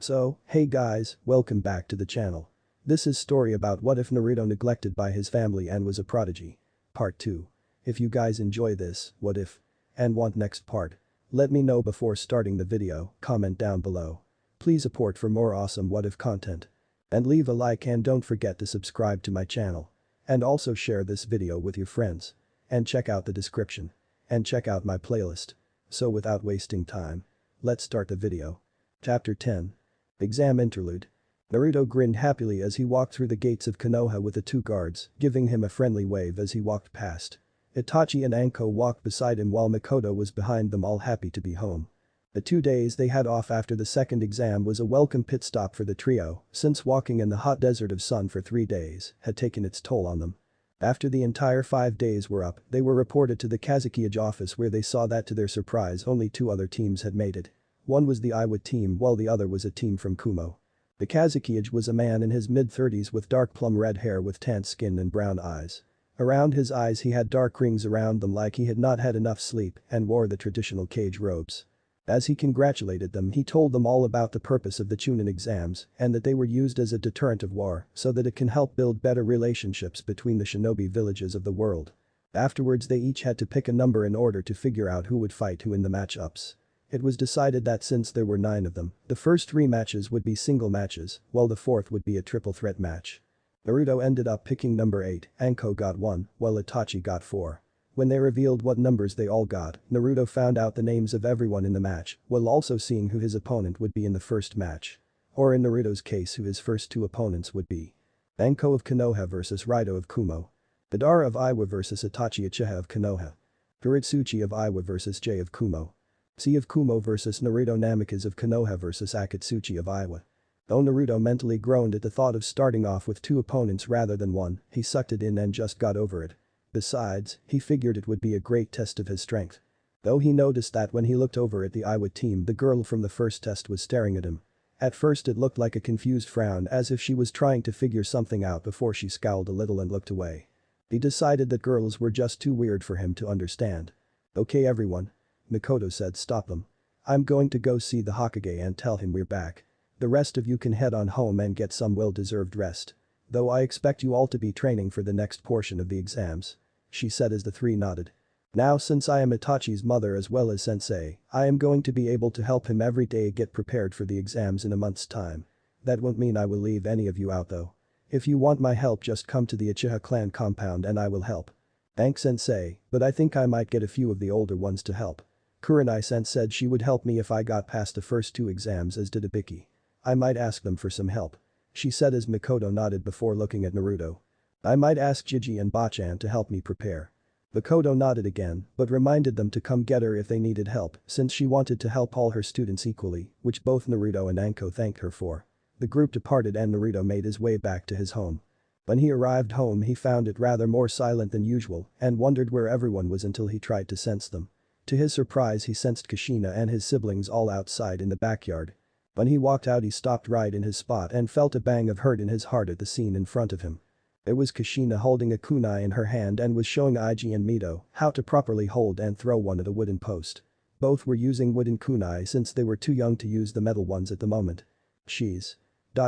So, hey guys, welcome back to the channel. This is story about what if Naruto neglected by his family and was a prodigy. Part 2. If you guys enjoy this, what if, and want next part, let me know before starting the video, comment down below. Please support for more awesome what if content. And leave a like and don't forget to subscribe to my channel. And also share this video with your friends. And check out the description. And check out my playlist. So without wasting time, let's start the video. Chapter 10. Exam Interlude. Naruto grinned happily as he walked through the gates of Konoha with the two guards, giving him a friendly wave as he walked past. Itachi and Anko walked beside him while Makoto was behind them, all happy to be home. The 2 days they had off after the second exam was a welcome pit stop for the trio, since walking in the hot desert of sun for 3 days had taken its toll on them. After the entire 5 days were up, they were reported to the Kazekage office where they saw that to their surprise only 2 other teams had made it. One was the Iowa team while the other was a team from Kumo. The Kazekage was a man in his mid-30s with dark plum red hair with tanned skin and brown eyes. Around his eyes he had dark rings around them like he had not had enough sleep and wore the traditional cage robes. As he congratulated them, he told them all about the purpose of the Chunin exams and that they were used as a deterrent of war so that it can help build better relationships between the shinobi villages of the world. Afterwards they each had to pick a number in order to figure out who would fight who in the matchups. It was decided that since there were 9 of them, the first 3 matches would be single matches, while the 4th would be a triple threat match. Naruto ended up picking number 8, Anko got 1, while Itachi got 4. When they revealed what numbers they all got, Naruto found out the names of everyone in the match, while also seeing who his opponent would be in the first match. Or in Naruto's case who his first 2 opponents would be. Anko of Konoha vs Raito of Kumo. Madara of Iowa vs Itachi Uchiha of Konoha. Furitsuchi of Iowa vs Jay of Kumo. C of Kumo vs Naruto Namikaze of Konoha vs Akatsuchi of Iowa. Though Naruto mentally groaned at the thought of starting off with 2 opponents rather than 1, he sucked it in and just got over it. Besides, he figured it would be a great test of his strength. Though he noticed that when he looked over at the Iowa team the girl from the first test was staring at him. At first it looked like a confused frown as if she was trying to figure something out before she scowled a little and looked away. He decided that girls were just too weird for him to understand. Okay everyone. Makoto said, stop them. I'm going to go see the Hokage and tell him we're back. The rest of you can head on home and get some well-deserved rest. Though I expect you all to be training for the next portion of the exams. She said as the 3 nodded. Now since I am Itachi's mother as well as sensei, I am going to be able to help him every day get prepared for the exams in a month's time. That won't mean I will leave any of you out though. If you want my help just come to the Uchiha clan compound and I will help. Thanks sensei, but I think I might get a few of the older ones to help. Kurenai-sen said she would help me if I got past the first 2 exams as did Ibiki. I might ask them for some help. She said as Makoto nodded before looking at Naruto. I might ask Jiji and Bachan to help me prepare. Makoto nodded again but reminded them to come get her if they needed help since she wanted to help all her students equally, which both Naruto and Anko thanked her for. The group departed and Naruto made his way back to his home. When he arrived home he found it rather more silent than usual and wondered where everyone was until he tried to sense them. To his surprise he sensed Kushina and his siblings all outside in the backyard. When he walked out he stopped right in his spot and felt a bang of hurt in his heart at the scene in front of him. It was Kushina holding a kunai in her hand and was showing Iji and Mito how to properly hold and throw one at a wooden post. Both were using wooden kunai since they were too young to use the metal ones at the moment. She's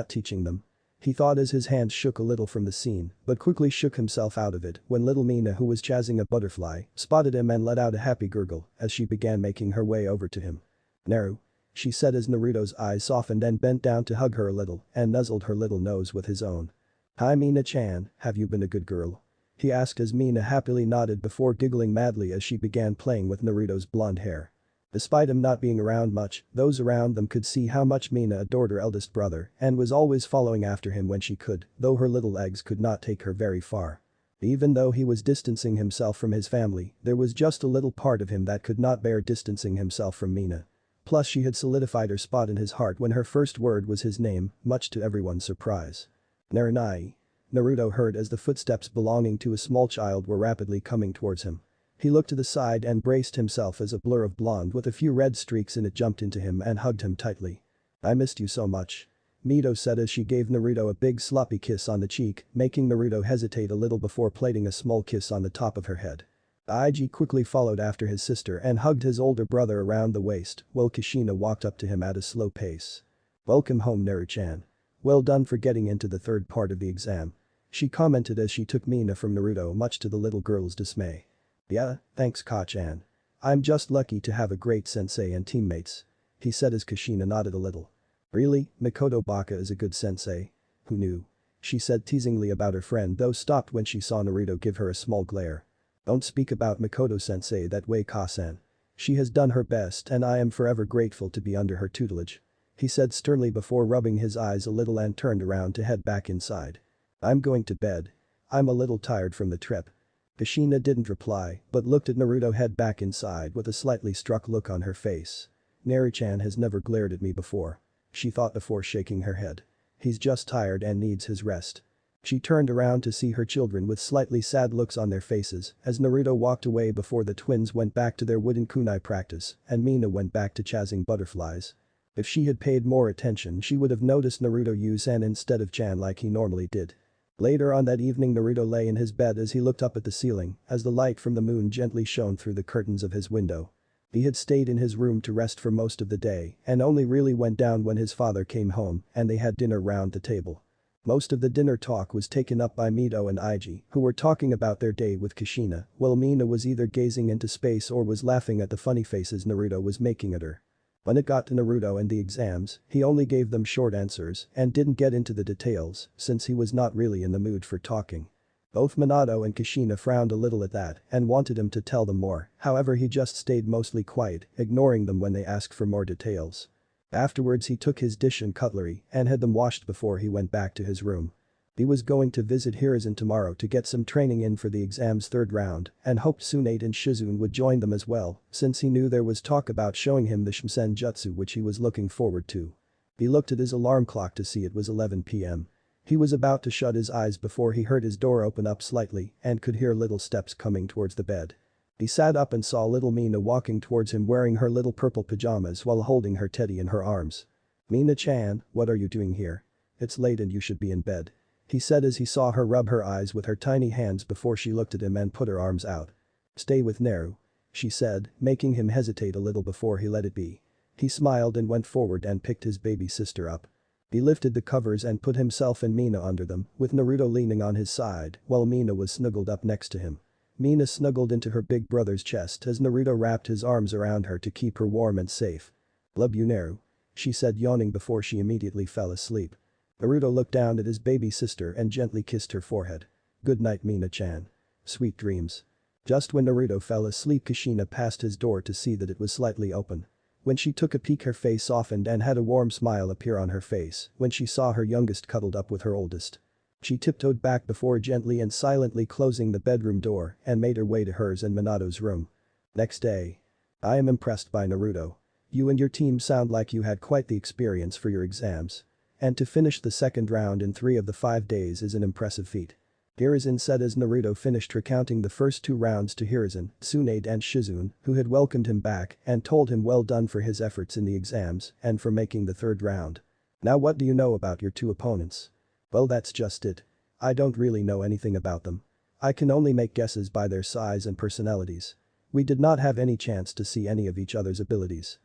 teaching them. He thought as his hands shook a little from the scene, but quickly shook himself out of it when little Mina who was chasing a butterfly spotted him and let out a happy gurgle as she began making her way over to him. Naru. She said as Naruto's eyes softened and bent down to hug her a little and nuzzled her little nose with his own. Hi Mina-chan, have you been a good girl? He asked as Mina happily nodded before giggling madly as she began playing with Naruto's blonde hair. Despite him not being around much, those around them could see how much Mina adored her eldest brother and was always following after him when she could, though her little legs could not take her very far. Even though he was distancing himself from his family, there was just a little part of him that could not bear distancing himself from Mina. Plus she had solidified her spot in his heart when her first word was his name, much to everyone's surprise. Naranai. Naruto heard as the footsteps belonging to a small child were rapidly coming towards him. He looked to the side and braced himself as a blur of blonde with a few red streaks in it jumped into him and hugged him tightly. I missed you so much. Mito said as she gave Naruto a big sloppy kiss on the cheek, making Naruto hesitate a little before plating a small kiss on the top of her head. Iji quickly followed after his sister and hugged his older brother around the waist while Kushina walked up to him at a slow pace. Welcome home Naru-chan. Well done for getting into the third part of the exam. She commented as she took Mina from Naruto, much to the little girl's dismay. Yeah, thanks Ka-chan. I'm just lucky to have a great sensei and teammates. He said as Kushina nodded a little. Really, Mikoto Baka is a good sensei? Who knew? She said teasingly about her friend, though stopped when she saw Naruto give her a small glare. Don't speak about Mikoto-sensei that way Ka-san. She has done her best and I am forever grateful to be under her tutelage. He said sternly before rubbing his eyes a little and turned around to head back inside. I'm going to bed. I'm a little tired from the trip. Kushina didn't reply but looked at Naruto head back inside with a slightly struck look on her face. Naru-chan has never glared at me before. She thought before shaking her head. He's just tired and needs his rest. She turned around to see her children with slightly sad looks on their faces as Naruto walked away before the twins went back to their wooden kunai practice and Mina went back to chasing butterflies. If she had paid more attention she would have noticed Naruto use N instead of Chan like he normally did. Later on that evening Naruto lay in his bed as he looked up at the ceiling as the light from the moon gently shone through the curtains of his window. He had stayed in his room to rest for most of the day and only really went down when his father came home and they had dinner round the table. Most of the dinner talk was taken up by Mito and Iji, who were talking about their day with Kushina, while Mina was either gazing into space or was laughing at the funny faces Naruto was making at her. When it got to Naruto and the exams, he only gave them short answers and didn't get into the details since he was not really in the mood for talking. Both Minato and Kushina frowned a little at that and wanted him to tell them more, however he just stayed mostly quiet, ignoring them when they asked for more details. Afterwards he took his dish and cutlery and had them washed before he went back to his room. He was going to visit Hiruzen tomorrow to get some training in for the exam's third round and hoped Tsunade and Shizune would join them as well since he knew there was talk about showing him the Shimsen Jutsu which he was looking forward to. He looked at his alarm clock to see it was 11 p.m. He was about to shut his eyes before he heard his door open up slightly and could hear little steps coming towards the bed. He sat up and saw little Mina walking towards him wearing her little purple pajamas while holding her teddy in her arms. Mina-chan, what are you doing here? It's late and you should be in bed. He said as he saw her rub her eyes with her tiny hands before she looked at him and put her arms out. Stay with Naru. She said, making him hesitate a little before he let it be. He smiled and went forward and picked his baby sister up. He lifted the covers and put himself and Mina under them, with Naruto leaning on his side while Mina was snuggled up next to him. Mina snuggled into her big brother's chest as Naruto wrapped his arms around her to keep her warm and safe. Love you Naru. She said yawning before she immediately fell asleep. Naruto looked down at his baby sister and gently kissed her forehead. Good night Mina-chan. Sweet dreams. Just when Naruto fell asleep Kushina passed his door to see that it was slightly open. When she took a peek her face softened and had a warm smile appear on her face when she saw her youngest cuddled up with her oldest. She tiptoed back before gently and silently closing the bedroom door and made her way to hers and Minato's room. Next day. I am impressed by Naruto. You and your team sound like you had quite the experience for your exams. And to finish the second round in 3 of the 5 days is an impressive feat. Hiruzen said as Naruto finished recounting the first 2 rounds to Hiruzen, Tsunade and Shizune, who had welcomed him back and told him well done for his efforts in the exams and for making the third round. Now what do you know about your 2 opponents? Well that's just it. I don't really know anything about them. I can only make guesses by their size and personalities. We did not have any chance to see any of each other's abilities.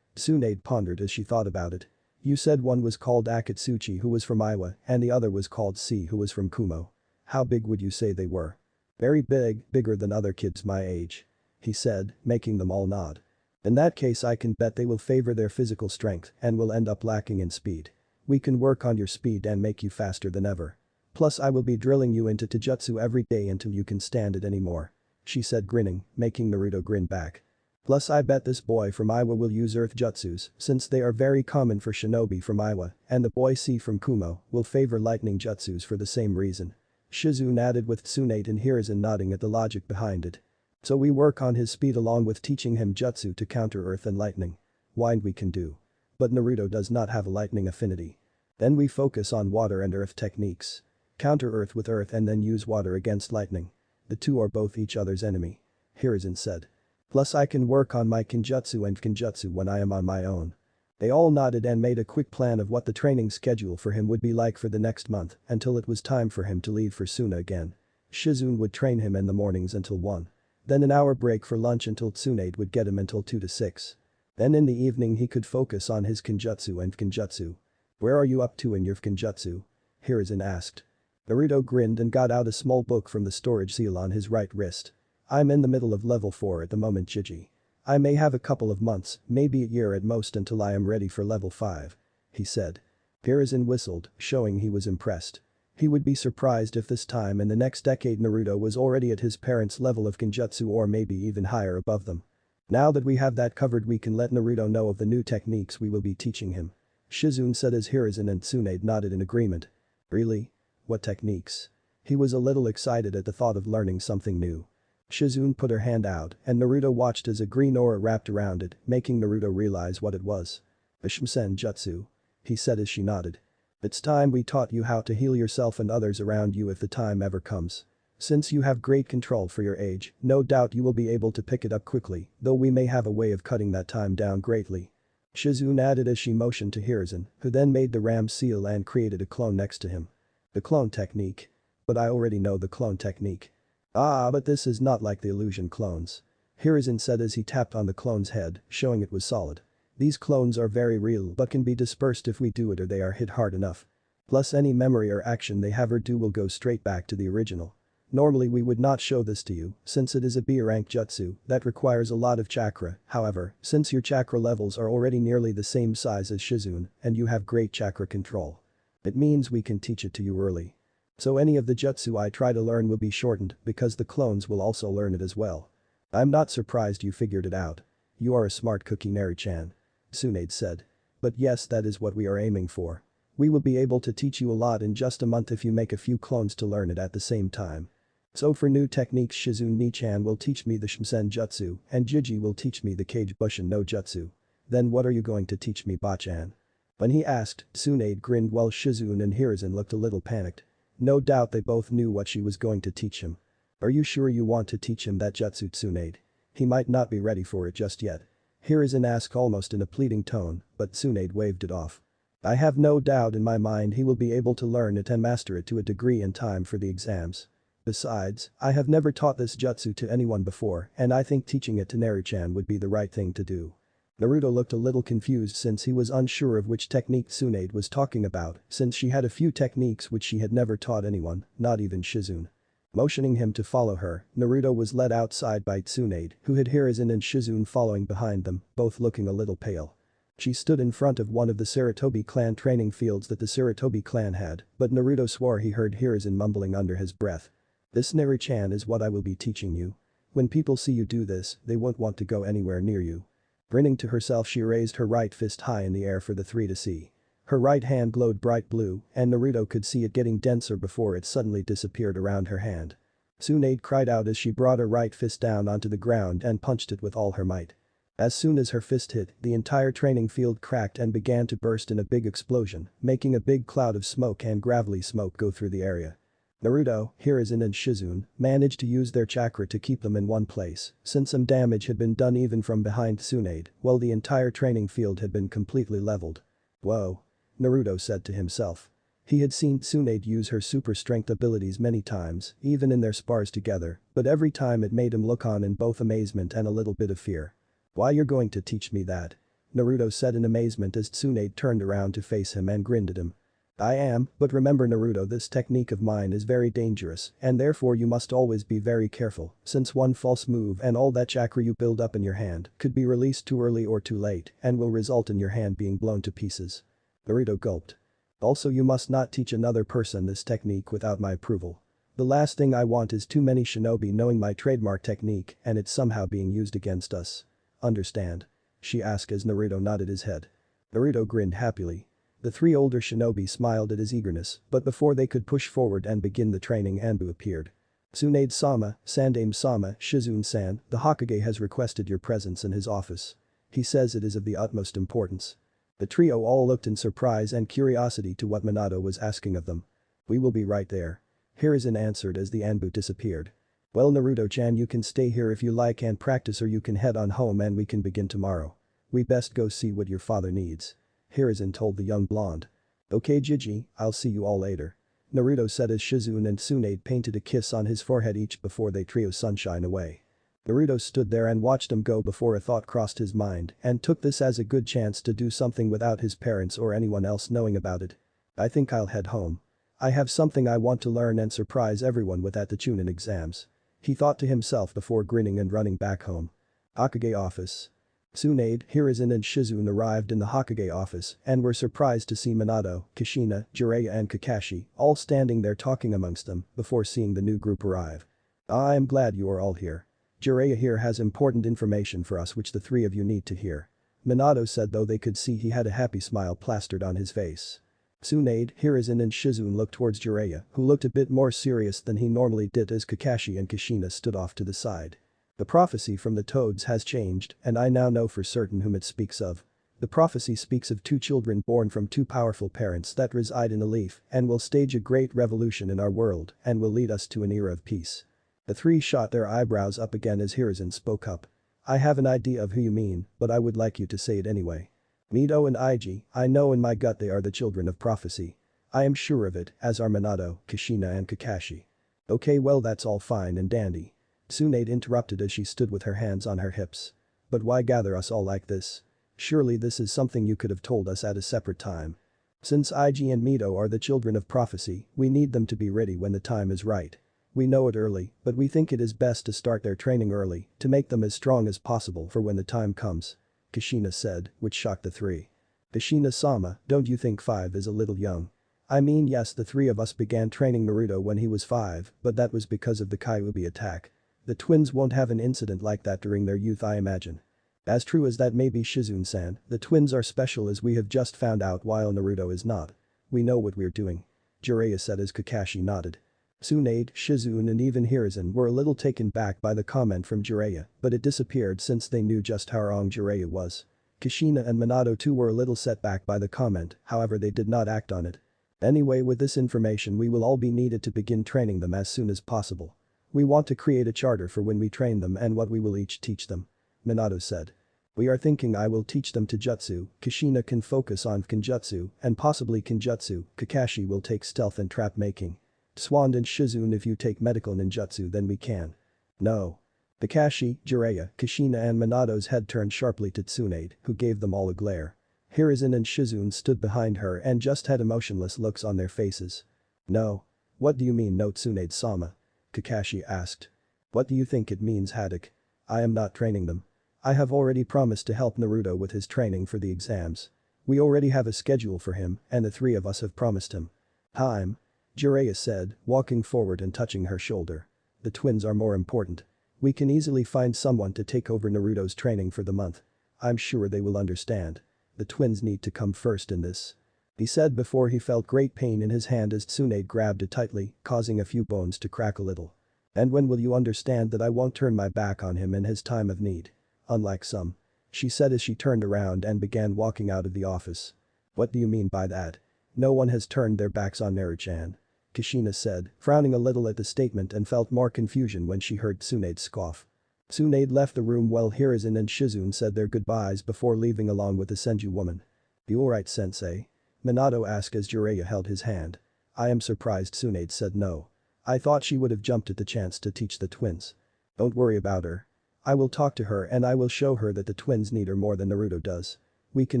Tsunade pondered as she thought about it. You said one was called Akatsuchi who was from Iowa and the other was called C who was from Kumo. How big would you say they were? Very big, bigger than other kids my age. He said, making them all nod. In that case I can bet they will favor their physical strength and will end up lacking in speed. We can work on your speed and make you faster than ever. Plus I will be drilling you into Taijutsu every day until you can stand it anymore. She said grinning, making Naruto grin back. Plus I bet this boy from Iowa will use earth jutsus since they are very common for shinobi from Iowa and the boy C from Kumo will favor lightning jutsus for the same reason. Shizune added with Tsunade and Hiruzen nodding at the logic behind it. So we work on his speed along with teaching him jutsu to counter earth and lightning. Wind we can do. But Naruto does not have a lightning affinity. Then we focus on water and earth techniques. Counter earth with earth and then use water against lightning. The 2 are both each other's enemy. Hiruzen said. Plus I can work on my kinjutsu and kenjutsu when I am on my own. They all nodded and made a quick plan of what the training schedule for him would be like for the next month until it was time for him to leave for Suna again. Shizune would train him in the mornings until 1. Then an hour break for lunch until Tsunade would get him until 2 to 6. Then in the evening he could focus on his Kenjutsu and Kenjutsu. "Where are you up to in your Kenjutsu?" Hiruzen asked. Naruto grinned and got out a small book from the storage seal on his right wrist. "I'm in the middle of level 4 at the moment, Jiji. I may have a couple of months, maybe a year at most until I am ready for level 5. He said. Hiruzen whistled, showing he was impressed. He would be surprised if this time in the next decade Naruto was already at his parents' level of Kenjutsu or maybe even higher above them. Now that we have that covered, we can let Naruto know of the new techniques we will be teaching him. Shizune said as Hiruzen and Tsunade nodded in agreement. Really? What techniques? He was a little excited at the thought of learning something new. Shizune put her hand out and Naruto watched as a green aura wrapped around it, making Naruto realize what it was. A Shimsen Jutsu. He said as she nodded. It's time we taught you how to heal yourself and others around you if the time ever comes. Since you have great control for your age, no doubt you will be able to pick it up quickly, though we may have a way of cutting that time down greatly. Shizune added as she motioned to Hiruzen, who then made the ram seal and created a clone next to him. The clone technique. But I already know the clone technique. Ah, but this is not like the illusion clones. Hiruzen said as he tapped on the clone's head, showing it was solid. These clones are very real but can be dispersed if we do it or they are hit hard enough. Plus any memory or action they have or do will go straight back to the original. Normally we would not show this to you, since it is a B rank jutsu that requires a lot of chakra, however, since your chakra levels are already nearly the same size as Shizune and you have great chakra control. It means we can teach it to you early. So any of the jutsu I try to learn will be shortened because the clones will also learn it as well. I'm not surprised you figured it out. You are a smart cookie, Neri-chan. Tsunade said. But yes, that is what we are aiming for. We will be able to teach you a lot in just a month if you make a few clones to learn it at the same time. So for new techniques, Shizune Ni-chan will teach me the Shimsen Jutsu and Jiji will teach me the Kage Bushin no Jutsu. Then what are you going to teach me, Ba-chan? When he asked, Tsunade grinned while Shizune and Hiruzen looked a little panicked. No doubt they both knew what she was going to teach him. Are you sure you want to teach him that jutsu, Tsunade? He might not be ready for it just yet. Hiruzen asked almost in a pleading tone, but Tsunade waved it off. I have no doubt in my mind he will be able to learn it and master it to a degree in time for the exams. Besides, I have never taught this jutsu to anyone before and I think teaching it to Neri-chan would be the right thing to do. Naruto looked a little confused since he was unsure of which technique Tsunade was talking about since she had a few techniques which she had never taught anyone, not even Shizune. Motioning him to follow her, Naruto was led outside by Tsunade, who had Hiruzen and Shizune following behind them, both looking a little pale. She stood in front of one of the Sarutobi clan training fields that the Sarutobi clan had, but Naruto swore he heard Hiruzen mumbling under his breath. This Neri-chan is what I will be teaching you. When people see you do this, they won't want to go anywhere near you. Grinning to herself, she raised her right fist high in the air for the three to see. Her right hand glowed bright blue and Naruto could see it getting denser before it suddenly disappeared around her hand. Tsunade cried out as she brought her right fist down onto the ground and punched it with all her might. As soon as her fist hit, the entire training field cracked and began to burst in a big explosion, making a big cloud of smoke and gravelly smoke go through the area. Naruto, Hiruzen and Shizune managed to use their chakra to keep them in one place since some damage had been done even from behind Tsunade while the entire training field had been completely leveled. Whoa. Naruto said to himself. He had seen Tsunade use her super strength abilities many times, even in their spars together, but every time it made him look on in both amazement and a little bit of fear. Why, you're going to teach me that? Naruto said in amazement as Tsunade turned around to face him and grinned at him. I am, but remember Naruto, this technique of mine is very dangerous and therefore you must always be very careful since one false move and all that chakra you build up in your hand could be released too early or too late and will result in your hand being blown to pieces. Naruto gulped. Also, you must not teach another person this technique without my approval. The last thing I want is too many shinobi knowing my trademark technique and it's somehow being used against us. Understand? She asked as Naruto nodded his head. Naruto grinned happily. The three older shinobi smiled at his eagerness, but before they could push forward and begin the training, Anbu appeared. Tsunade-sama, Sandaime-sama, Shizune-san, the Hokage has requested your presence in his office. He says it is of the utmost importance. The trio all looked in surprise and curiosity to what Minato was asking of them. We will be right there. Hiruzen answered as the Anbu disappeared. Well, Naruto-chan, you can stay here if you like and practice or you can head on home and we can begin tomorrow. We best go see what your father needs. Hiruzen told the young blonde. Okay, Jiji, I'll see you all later. Naruto said as Shizune and Tsunade painted a kiss on his forehead each before they trio sunshine away. Naruto stood there and watched him go before a thought crossed his mind and took this as a good chance to do something without his parents or anyone else knowing about it. I think I'll head home. I have something I want to learn and surprise everyone with at the Chunin exams. He thought to himself before grinning and running back home. Hokage office. Tsunade, Hiruzen and Shizune arrived in the Hokage office and were surprised to see Minato, Kushina, Jiraiya and Kakashi all standing there talking amongst them before seeing the new group arrive. I am glad you are all here. Jiraiya here has important information for us which the three of you need to hear. Minato said, though they could see he had a happy smile plastered on his face. Tsunade, Hiruzen and Shizune looked towards Jiraiya, who looked a bit more serious than he normally did as Kakashi and Kushina stood off to the side. The prophecy from the toads has changed and I now know for certain whom it speaks of. The prophecy speaks of two children born from two powerful parents that reside in a leaf and will stage a great revolution in our world and will lead us to an era of peace. The three shot their eyebrows up again as Hiruzen spoke up. I have an idea of who you mean, but I would like you to say it anyway. Mito and Ig, I know in my gut they are the children of prophecy. I am sure of it, as are Minato, Kushina and Kakashi. Okay, well that's all fine and dandy. Tsunade interrupted as she stood with her hands on her hips. But why gather us all like this? Surely this is something you could have told us at a separate time. Since Ig and Mito are the children of prophecy, we need them to be ready when the time is right. We know it early, but we think it is best to start their training early to make them as strong as possible for when the time comes. Kushina said, which shocked the three. Kushina-sama, don't you think 5 is a little young? I mean yes, the three of us began training Naruto when he was 5, but that was because of the Kyuubi attack. The twins won't have an incident like that during their youth, I imagine. As true as that may be, Shizune-san, the twins are special as we have just found out while Naruto is not. We know what we're doing. Jiraiya said as Kakashi nodded. Tsunade, Shizune and even Hiruzen were a little taken back by the comment from Jiraiya, but it disappeared since they knew just how wrong Jiraiya was. Kushina and Minato too were a little set back by the comment, however they did not act on it. Anyway, with this information we will all be needed to begin training them as soon as possible. We want to create a charter for when we train them and what we will each teach them. Minato said. We are thinking I will teach them Taijutsu, Kushina can focus on Kenjutsu and possibly Kenjutsu, Kakashi will take stealth and trap making. Swan and Shizune, if you take medical ninjutsu then we can. No. Kakashi, Jiraiya, Kushina and Minato's head turned sharply to Tsunade, who gave them all a glare. Hiruzen and Shizune stood behind her and just had emotionless looks on their faces. No. What do you mean no, Tsunade-sama? Kakashi asked. What do you think it means, Haddock? I am not training them. I have already promised to help Naruto with his training for the exams. We already have a schedule for him and the three of us have promised him. Time. Jiraiya said, walking forward and touching her shoulder. The twins are more important. We can easily find someone to take over Naruto's training for the month. I'm sure they will understand. The twins need to come first in this. He said before he felt great pain in his hand as Tsunade grabbed it tightly, causing a few bones to crack a little. And when will you understand that I won't turn my back on him in his time of need? Unlike some. She said as she turned around and began walking out of the office. What do you mean by that? No one has turned their backs on Naru-chan. Kushina said, frowning a little at the statement and felt more confusion when she heard Tsunade scoff. Tsunade left the room while Hiruzen and Shizune said their goodbyes before leaving along with the Senju woman. You alright, sensei? Minato asked as Jiraiya held his hand. I am surprised, Tsunade said. No. I thought she would have jumped at the chance to teach the twins. Don't worry about her. I will talk to her and I will show her that the twins need her more than Naruto does. We can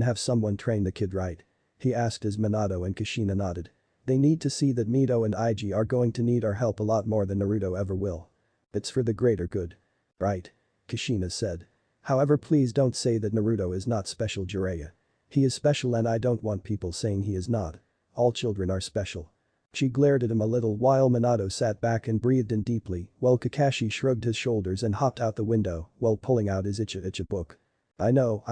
have someone train the kid, right? He asked as Minato and Kushina nodded. They need to see that Mito and Ig are going to need our help a lot more than Naruto ever will. It's for the greater good. Right. Kushina said. However, please don't say that Naruto is not special, Jiraiya. He is special and I don't want people saying he is not. All children are special. She glared at him a little while Minato sat back and breathed in deeply while Kakashi shrugged his shoulders and hopped out the window while pulling out his Icha book. I know.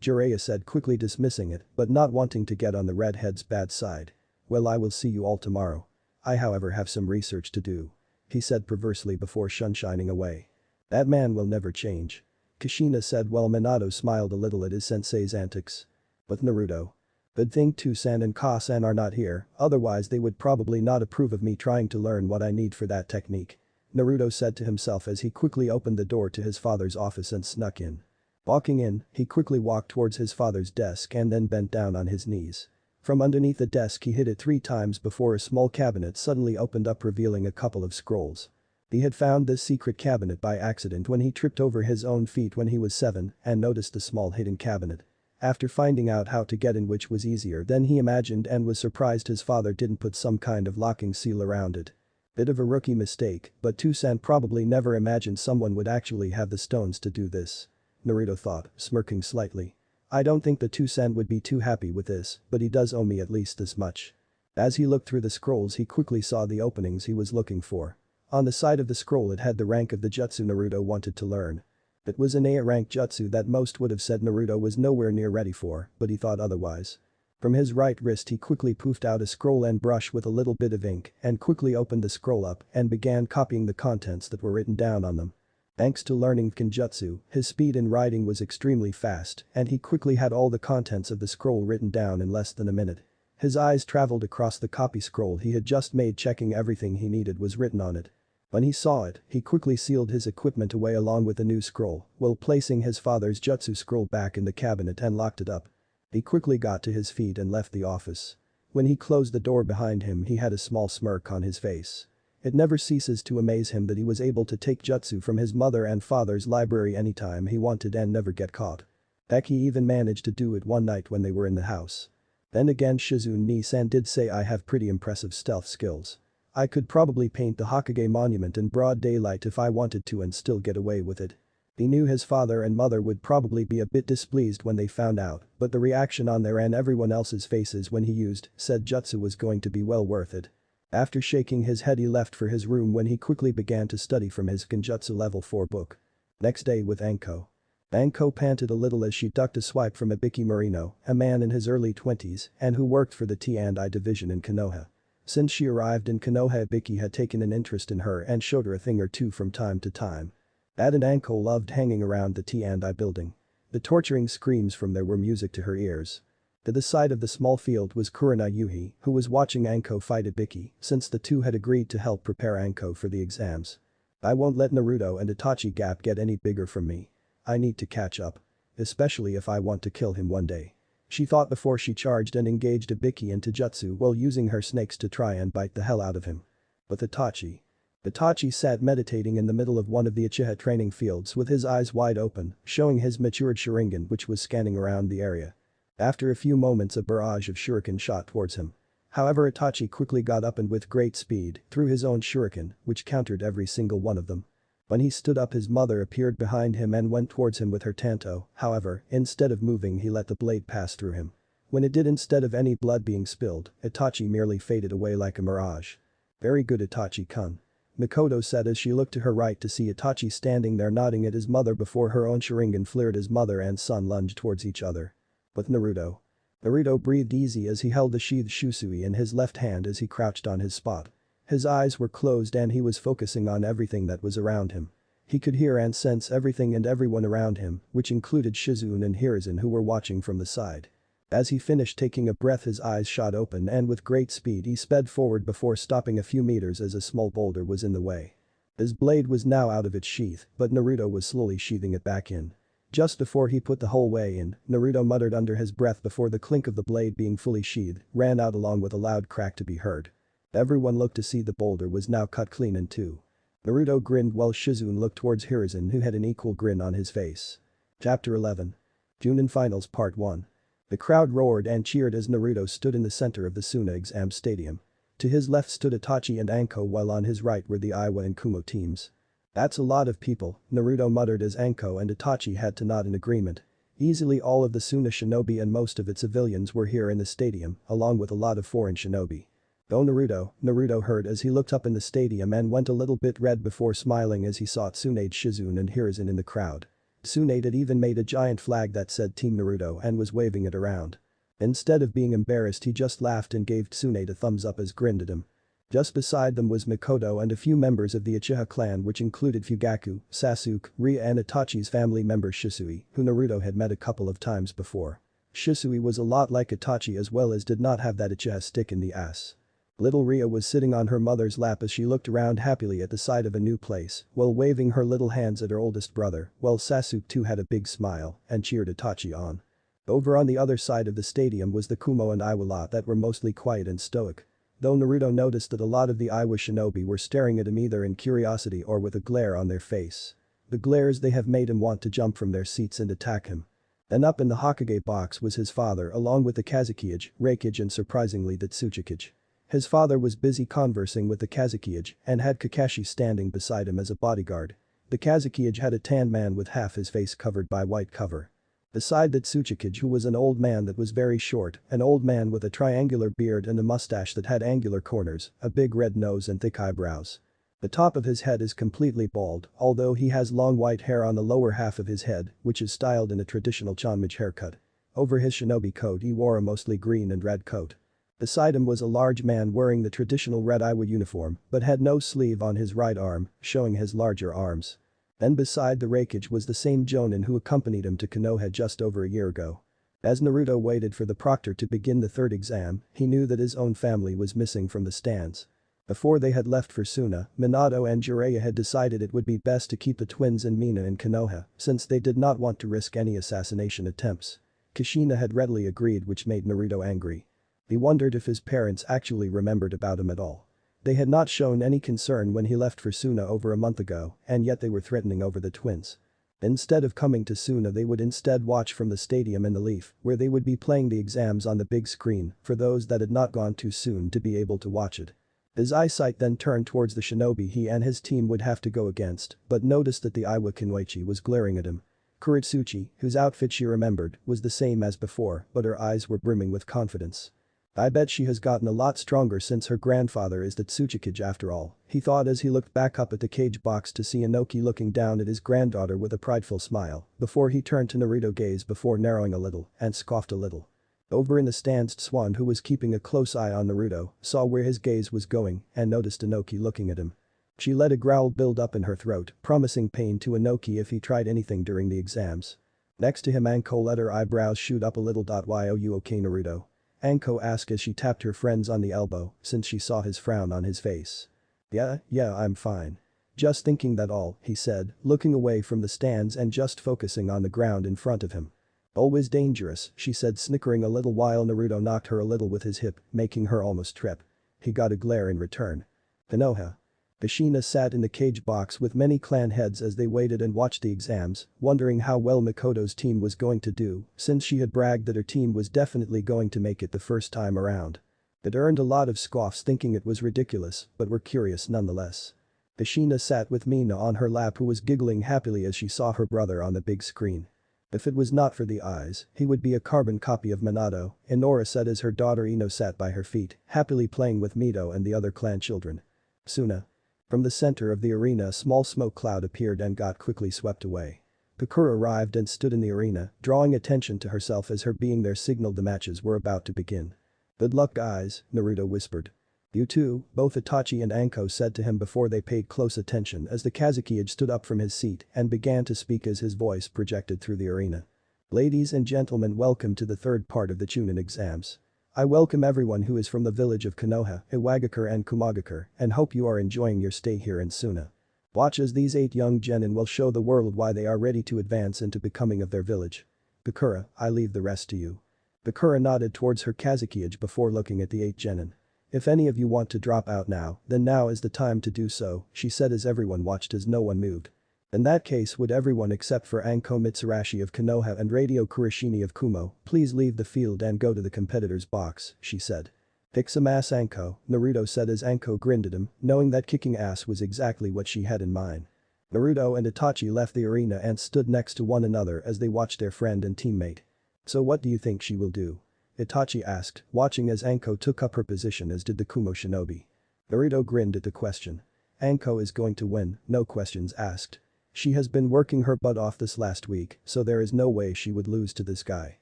Jiraiya said, quickly dismissing it but not wanting to get on the redhead's bad side. Well, I will see you all tomorrow. I however have some research to do. He said perversely before sunshining away. That man will never change. Kushina said while Minato smiled a little at his sensei's antics. But Naruto. Good thing Toussaint and Ka-san are not here, otherwise they would probably not approve of me trying to learn what I need for that technique. Naruto said to himself as he quickly opened the door to his father's office and snuck in. Walking in, he quickly walked towards his father's desk and then bent down on his knees. From underneath the desk he hit it 3 times before a small cabinet suddenly opened up revealing a couple of scrolls. He had found this secret cabinet by accident when he tripped over his own feet when he was 7 and noticed the small hidden cabinet. After finding out how to get in, which was easier than he imagined, and was surprised his father didn't put some kind of locking seal around it. Bit of a rookie mistake, but Toussaint probably never imagined someone would actually have the stones to do this. Naruto thought, smirking slightly. I don't think the Toussaint would be too happy with this, but he does owe me at least this much. As he looked through the scrolls, he quickly saw the openings he was looking for. On the side of the scroll it had the rank of the jutsu Naruto wanted to learn. It was an A rank jutsu that most would have said Naruto was nowhere near ready for, but he thought otherwise. From his right wrist he quickly poofed out a scroll and brush with a little bit of ink and quickly opened the scroll up and began copying the contents that were written down on them. Thanks to learning Kenjutsu, his speed in writing was extremely fast and he quickly had all the contents of the scroll written down in less than a minute. His eyes traveled across the copy scroll he had just made, checking everything he needed was written on it. When he saw it, he quickly sealed his equipment away along with the new scroll, while placing his father's jutsu scroll back in the cabinet and locked it up. He quickly got to his feet and left the office. When he closed the door behind him, he had a small smirk on his face. It never ceases to amaze him that he was able to take jutsu from his mother and father's library anytime he wanted and never get caught. Heck, he even managed to do it one night when they were in the house. Then again, Shizune-san did say I have pretty impressive stealth skills. I could probably paint the Hokage monument in broad daylight if I wanted to and still get away with it. He knew his father and mother would probably be a bit displeased when they found out, but the reaction on their and everyone else's faces when he used said jutsu was going to be well worth it. After shaking his head, he left for his room when he quickly began to study from his Genjutsu level 4 book. Next day with Anko. Anko panted a little as she ducked a swipe from Ibiki Marino, a man in his early 20s and who worked for the T&I division in Konoha. Since she arrived in Konoha, Ibiki had taken an interest in her and showed her a thing or two from time to time. Dad and Anko loved hanging around the T&I building. The torturing screams from there were music to her ears. To the side of the small field was Kurina Yuhi, who was watching Anko fight Ibiki since the two had agreed to help prepare Anko for the exams. I won't let Naruto and Itachi gap get any bigger from me. I need to catch up. Especially if I want to kill him one day. She thought before she charged and engaged Ibiki into jutsu while using her snakes to try and bite the hell out of him. But Itachi sat meditating in the middle of one of the Uchiha training fields with his eyes wide open, showing his matured Sharingan which was scanning around the area. After a few moments a barrage of shuriken shot towards him. However, Itachi quickly got up and with great speed threw his own shuriken, which countered every single one of them. When he stood up, his mother appeared behind him and went towards him with her tanto, however, instead of moving he let the blade pass through him. When it did, instead of any blood being spilled, Itachi merely faded away like a mirage. Very good, Itachi-kun. Mikoto said as she looked to her right to see Itachi standing there nodding at his mother before her own Sharingan flared. His mother and son lunged towards each other. But Naruto breathed easy as he held the sheathed shusui in his left hand as he crouched on his spot. His eyes were closed and he was focusing on everything that was around him. He could hear and sense everything and everyone around him, which included Shizune and Hiruzen who were watching from the side. As he finished taking a breath, his eyes shot open and with great speed he sped forward before stopping a few meters as a small boulder was in the way. His blade was now out of its sheath, but Naruto was slowly sheathing it back in. Just before he put the whole way in, Naruto muttered under his breath before the clink of the blade being fully sheathed ran out along with a loud crack to be heard. Everyone looked to see the boulder was now cut clean in two. Naruto grinned while Shizune looked towards Hiruzen who had an equal grin on his face. Chapter 11. Junin Finals Part 1. The crowd roared and cheered as Naruto stood in the center of the Suna exam stadium. To his left stood Itachi and Anko while on his right were the Iwa and Kumo teams. That's a lot of people, Naruto muttered as Anko and Itachi had to nod in agreement. Easily all of the Suna shinobi and most of its civilians were here in the stadium, along with a lot of foreign shinobi. Though Naruto heard as he looked up in the stadium and went a little bit red before smiling as he saw Tsunade, Shizune and Hiruzen in the crowd. Tsunade had even made a giant flag that said Team Naruto and was waving it around. Instead of being embarrassed, he just laughed and gave Tsunade a thumbs up as grinned at him. Just beside them was Mikoto and a few members of the Uchiha clan, which included Fugaku, Sasuke, Ria and Itachi's family member Shisui, who Naruto had met a couple of times before. Shisui was a lot like Itachi as well as did not have that Uchiha stick in the ass. Little Ria was sitting on her mother's lap as she looked around happily at the sight of a new place while waving her little hands at her oldest brother, while Sasuke too had a big smile and cheered Itachi on. Over on the other side of the stadium was the Kumo and Iwa lot that were mostly quiet and stoic. though Naruto noticed that a lot of the Iwa shinobi were staring at him either in curiosity or with a glare on their face. The glares they have made him want to jump from their seats and attack him. And up in the Hokage box was his father along with the Kazekage, Reikage and surprisingly the Tsuchikage. His father was busy conversing with the Kazekage and had Kakashi standing beside him as a bodyguard. The Kazekage had a tan man with half his face covered by white cover. Beside the Tsuchikage who was an old man that was very short, an old man with a triangular beard and a mustache that had angular corners, a big red nose and thick eyebrows. The top of his head is completely bald, although he has long white hair on the lower half of his head, which is styled in a traditional Chanmage haircut. Over his shinobi coat he wore a mostly green and red coat. Beside him was a large man wearing the traditional red Iwa uniform, but had no sleeve on his right arm, showing his larger arms. Then beside the Reikage was the same Jonin who accompanied him to Konoha just over a year ago. As Naruto waited for the proctor to begin the third exam, he knew that his own family was missing from the stands. Before they had left for Suna, Minato and Jiraiya had decided it would be best to keep the twins and Mina in Konoha since they did not want to risk any assassination attempts. Kushina had readily agreed, which made Naruto angry. He wondered if his parents actually remembered about him at all. They had not shown any concern when he left for Suna over a month ago, and yet they were threatening over the twins. Instead of coming to Suna, they would instead watch from the stadium in the Leaf, where they would be playing the exams on the big screen for those that had not gone too soon to be able to watch it. His eyesight then turned towards the shinobi he and his team would have to go against, but noticed that the Iwa Kunoichi was glaring at him. Kuritsuchi, whose outfit she remembered, was the same as before, but her eyes were brimming with confidence. I bet she has gotten a lot stronger since her grandfather is the Tsuchikage after all, he thought as he looked back up at the cage box to see Inoki looking down at his granddaughter with a prideful smile, before he turned to Naruto gaze before narrowing a little and scoffed a little. Over in the stands, Swan, who was keeping a close eye on Naruto, saw where his gaze was going and noticed Inoki looking at him. She let a growl build up in her throat, promising pain to Inoki if he tried anything during the exams. Next to him, Anko let her eyebrows shoot up a little. "Are you okay, Naruto?" Anko asked as she tapped her friends on the elbow since she saw his frown on his face. Yeah, I'm fine. Just thinking that all," he said, looking away from the stands and just focusing on the ground in front of him. "Always dangerous," she said, snickering a little while Naruto knocked her a little with his hip, making her almost trip. He got a glare in return. Konoha. Kushina sat in the cage box with many clan heads as they waited and watched the exams, wondering how well Mikoto's team was going to do, since she had bragged that her team was definitely going to make it the first time around. It earned a lot of scoffs thinking it was ridiculous, but were curious nonetheless. Kushina sat with Mina on her lap, who was giggling happily as she saw her brother on the big screen. If it was not for the eyes, he would be a carbon copy of Minato, Inora said as her daughter Ino sat by her feet, happily playing with Mito and the other clan children. Suna. From the center of the arena, a small smoke cloud appeared and got quickly swept away. Kakura arrived and stood in the arena, drawing attention to herself as her being there signaled the matches were about to begin. "Good luck, guys," Naruto whispered. "You too," both Itachi and Anko said to him before they paid close attention as the Kazekage stood up from his seat and began to speak as his voice projected through the arena. "Ladies and gentlemen, welcome to the third part of the Chunin exams. I welcome everyone who is from the village of Konoha, Iwagakure and Kumagakure, and hope you are enjoying your stay here in Suna. Watch as these 8 young genin will show the world why they are ready to advance into becoming of their village. Kakura, I leave the rest to you." Kakura nodded towards her Kazekage before looking at the 8 genin. "If any of you want to drop out now, then now is the time to do so," she said as everyone watched as no one moved. "In that case, would everyone except for Anko Mitsurashi of Konoha and Radio Kurashini of Kumo please leave the field and go to the competitor's box," she said. "Kick some ass, Anko," Naruto said as Anko grinned at him, knowing that kicking ass was exactly what she had in mind. Naruto and Itachi left the arena and stood next to one another as they watched their friend and teammate. "So what do you think she will do?" Itachi asked, watching as Anko took up her position, as did the Kumo shinobi. Naruto grinned at the question. "Anko is going to win, no questions asked. She has been working her butt off this last week, so there is no way she would lose to this guy."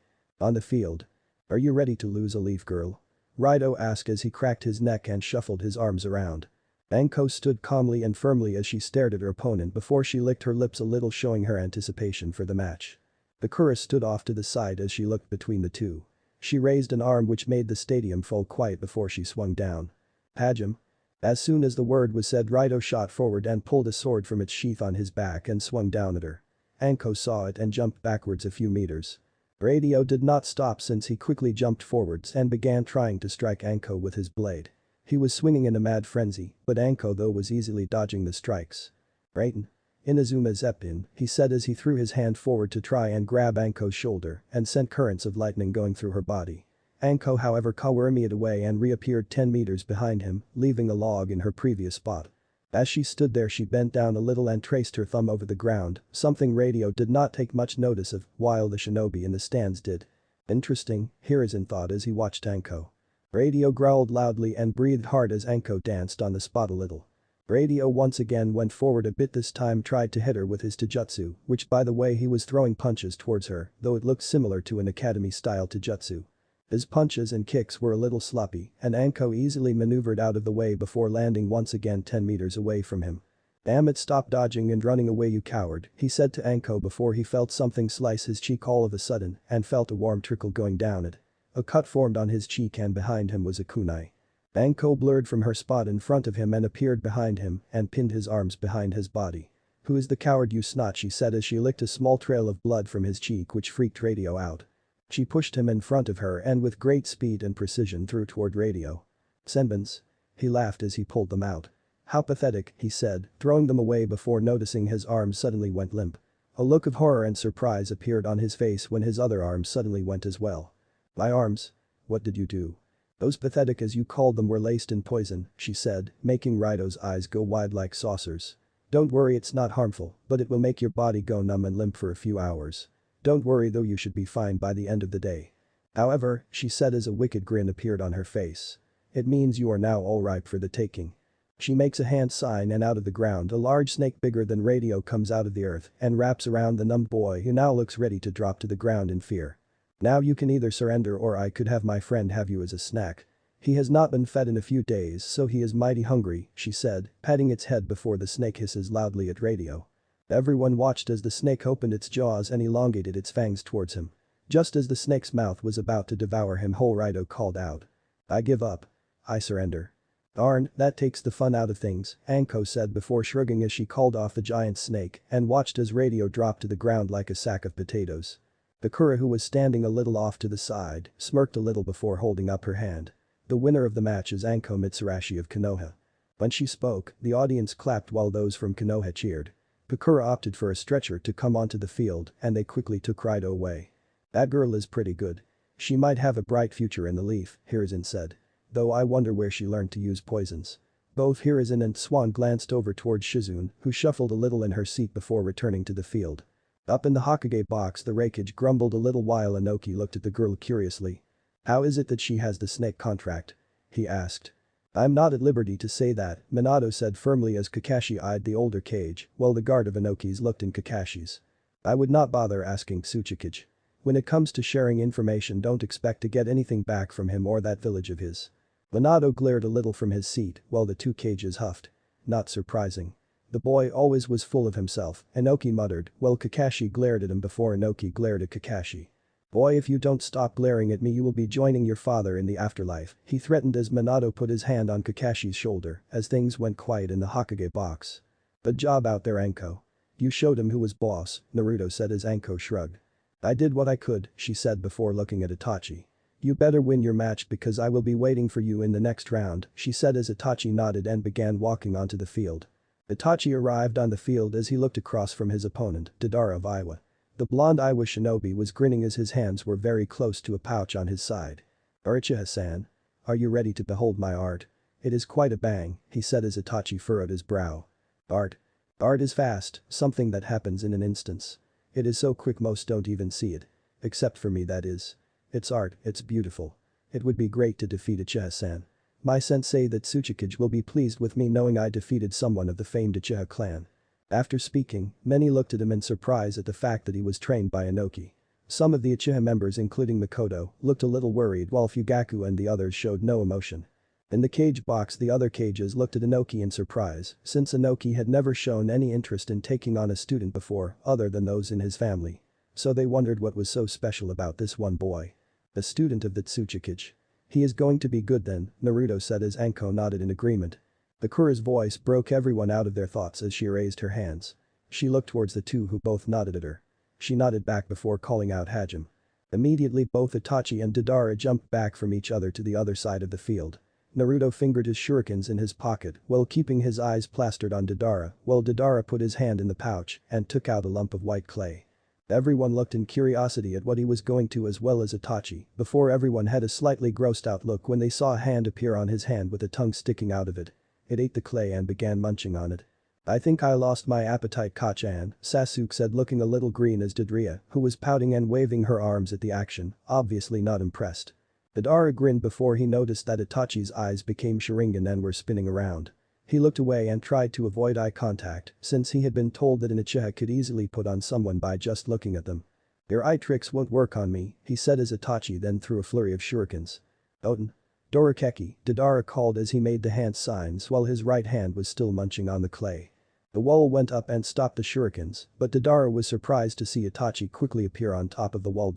On the field. "Are you ready to lose a leaf, girl?" Raido asked as he cracked his neck and shuffled his arms around. Anko stood calmly and firmly as she stared at her opponent before she licked her lips a little, showing her anticipation for the match. Bakura stood off to the side as she looked between the two. She raised an arm which made the stadium fall quiet before she swung down. "Hajime." As soon as the word was said, Raido shot forward and pulled a sword from its sheath on his back and swung down at her. Anko saw it and jumped backwards a few meters. Radio did not stop since he quickly jumped forwards and began trying to strike Anko with his blade. He was swinging in a mad frenzy, but Anko though was easily dodging the strikes. Raiden. Inazuma Zeppin, he said as he threw his hand forward to try and grab Anko's shoulder and sent currents of lightning going through her body. Anko however it away and reappeared 10 meters behind him, leaving a log in her previous spot. As she stood there she bent down a little and traced her thumb over the ground, something Radio did not take much notice of, while the shinobi in the stands did. Interesting, Hiruzen thought as he watched Anko. Radio growled loudly and breathed hard as Anko danced on the spot a little. Radio once again went forward a bit, this time tried to hit her with his taijutsu, which by the way he was throwing punches towards her, though it looked similar to an academy-style taijutsu. His punches and kicks were a little sloppy, and Anko easily maneuvered out of the way before landing once again 10 meters away from him. "Damn it, stop dodging and running away you coward," he said to Anko before he felt something slice his cheek all of a sudden and felt a warm trickle going down it. A cut formed on his cheek and behind him was a kunai. Anko blurred from her spot in front of him and appeared behind him and pinned his arms behind his body. "Who is the coward you snot?" she said as she licked a small trail of blood from his cheek which freaked Radio out. She pushed him in front of her and with great speed and precision threw toward Radio. "Senbons." He laughed as he pulled them out. "How pathetic," he said, throwing them away before noticing his arms suddenly went limp. A look of horror and surprise appeared on his face when his other arms suddenly went as well. "My arms? What did you do?" "Those pathetic as you called them were laced in poison," she said, making Rido's eyes go wide like saucers. "Don't worry, it's not harmful, but it will make your body go numb and limp for a few hours. Don't worry though, you should be fine by the end of the day. However," she said as a wicked grin appeared on her face. "It means you are now all ripe for the taking." She makes a hand sign and out of the ground a large snake bigger than Radio comes out of the earth and wraps around the numbed boy who now looks ready to drop to the ground in fear. "Now you can either surrender or I could have my friend have you as a snack. He has not been fed in a few days so he is mighty hungry," she said, patting its head before the snake hisses loudly at Radio. Everyone watched as the snake opened its jaws and elongated its fangs towards him. Just as the snake's mouth was about to devour him whole, Rido called out. "I give up. I surrender." "Darn, that takes the fun out of things," Anko said before shrugging as she called off the giant snake and watched as Radio dropped to the ground like a sack of potatoes. Bakura, who was standing a little off to the side, smirked a little before holding up her hand. "The winner of the match is Anko Mitsurashi of Konoha." When she spoke, the audience clapped while those from Konoha cheered. Bakura opted for a stretcher to come onto the field and they quickly took Rido away. "That girl is pretty good. She might have a bright future in the Leaf," Hiruzen said. "Though I wonder where she learned to use poisons." Both Hiruzen and Swan glanced over towards Shizune, who shuffled a little in her seat before returning to the field. Up in the Hokage box the Raikage grumbled a little while Inoki looked at the girl curiously. "How is it that she has the snake contract?" he asked. "I'm not at liberty to say that," Minato said firmly as Kakashi eyed the older Kage while the guard of Inoki's looked in Kakashi's. "I would not bother asking Tsuchikage. When it comes to sharing information, don't expect to get anything back from him or that village of his." Minato glared a little from his seat while the two Kages huffed. "Not surprising. The boy always was full of himself," Inoki muttered while Kakashi glared at him before Inoki glared at Kakashi. "Boy, if you don't stop glaring at me you will be joining your father in the afterlife," he threatened as Minato put his hand on Kakashi's shoulder as things went quiet in the Hokage box. "Good job out there, Anko. You showed him who was boss," Naruto said as Anko shrugged. "I did what I could," she said before looking at Itachi. "You better win your match because I will be waiting for you in the next round," she said as Itachi nodded and began walking onto the field. Itachi arrived on the field as he looked across from his opponent, Deidara of Iwa. The blonde Iwa shinobi was grinning as his hands were very close to a pouch on his side. "Uchiha-san. Are you ready to behold my art? It is quite a bang," he said as Itachi furrowed his brow. "Art. Art is fast, something that happens in an instance. It is so quick most don't even see it. Except for me, that is. It's art, it's beautiful. It would be great to defeat Uchiha-san. My sensei that Tsuchikage will be pleased with me knowing I defeated someone of the famed Uchiha clan." After speaking, many looked at him in surprise at the fact that he was trained by Inoki. Some of the Uchiha members including Makoto looked a little worried while Fugaku and the others showed no emotion. In the cage box the other cages looked at Inoki in surprise since Inoki had never shown any interest in taking on a student before other than those in his family. So they wondered what was so special about this one boy. A student of the Tsuchikage. "He is going to be good then," Naruto said as Anko nodded in agreement. Bakura's voice broke everyone out of their thoughts as she raised her hands. She looked towards the two who both nodded at her. She nodded back before calling out Hajime. Immediately both Itachi and Deidara jumped back from each other to the other side of the field. Naruto fingered his shurikens in his pocket while keeping his eyes plastered on Deidara while Deidara put his hand in the pouch and took out a lump of white clay. Everyone looked in curiosity at what he was going to as well as Itachi before everyone had a slightly grossed out look when they saw a hand appear on his hand with a tongue sticking out of it. It ate the clay and began munching on it. "I think I lost my appetite, Kachan," Sasuke said, looking a little green as did Ria, who was pouting and waving her arms at the action, obviously not impressed. Deidara grinned before he noticed that Itachi's eyes became Sharingan and were spinning around. He looked away and tried to avoid eye contact since he had been told that an Uchiha could easily put on someone by just looking at them. "Your eye tricks won't work on me," he said as Itachi then threw a flurry of shurikens. "Oten. Dorakeki," Deidara called as he made the hand signs while his right hand was still munching on the clay. The wall went up and stopped the shurikens, but Deidara was surprised to see Itachi quickly appear on top of the wall.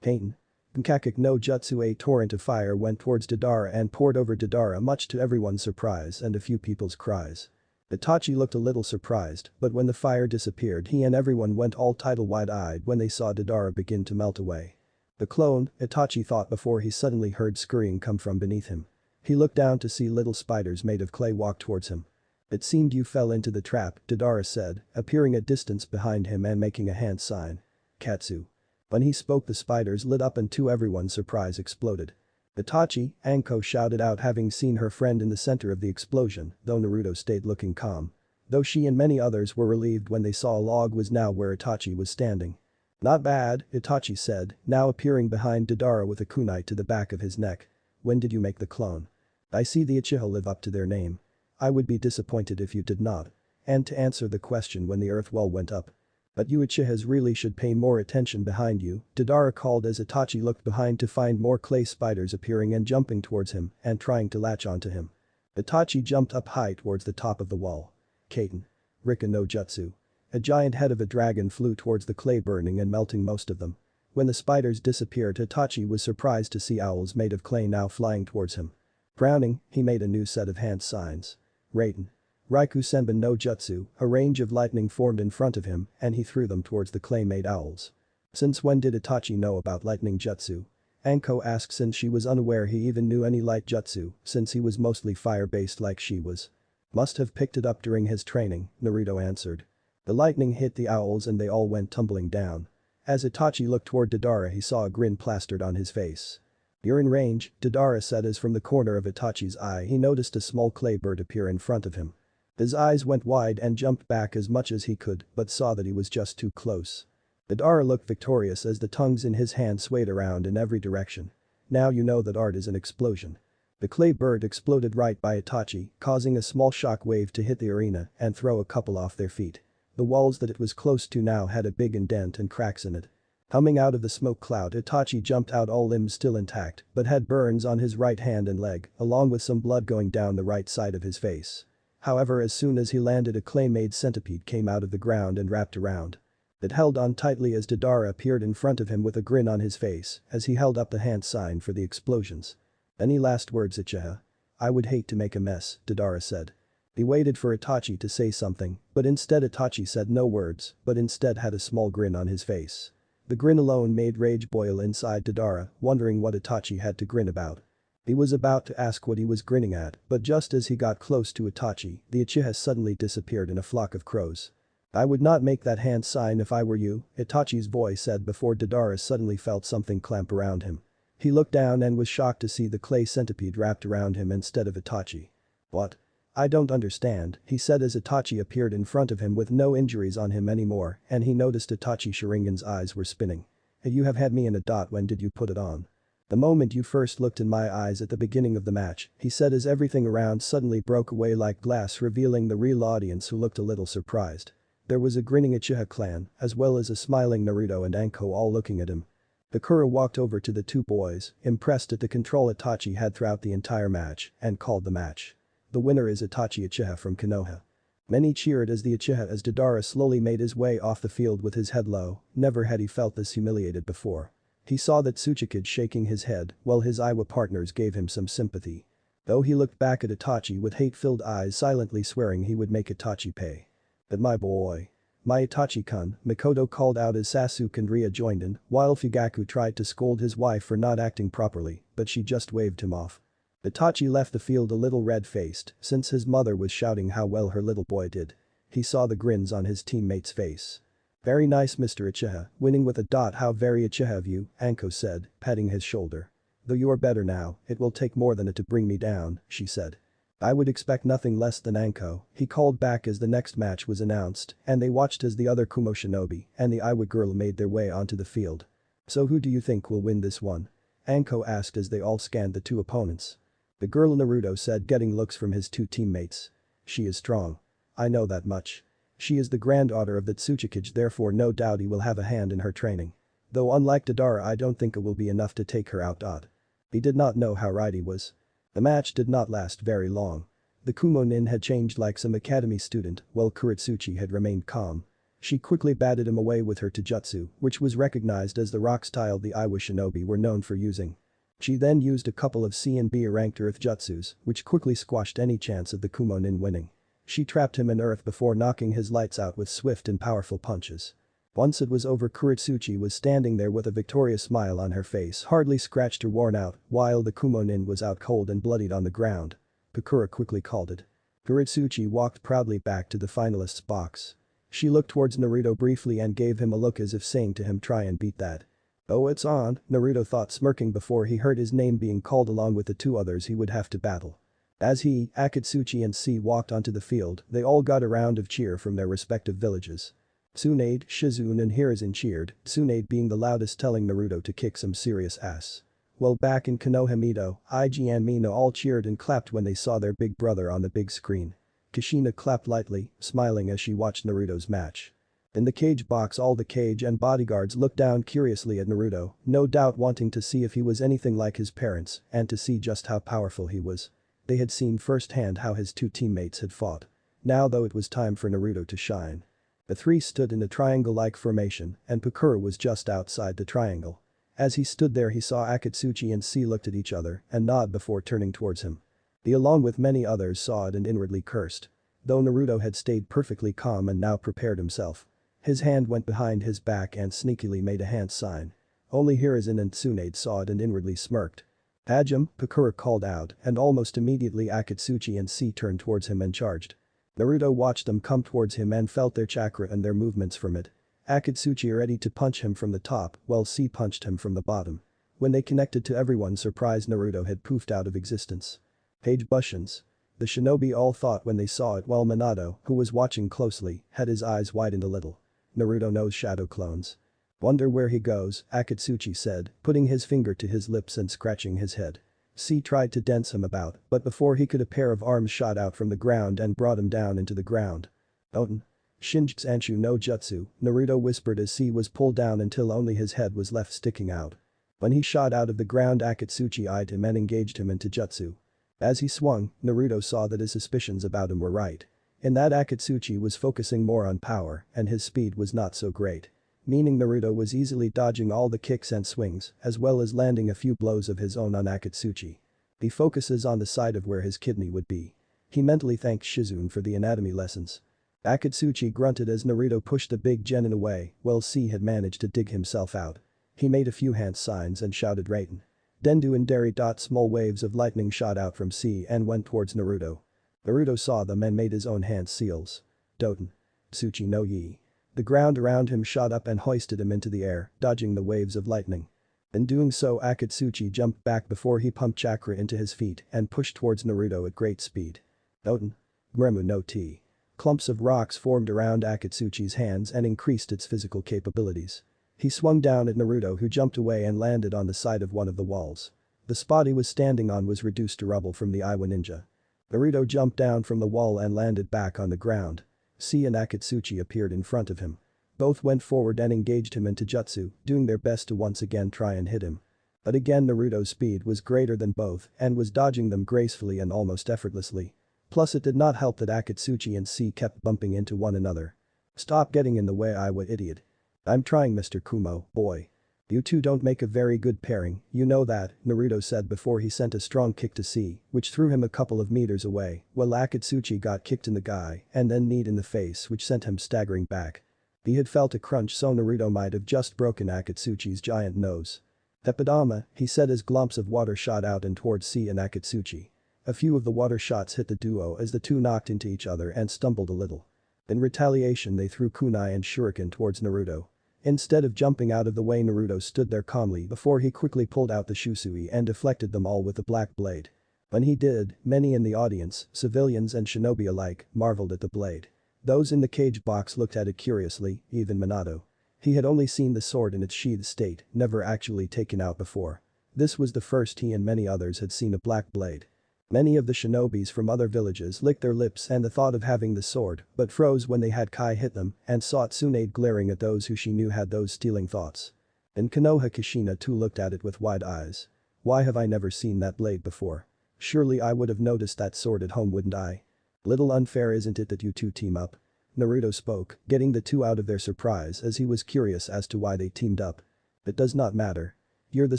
Pain. Bunkakek no Jutsu, a torrent of fire went towards Deidara and poured over Deidara, much to everyone's surprise and a few people's cries. Itachi looked a little surprised, but when the fire disappeared he and everyone went all tidal wide-eyed when they saw Deidara begin to melt away. "The clone," Itachi thought before he suddenly heard scurrying come from beneath him. He looked down to see little spiders made of clay walk towards him. "It seemed you fell into the trap," Deidara said, appearing at distance behind him and making a hand sign. "Katsu." When he spoke the spiders lit up and to everyone's surprise exploded. "Itachi," Anko shouted out, having seen her friend in the center of the explosion, though Naruto stayed looking calm. Though she and many others were relieved when they saw a log was now where Itachi was standing. "Not bad," Itachi said, now appearing behind Deidara with a kunai to the back of his neck. "When did you make the clone? I see the Uchiha live up to their name. I would be disappointed if you did not." And to answer the question when the earth wall went up. "But you Uchihas really should pay more attention behind you," Deidara called as Itachi looked behind to find more clay spiders appearing and jumping towards him and trying to latch onto him. Itachi jumped up high towards the top of the wall. "Kaiten. Rika no Jutsu." A giant head of a dragon flew towards the clay, burning and melting most of them. When the spiders disappeared, Itachi was surprised to see owls made of clay now flying towards him. Frowning, he made a new set of hand signs. "Raiden. Raikou Senbon no Jutsu," a range of lightning formed in front of him and he threw them towards the clay-made owls. "Since when did Itachi know about lightning jutsu?" Anko asked, since she was unaware he even knew any light jutsu since he was mostly fire-based like she was. "Must have picked it up during his training," Naruto answered. The lightning hit the owls and they all went tumbling down. As Itachi looked toward Deidara he saw a grin plastered on his face. "You're in range," Deidara said as from the corner of Itachi's eye he noticed a small clay bird appear in front of him. His eyes went wide and jumped back as much as he could but saw that he was just too close. Deidara looked victorious as the tongues in his hand swayed around in every direction. "Now you know that art is an explosion." The clay bird exploded right by Itachi, causing a small shock wave to hit the arena and throw a couple off their feet. The walls that it was close to now had a big indent and cracks in it. Coming out of the smoke cloud, Itachi jumped out, all limbs still intact but had burns on his right hand and leg along with some blood going down the right side of his face. However, as soon as he landed, a clay-made centipede came out of the ground and wrapped around. It held on tightly as Deidara appeared in front of him with a grin on his face as he held up the hand sign for the explosions. "Any last words, Uchiha?" "I would hate to make a mess," Deidara said. He waited for Itachi to say something, but instead Itachi said no words but instead had a small grin on his face. The grin alone made rage boil inside Deidara, wondering what Itachi had to grin about. He was about to ask what he was grinning at, but just as he got close to Itachi, the Uchiha suddenly disappeared in a flock of crows. "I would not make that hand sign if I were you," Itachi's voice said before Deidara suddenly felt something clamp around him. He looked down and was shocked to see the clay centipede wrapped around him instead of Itachi. "What? I don't understand," he said as Itachi appeared in front of him with no injuries on him anymore and he noticed Itachi Sharingan's eyes were spinning. "You have had me in a dot. When did you put it on?" "The moment you first looked in my eyes at the beginning of the match," he said as everything around suddenly broke away like glass, revealing the real audience who looked a little surprised. There was a grinning Uchiha clan as well as a smiling Naruto and Anko all looking at him. Bakura walked over to the two boys, impressed at the control Itachi had throughout the entire match, and called the match. "The winner is Itachi Uchiha from Konoha." Many cheered as the Uchiha as Deidara slowly made his way off the field with his head low, never had he felt this humiliated before. He saw that Tsuchikage shaking his head while his Iwa partners gave him some sympathy. Though he looked back at Itachi with hate-filled eyes, silently swearing he would make Itachi pay. "But my boy. My Itachi-kun," Mikoto called out as Sasuke and Ria joined in, while Fugaku tried to scold his wife for not acting properly, but she just waved him off. Itachi left the field a little red-faced since his mother was shouting how well her little boy did. He saw the grins on his teammate's face. "Very nice, Mr. Uchiha, winning with a dot. How very Uchiha of you," Anko said, patting his shoulder. "Though you are better now, it will take more than it to bring me down," she said. "I would expect nothing less than Anko," he called back as the next match was announced, and they watched as the other Kumo shinobi and the Iwa girl made their way onto the field. "So who do you think will win this one?" Anko asked as they all scanned the two opponents. The girl, Naruto said, getting looks from his two teammates. "She is strong. I know that much. She is the granddaughter of the Tsuchikage, therefore no doubt he will have a hand in her training. Though unlike Deidara, I don't think it will be enough to take her out. He did not know how right he was. The match did not last very long. The Kumo-nin had changed like some academy student while Kuretsuchi had remained calm. She quickly batted him away with her Taijutsu, which was recognized as the rock style the Iwa shinobi were known for using. She then used a couple of C and B ranked earth jutsus, which quickly squashed any chance of the Kumo-nin winning. She trapped him in earth before knocking his lights out with swift and powerful punches. Once it was over, Kuretsuchi was standing there with a victorious smile on her face, hardly scratched or worn out, while the Kumo-nin was out cold and bloodied on the ground. Pakura quickly called it. Kuretsuchi walked proudly back to the finalists' box. She looked towards Naruto briefly and gave him a look as if saying to him, "Try and beat that." "Oh, it's on," Naruto thought, smirking before he heard his name being called along with the two others he would have to battle. As he, Akatsuchi and C walked onto the field, they all got a round of cheer from their respective villages. Tsunade, Shizune and Hiruzen cheered, Tsunade being the loudest, telling Naruto to kick some serious ass. While back in Konohamato, Ig and Mina all cheered and clapped when they saw their big brother on the big screen. Kushina clapped lightly, smiling as she watched Naruto's match. In the cage box, all the cage and bodyguards looked down curiously at Naruto, no doubt wanting to see if he was anything like his parents and to see just how powerful he was. They had seen firsthand how his two teammates had fought. Now though, it was time for Naruto to shine. The three stood in a triangle-like formation and Pakura was just outside the triangle. As he stood there, he saw Akatsuchi and C looked at each other and nod before turning towards him. He, along with many others, saw it and inwardly cursed. Though Naruto had stayed perfectly calm and now prepared himself. His hand went behind his back and sneakily made a hand sign. Only Hiruzen and Tsunade saw it and inwardly smirked. "Hajime," Pakura called out, and almost immediately Akatsuchi and C turned towards him and charged. Naruto watched them come towards him and felt their chakra and their movements from it. Akatsuchi ready to punch him from the top while C punched him from the bottom. When they connected, to everyone's surprise, Naruto had poofed out of existence. Page Bushins. The shinobi all thought when they saw it, while Minato, who was watching closely, had his eyes widened a little. Naruto knows shadow clones. "Wonder where he goes," Akatsuchi said, putting his finger to his lips and scratching his head. C tried to dance him about, but before he could, a pair of arms shot out from the ground and brought him down into the ground. "Oten. Shinjutsu no Jutsu," Naruto whispered as C was pulled down until only his head was left sticking out. When he shot out of the ground, Akatsuchi eyed him and engaged him into jutsu. As he swung, Naruto saw that his suspicions about him were right. In that Akatsuchi was focusing more on power and his speed was not so great. Meaning Naruto was easily dodging all the kicks and swings as well as landing a few blows of his own on Akatsuchi. He focuses on the side of where his kidney would be. He mentally thanked Shizune for the anatomy lessons. Akatsuchi grunted as Naruto pushed the big genin away while C had managed to dig himself out. He made a few hand signs and shouted Raiden. Dendu and Dari. Small waves of lightning shot out from C and went towards Naruto. Naruto saw them and made his own hand seals. Doten. Tsuchi no Yi. The ground around him shot up and hoisted him into the air, dodging the waves of lightning. In doing so, Akatsuchi jumped back before he pumped chakra into his feet and pushed towards Naruto at great speed. Doten. Gremu no T. Clumps of rocks formed around Akatsuchi's hands and increased its physical capabilities. He swung down at Naruto, who jumped away and landed on the side of one of the walls. The spot he was standing on was reduced to rubble from the Iwa ninja. Naruto jumped down from the wall and landed back on the ground. C and Akatsuchi appeared in front of him. Both went forward and engaged him into jutsu, doing their best to once again try and hit him. But again Naruto's speed was greater than both and was dodging them gracefully and almost effortlessly. Plus it did not help that Akatsuchi and C kept bumping into one another. "Stop getting in the way, Iwa idiot." "I'm trying, Mr. Kumo, boy. You two don't make a very good pairing, you know that," Naruto said before he sent a strong kick to C, which threw him a couple of meters away, while Akatsuchi got kicked in the guy and then kneed in the face, which sent him staggering back. He had felt a crunch, so Naruto might have just broken Akatsuchi's giant nose. "Teppadama," he said as glumps of water shot out and towards C and Akatsuchi. A few of the water shots hit the duo as the two knocked into each other and stumbled a little. In retaliation they threw kunai and shuriken towards Naruto. Instead of jumping out of the way, Naruto stood there calmly before he quickly pulled out the shusui and deflected them all with the black blade. When he did, many in the audience, civilians and shinobi alike, marveled at the blade. Those in the cage box looked at it curiously, even Minato. He had only seen the sword in its sheathed state, never actually taken out before. This was the first he and many others had seen a black blade. Many of the shinobis from other villages licked their lips and the thought of having the sword, but froze when they had Kai hit them and saw Tsunade glaring at those who she knew had those stealing thoughts. In Konoha, Kushina too looked at it with wide eyes. Why have I never seen that blade before? Surely I would have noticed that sword at home, wouldn't I? Little unfair, isn't it, that you two team up? Naruto spoke, getting the two out of their surprise as he was curious as to why they teamed up. It does not matter. You're the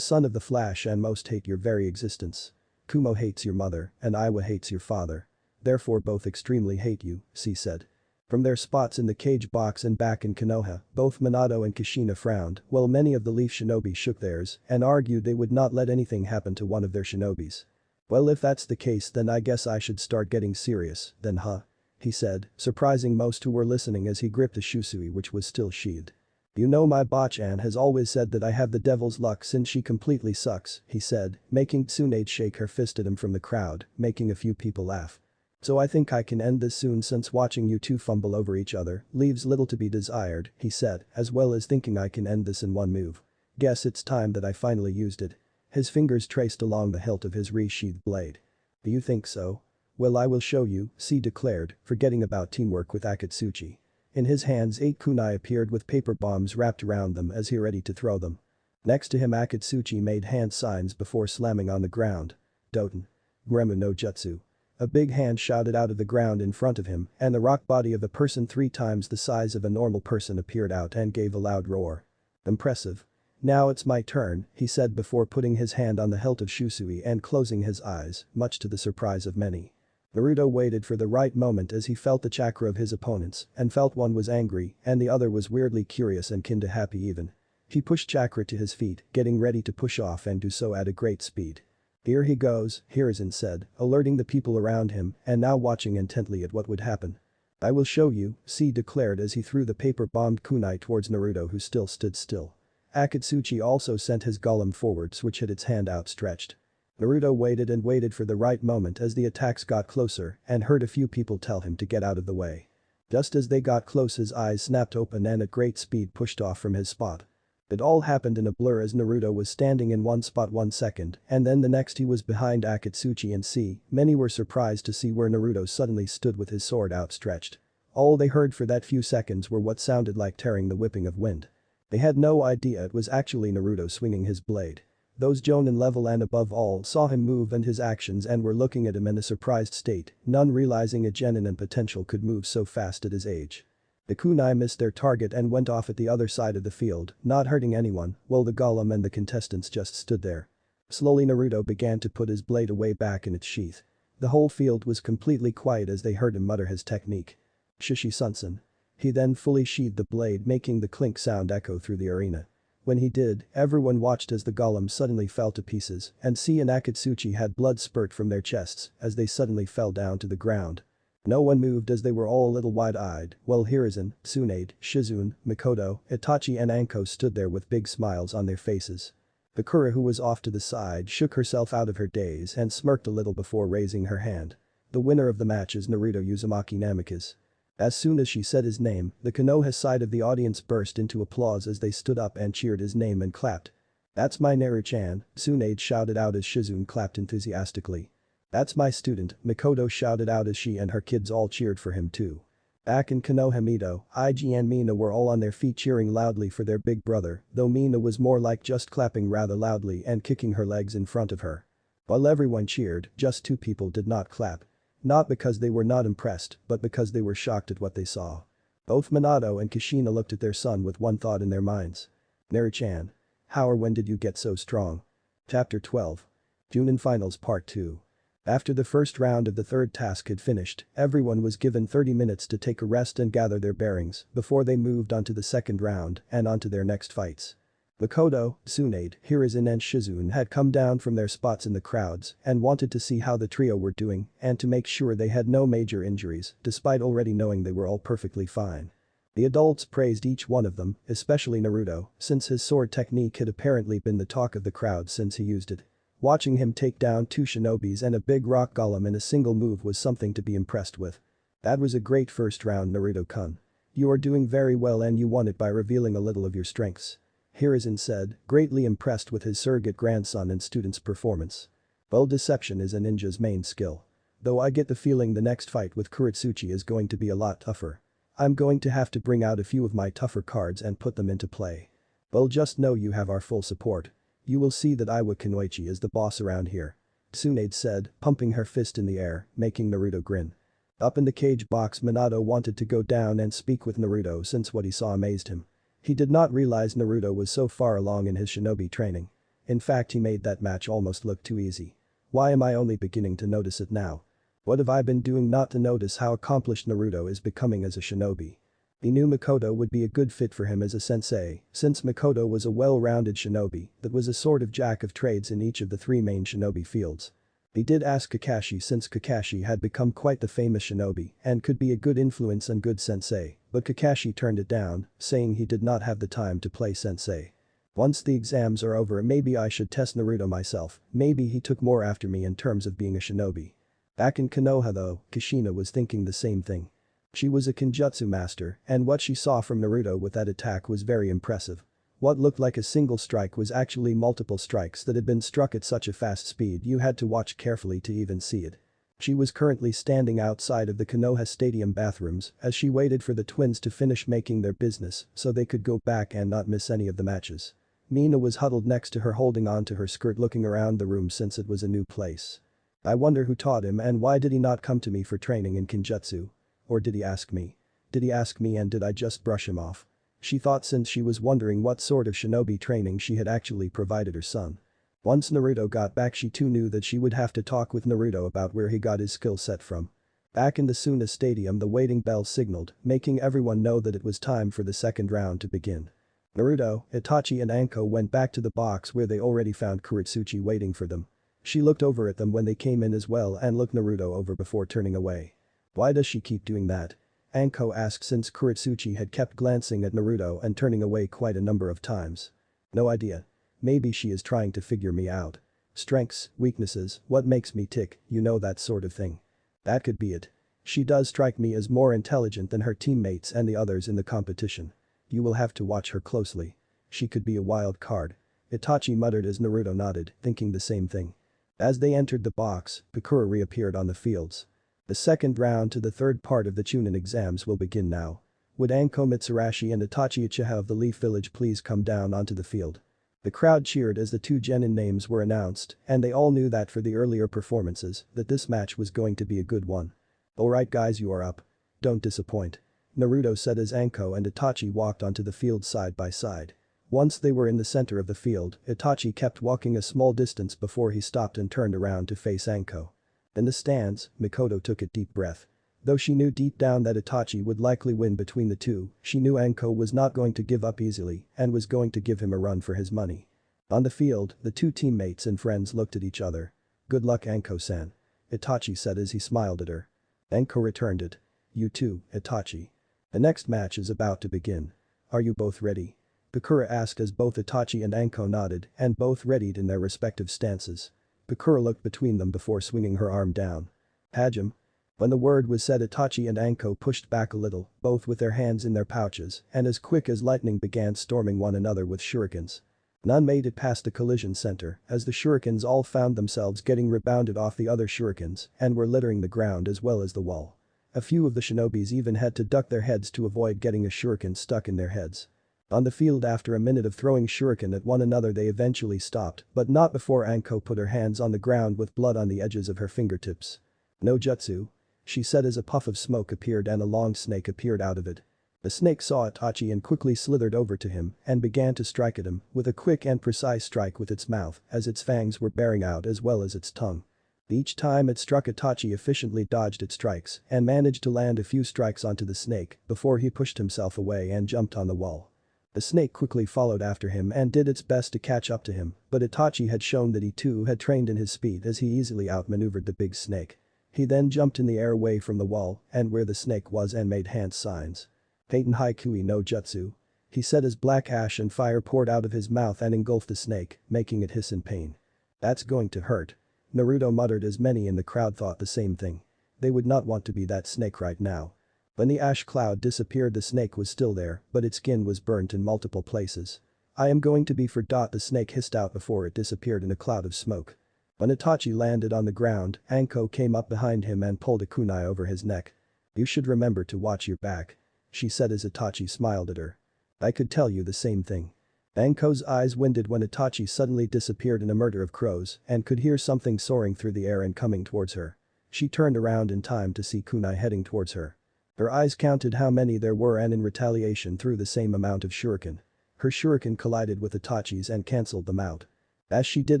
son of the Flash and most hate your very existence. Kumo hates your mother, and Iwa hates your father. Therefore both extremely hate you, C said. From their spots in the cage box and back in Konoha, both Minato and Kushina frowned, while many of the Leaf shinobi shook theirs and argued they would not let anything happen to one of their shinobis. Well, if that's the case, then I guess I should start getting serious, then huh? He said, surprising most who were listening as he gripped the shusui which was still sheathed. You know, my Bachan has always said that I have the devil's luck since she completely sucks, he said, making Tsunade shake her fist at him from the crowd, making a few people laugh. So I think I can end this soon since watching you two fumble over each other leaves little to be desired, he said, as well as thinking I can end this in one move. Guess it's time that I finally used it. His fingers traced along the hilt of his re-sheathed blade. Do you think so? Well, I will show you, C declared, forgetting about teamwork with Akatsuchi. In his hands 8 kunai appeared with paper bombs wrapped around them as he ready to throw them. Next to him Akatsuchi made hand signs before slamming on the ground. Doten. Gremu no Jutsu. A big hand shouted out of the ground in front of him and the rock body of a person 3 times the size of a normal person appeared out and gave a loud roar. Impressive. Now it's my turn, he said before putting his hand on the hilt of shusui and closing his eyes, much to the surprise of many. Naruto waited for the right moment as he felt the chakra of his opponents and felt one was angry and the other was weirdly curious and kin to happy even. He pushed chakra to his feet, getting ready to push off and do so at a great speed. Here he goes, Hiruzen said, alerting the people around him and now watching intently at what would happen. I will show you, C declared as he threw the paper-bombed kunai towards Naruto who still stood still. Akatsuchi also sent his golem forwards which had its hand outstretched. Naruto waited and waited for the right moment as the attacks got closer and heard a few people tell him to get out of the way. Just as they got close his eyes snapped open and at great speed pushed off from his spot. It all happened in a blur as Naruto was standing in one spot 1 second and then the next he was behind Akatsuchi and C. Many were surprised to see where Naruto suddenly stood with his sword outstretched. All they heard for that few seconds were what sounded like tearing the whipping of wind. They had no idea it was actually Naruto swinging his blade. Those Jonin level and above all saw him move and his actions and were looking at him in a surprised state, none realizing a genin and potential could move so fast at his age. The kunai missed their target and went off at the other side of the field, not hurting anyone, while the golem and the contestants just stood there. Slowly Naruto began to put his blade away back in its sheath. The whole field was completely quiet as they heard him mutter his technique. Shishi Sunsen. He then fully sheathed the blade making the clink sound echo through the arena. When he did, everyone watched as the golem suddenly fell to pieces and C and Akatsuchi had blood spurt from their chests as they suddenly fell down to the ground. No one moved as they were all a little wide-eyed, while Hiruzen, Tsunade, Shizune, Mikoto, Itachi and Anko stood there with big smiles on their faces. Bakura who was off to the side shook herself out of her daze and smirked a little before raising her hand. The winner of the match is Naruto Uzumaki Namikaze. As soon as she said his name, the Konoha side of the audience burst into applause as they stood up and cheered his name and clapped. That's my Naru-chan, Tsunade shouted out as Shizune clapped enthusiastically. That's my student, Mikoto shouted out as she and her kids all cheered for him too. Back in Konoha Mito, Ig and Mina were all on their feet cheering loudly for their big brother, though Mina was more like just clapping rather loudly and kicking her legs in front of her. While everyone cheered, just 2 people did not clap. Not because they were not impressed, but because they were shocked at what they saw. Both Minato and Kushina looked at their son with one thought in their minds. Naru-chan. How or when did you get so strong? Chapter 12. Junin Finals Part 2. After the first round of the third task had finished, everyone was given 30 minutes to take a rest and gather their bearings before they moved on to the second round and onto their next fights. Makoto, Tsunade, Hiruzen and Shizune had come down from their spots in the crowds and wanted to see how the trio were doing and to make sure they had no major injuries despite already knowing they were all perfectly fine. The adults praised each one of them, especially Naruto, since his sword technique had apparently been the talk of the crowd since he used it. Watching him take down 2 shinobis and a big rock golem in a single move was something to be impressed with. That was a great first round, Naruto-kun. You are doing very well and you won it by revealing a little of your strengths. Hiruzen said, greatly impressed with his surrogate grandson and student's performance. Well, deception is a ninja's main skill. Though I get the feeling the next fight with Kuretsuchi is going to be a lot tougher. I'm going to have to bring out a few of my tougher cards and put them into play. Well, just know you have our full support. You will see that Iwa Kunoichi is the boss around here. Tsunade said, pumping her fist in the air, making Naruto grin. Up in the cage box, Minato wanted to go down and speak with Naruto since what he saw amazed him. He did not realize Naruto was so far along in his shinobi training. In fact, he made that match almost look too easy. Why am I only beginning to notice it now? What have I been doing not to notice how accomplished Naruto is becoming as a shinobi? He knew Makoto would be a good fit for him as a sensei, since Makoto was a well-rounded shinobi that was a sort of jack of trades in each of the 3 main shinobi fields. He did ask Kakashi since Kakashi had become quite the famous shinobi and could be a good influence and good sensei, but Kakashi turned it down, saying he did not have the time to play sensei. Once the exams are over, maybe I should test Naruto myself, maybe he took more after me in terms of being a shinobi. Back in Konoha though, Kushina was thinking the same thing. She was a Kenjutsu master and what she saw from Naruto with that attack was very impressive. What looked like a single strike was actually multiple strikes that had been struck at such a fast speed you had to watch carefully to even see it. She was currently standing outside of the Konoha Stadium bathrooms as she waited for the twins to finish making their business so they could go back and not miss any of the matches. Mina was huddled next to her holding on to her skirt looking around the room since it was a new place. I wonder who taught him and why did he not come to me for training in Kenjutsu? Or did he ask me? Did he ask me and did I just brush him off? She thought since she was wondering what sort of shinobi training she had actually provided her son. Once Naruto got back she too knew that she would have to talk with Naruto about where he got his skill set from. Back in the Suna Stadium the waiting bell signaled, making everyone know that it was time for the second round to begin. Naruto, Itachi and Anko went back to the box where they already found Kuretsuchi waiting for them. She looked over at them when they came in as well and looked Naruto over before turning away. Why does she keep doing that? Anko asked since Kuretsuchi had kept glancing at Naruto and turning away quite a number of times. No idea. Maybe she is trying to figure me out. Strengths, weaknesses, what makes me tick, you know, that sort of thing. That could be it. She does strike me as more intelligent than her teammates and the others in the competition. You will have to watch her closely. She could be a wild card. Itachi muttered as Naruto nodded, thinking the same thing. As they entered the box, Bakura reappeared on the fields. The second round to the third part of the Chunin exams will begin now. Would Anko Mitsurashi and Itachi Uchiha of the Leaf Village please come down onto the field? The crowd cheered as the 2 genin names were announced and they all knew that for the earlier performances that this match was going to be a good one. Alright guys, you are up. Don't disappoint. Naruto said as Anko and Itachi walked onto the field side by side. Once they were in the center of the field, Itachi kept walking a small distance before he stopped and turned around to face Anko. In the stands, Makoto took a deep breath. Though she knew deep down that Itachi would likely win between the two, she knew Anko was not going to give up easily and was going to give him a run for his money. On the field, the 2 teammates and friends looked at each other. Good luck Anko-san. Itachi said as he smiled at her. Anko returned it. You too, Itachi. The next match is about to begin. Are you both ready? Bakura asked as both Itachi and Anko nodded and both readied in their respective stances. Bakura looked between them before swinging her arm down. Hajime. When the word was said Itachi and Anko pushed back a little, both with their hands in their pouches and as quick as lightning began storming one another with shurikens. None made it past the collision center as the shurikens all found themselves getting rebounded off the other shurikens and were littering the ground as well as the wall. A few of the shinobis even had to duck their heads to avoid getting a shuriken stuck in their heads. On the field after a minute of throwing shuriken at one another they eventually stopped but not before Anko put her hands on the ground with blood on the edges of her fingertips. No jutsu? She said as a puff of smoke appeared and a long snake appeared out of it. The snake saw Itachi and quickly slithered over to him and began to strike at him with a quick and precise strike with its mouth as its fangs were bearing out as well as its tongue. Each time it struck Itachi efficiently dodged its strikes and managed to land a few strikes onto the snake before he pushed himself away and jumped on the wall. The snake quickly followed after him and did its best to catch up to him, but Itachi had shown that he too had trained in his speed as he easily outmaneuvered the big snake. He then jumped in the air away from the wall and where the snake was and made hand signs. Peyton Haikui no Jutsu. He said as black ash and fire poured out of his mouth and engulfed the snake, making it hiss in pain. That's going to hurt. Naruto muttered as many in the crowd thought the same thing. They would not want to be that snake right now. When the ash cloud disappeared the snake was still there, but its skin was burnt in multiple places. I am going to be for. The snake hissed out before it disappeared in a cloud of smoke. When Itachi landed on the ground, Anko came up behind him and pulled a kunai over his neck. You should remember to watch your back. She said as Itachi smiled at her. I could tell you the same thing. Anko's eyes winded when Itachi suddenly disappeared in a murder of crows and could hear something soaring through the air and coming towards her. She turned around in time to see kunai heading towards her. Her eyes counted how many there were and in retaliation threw the same amount of shuriken. Her shuriken collided with Itachi's and cancelled them out. As she did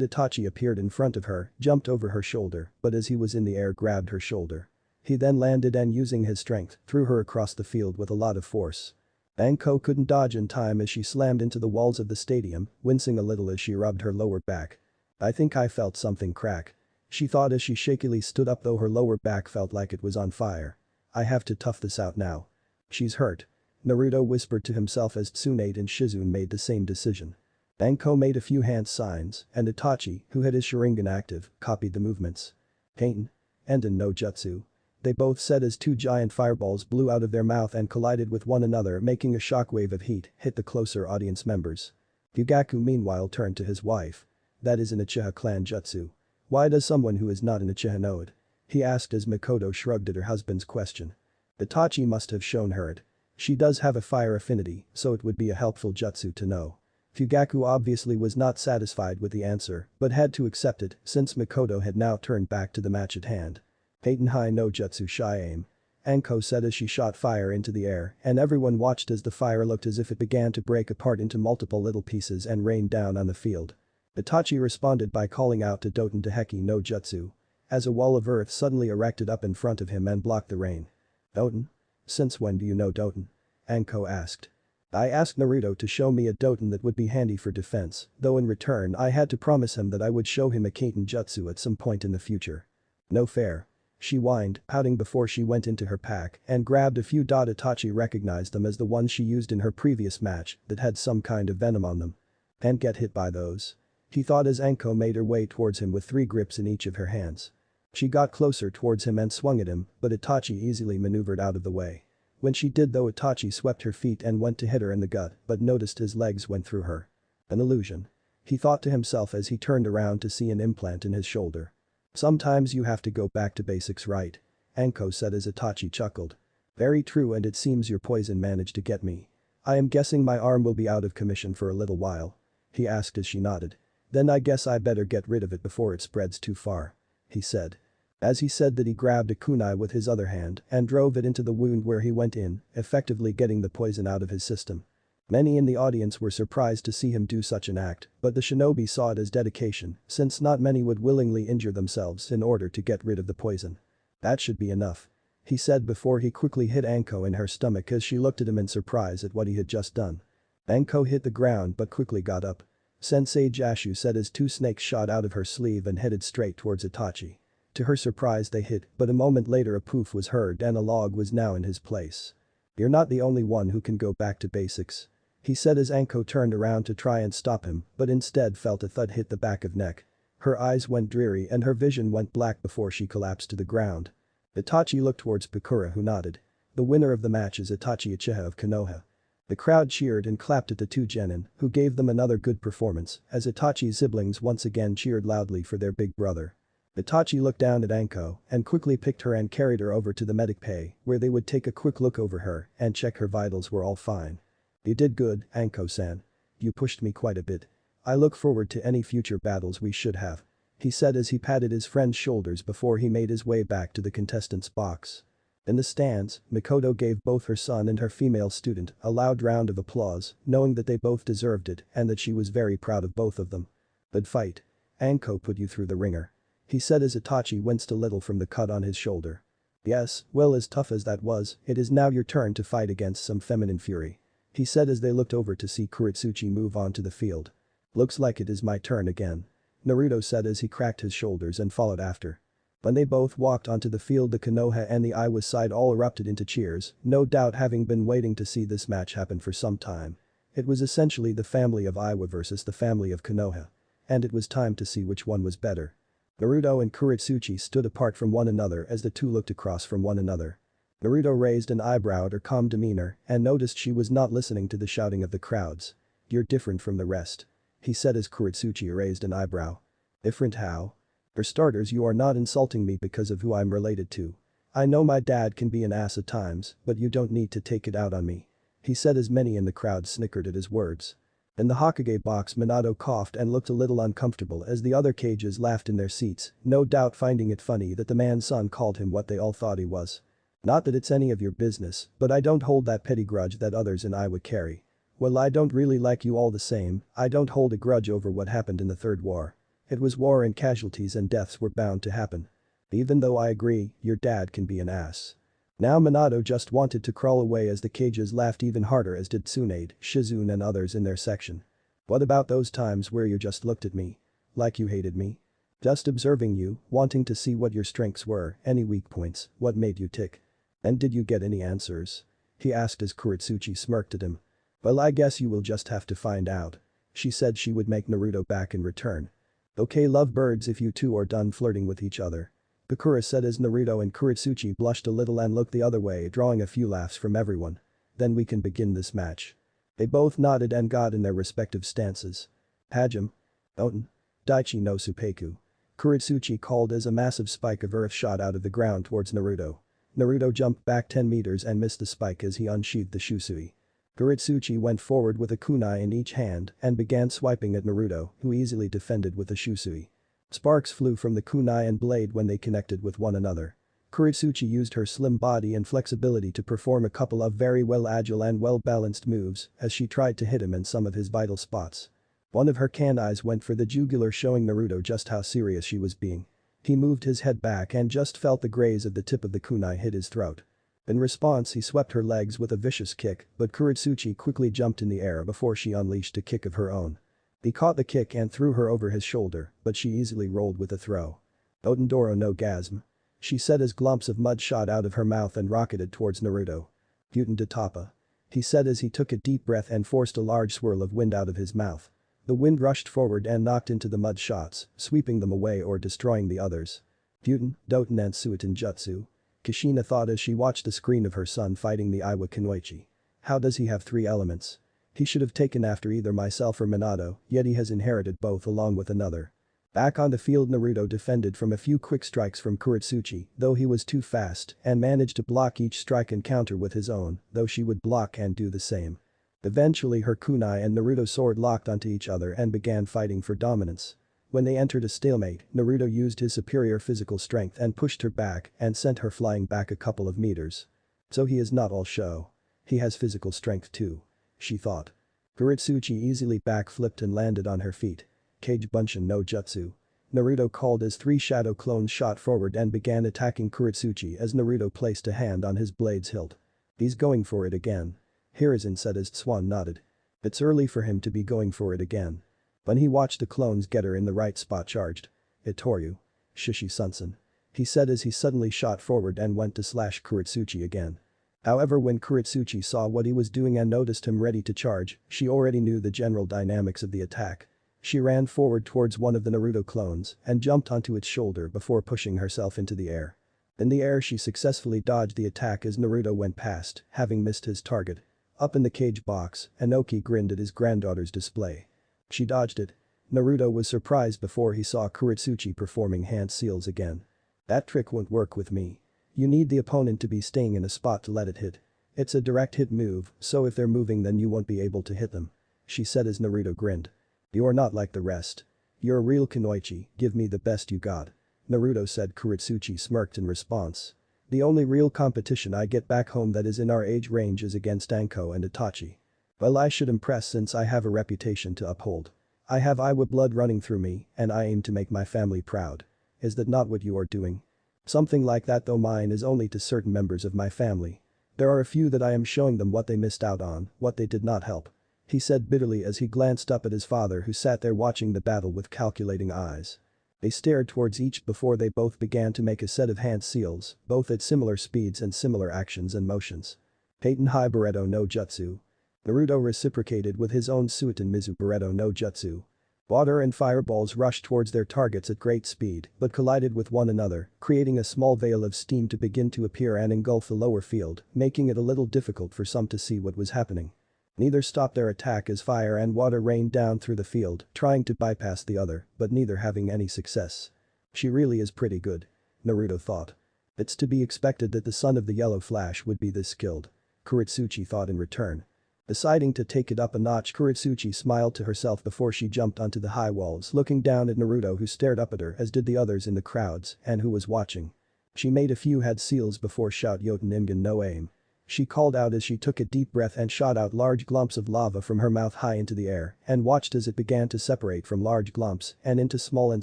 Itachi appeared in front of her, jumped over her shoulder, but as he was in the air grabbed her shoulder. He then landed and using his strength, threw her across the field with a lot of force. Anko couldn't dodge in time as she slammed into the walls of the stadium, wincing a little as she rubbed her lower back. I think I felt something crack. She thought as she shakily stood up though her lower back felt like it was on fire. I have to tough this out now. She's hurt. Naruto whispered to himself as Tsunade and Shizune made the same decision. Anko made a few hand signs, and Itachi, who had his Sharingan active, copied the movements. Pain. Enden no Jutsu. They both said as two giant fireballs blew out of their mouth and collided with one another making a shockwave of heat hit the closer audience members. Yugaku meanwhile turned to his wife. That is an Uchiha clan jutsu. Why does someone who is not an Uchiha know it? He asked as Mikoto shrugged at her husband's question. Itachi must have shown her it. She does have a fire affinity, so it would be a helpful jutsu to know. Fugaku obviously was not satisfied with the answer, but had to accept it since Mikoto had now turned back to the match at hand. Peyton Hai no Jutsu Shy Aim. Anko said as she shot fire into the air and everyone watched as the fire looked as if it began to break apart into multiple little pieces and rain down on the field. Itachi responded by calling out to Doten Deheki no Jutsu. As a wall of earth suddenly erected up in front of him and blocked the rain. Doten? Since when do you know Doten? Anko asked. I asked Naruto to show me a Doten that would be handy for defense, though in return I had to promise him that I would show him a Kaiten jutsu at some point in the future. No fair. She whined, pouting before she went into her pack and grabbed a few. Itachi recognized them as the ones she used in her previous match that had some kind of venom on them. And get hit by those. He thought as Anko made her way towards him with 3 grips in each of her hands. She got closer towards him and swung at him, but Itachi easily maneuvered out of the way. When she did though Itachi swept her feet and went to hit her in the gut but noticed his legs went through her. An illusion. He thought to himself as he turned around to see an implant in his shoulder. Sometimes you have to go back to basics, right? Anko said as Itachi chuckled. Very true, and it seems your poison managed to get me. I am guessing my arm will be out of commission for a little while. He asked as she nodded. Then I guess I better get rid of it before it spreads too far. He said. As he said that he grabbed a kunai with his other hand and drove it into the wound where he went in, effectively getting the poison out of his system. Many in the audience were surprised to see him do such an act, but the shinobi saw it as dedication since not many would willingly injure themselves in order to get rid of the poison. That should be enough. He said before he quickly hit Anko in her stomach as she looked at him in surprise at what he had just done. Anko hit the ground but quickly got up. Sensei Jashu said as 2 snakes shot out of her sleeve and headed straight towards Itachi. To her surprise they hit, but a moment later a poof was heard and a log was now in his place. You're not the only one who can go back to basics. He said as Anko turned around to try and stop him, but instead felt a thud hit the back of neck. Her eyes went dreary and her vision went black before she collapsed to the ground. Itachi looked towards Pakura who nodded. The winner of the match is Itachi Uchiha of Konoha. The crowd cheered and clapped at the 2 genin, who gave them another good performance, as Itachi's siblings once again cheered loudly for their big brother. Itachi looked down at Anko and quickly picked her and carried her over to the medic bay, where they would take a quick look over her and check her vitals were all fine. You did good, Anko-san. You pushed me quite a bit. I look forward to any future battles we should have. He said as he patted his friend's shoulders before he made his way back to the contestants' box. In the stands, Mikoto gave both her son and her female student a loud round of applause, knowing that they both deserved it and that she was very proud of both of them. Good fight. Anko put you through the ringer. He said as Itachi winced a little from the cut on his shoulder. Yes, well, as tough as that was, it is now your turn to fight against some feminine fury. he said as they looked over to see Kuretsuchi move on to the field. Looks like it is my turn again. Naruto said as he cracked his shoulders and followed after. When they both walked onto the field, the Konoha and the Iwa side all erupted into cheers, no doubt having been waiting to see this match happen for some time. It was essentially the family of Iwa versus the family of Konoha. And it was time to see which one was better. Naruto and Kuretsuchi stood apart from one another as the two looked across from one another. Naruto raised an eyebrow at her calm demeanor and noticed she was not listening to the shouting of the crowds. "You're different from the rest," he said as Kuretsuchi raised an eyebrow. "Different how? For starters, you are not insulting me because of who I'm related to. I know my dad can be an ass at times, but you don't need to take it out on me," he said as many in the crowd snickered at his words. In the Hokage box, Minato coughed and looked a little uncomfortable as the other cages laughed in their seats, no doubt finding it funny that the man's son called him what they all thought he was. "Not that it's any of your business, but I don't hold that petty grudge that others in Iowa carry. Well, I don't really like you all the same. I don't hold a grudge over what happened in the Third War. It was war and casualties and deaths were bound to happen. Even though I agree, your dad can be an ass." Now Minato just wanted to crawl away as the cages laughed even harder, as did Tsunade, Shizune and others in their section. "What about those times where you just looked at me? Like you hated me? Just observing you, wanting to see what your strengths were, any weak points, what made you tick? And did you get any answers?" he asked as Kuretsuchi smirked at him. "Well, I guess you will just have to find out." She said she would make Naruto back in return. "Okay, lovebirds, if you two are done flirting with each other," Bakura said as Naruto and Kuretsuchi blushed a little and looked the other way, drawing a few laughs from everyone. "Then we can begin this match." They both nodded and got in their respective stances. "Hajime. Oten. Daichi no Suppeku," Kuretsuchi called as a massive spike of earth shot out of the ground towards Naruto. Naruto jumped back 10 meters and missed the spike as he unsheathed the Shusui. Kuretsuchi went forward with a kunai in each hand and began swiping at Naruto, who easily defended with the Shusui. Sparks flew from the kunai and blade when they connected with one another. Kuretsuchi used her slim body and flexibility to perform a couple of very well agile and well-balanced moves as she tried to hit him in some of his vital spots. One of her kunais went for the jugular, showing Naruto just how serious she was being. He moved his head back and just felt the graze of the tip of the kunai hit his throat. In response, he swept her legs with a vicious kick, but Kuretsuchi quickly jumped in the air before she unleashed a kick of her own. He caught the kick and threw her over his shoulder, but she easily rolled with a throw. "Otendoro no gasm," she said as glumps of mud shot out of her mouth and rocketed towards Naruto. "Gyuten de Toppa," he said as he took a deep breath and forced a large swirl of wind out of his mouth. The wind rushed forward and knocked into the mud shots, sweeping them away or destroying the others. "Gyuten, Doten and Suiten Jutsu," Kushina thought as she watched the screen of her son fighting the Iwa Kunoichi. "How does he have 3 elements? He should have taken after either myself or Minato, yet he has inherited both along with another." Back on the field, Naruto defended from a few quick strikes from Kuretsuchi, though he was too fast and managed to block each strike and counter with his own, though she would block and do the same. Eventually her kunai and Naruto's sword locked onto each other and began fighting for dominance. When they entered a stalemate, Naruto used his superior physical strength and pushed her back and sent her flying back a couple of meters. So he is not all show. He has physical strength too, she thought. Kuretsuchi easily backflipped and landed on her feet. "Kage Bunshin no Jutsu," Naruto called as 3 shadow clones shot forward and began attacking Kuretsuchi as Naruto placed a hand on his blade's hilt. "He's going for it again," Hiruzen said as Swan nodded. "It's early for him to be going for it again." When he watched the clones get her in the right spot, charged. "Itoryu. Shishi Sunsen," he said as he suddenly shot forward and went to slash Kuretsuchi again. However, when Kuretsuchi saw what he was doing and noticed him ready to charge, she already knew the general dynamics of the attack. She ran forward towards one of the Naruto clones and jumped onto its shoulder before pushing herself into the air. In the air, she successfully dodged the attack as Naruto went past, having missed his target. Up in the cage box, Inoki grinned at his granddaughter's display. She dodged it. Naruto was surprised before he saw Kuretsuchi performing hand seals again. "That trick won't work with me. You need the opponent to be staying in a spot to let it hit. It's a direct hit move, so if they're moving then you won't be able to hit them," she said as Naruto grinned. "You're not like the rest. You're a real kunoichi, give me the best you got," Naruto said. Kuretsuchi smirked in response. "The only real competition I get back home that is in our age range is against Anko and Itachi. Well, I should impress since I have a reputation to uphold. I have Iwa blood running through me and I aim to make my family proud. Is that not what you are doing?" "Something like that, though mine is only to certain members of my family." There are a few that I am showing them what they missed out on, what they did not help. He said bitterly as he glanced up at his father who sat there watching the battle with calculating eyes. They stared towards each before they both began to make a set of hand seals, both at similar speeds and similar actions and motions. Peyton Hai Bereto no Jutsu. Naruto reciprocated with his own Suiten Mizu Bereto no Jutsu. Water and fireballs rushed towards their targets at great speed but collided with one another, creating a small veil of steam to begin to appear and engulf the lower field, making it a little difficult for some to see what was happening. Neither stopped their attack as fire and water rained down through the field, trying to bypass the other, but neither having any success. She really is pretty good. Naruto thought. It's to be expected that the son of the Yellow Flash would be this skilled. Kuretsuchi thought in return. Deciding to take it up a notch, Kuretsuchi smiled to herself before she jumped onto the high walls, looking down at Naruto who stared up at her as did the others in the crowds and who was watching. She made a few head seals before shout Yoten Imgen no aim. She called out as she took a deep breath and shot out large glumps of lava from her mouth high into the air and watched as it began to separate from large glumps and into small and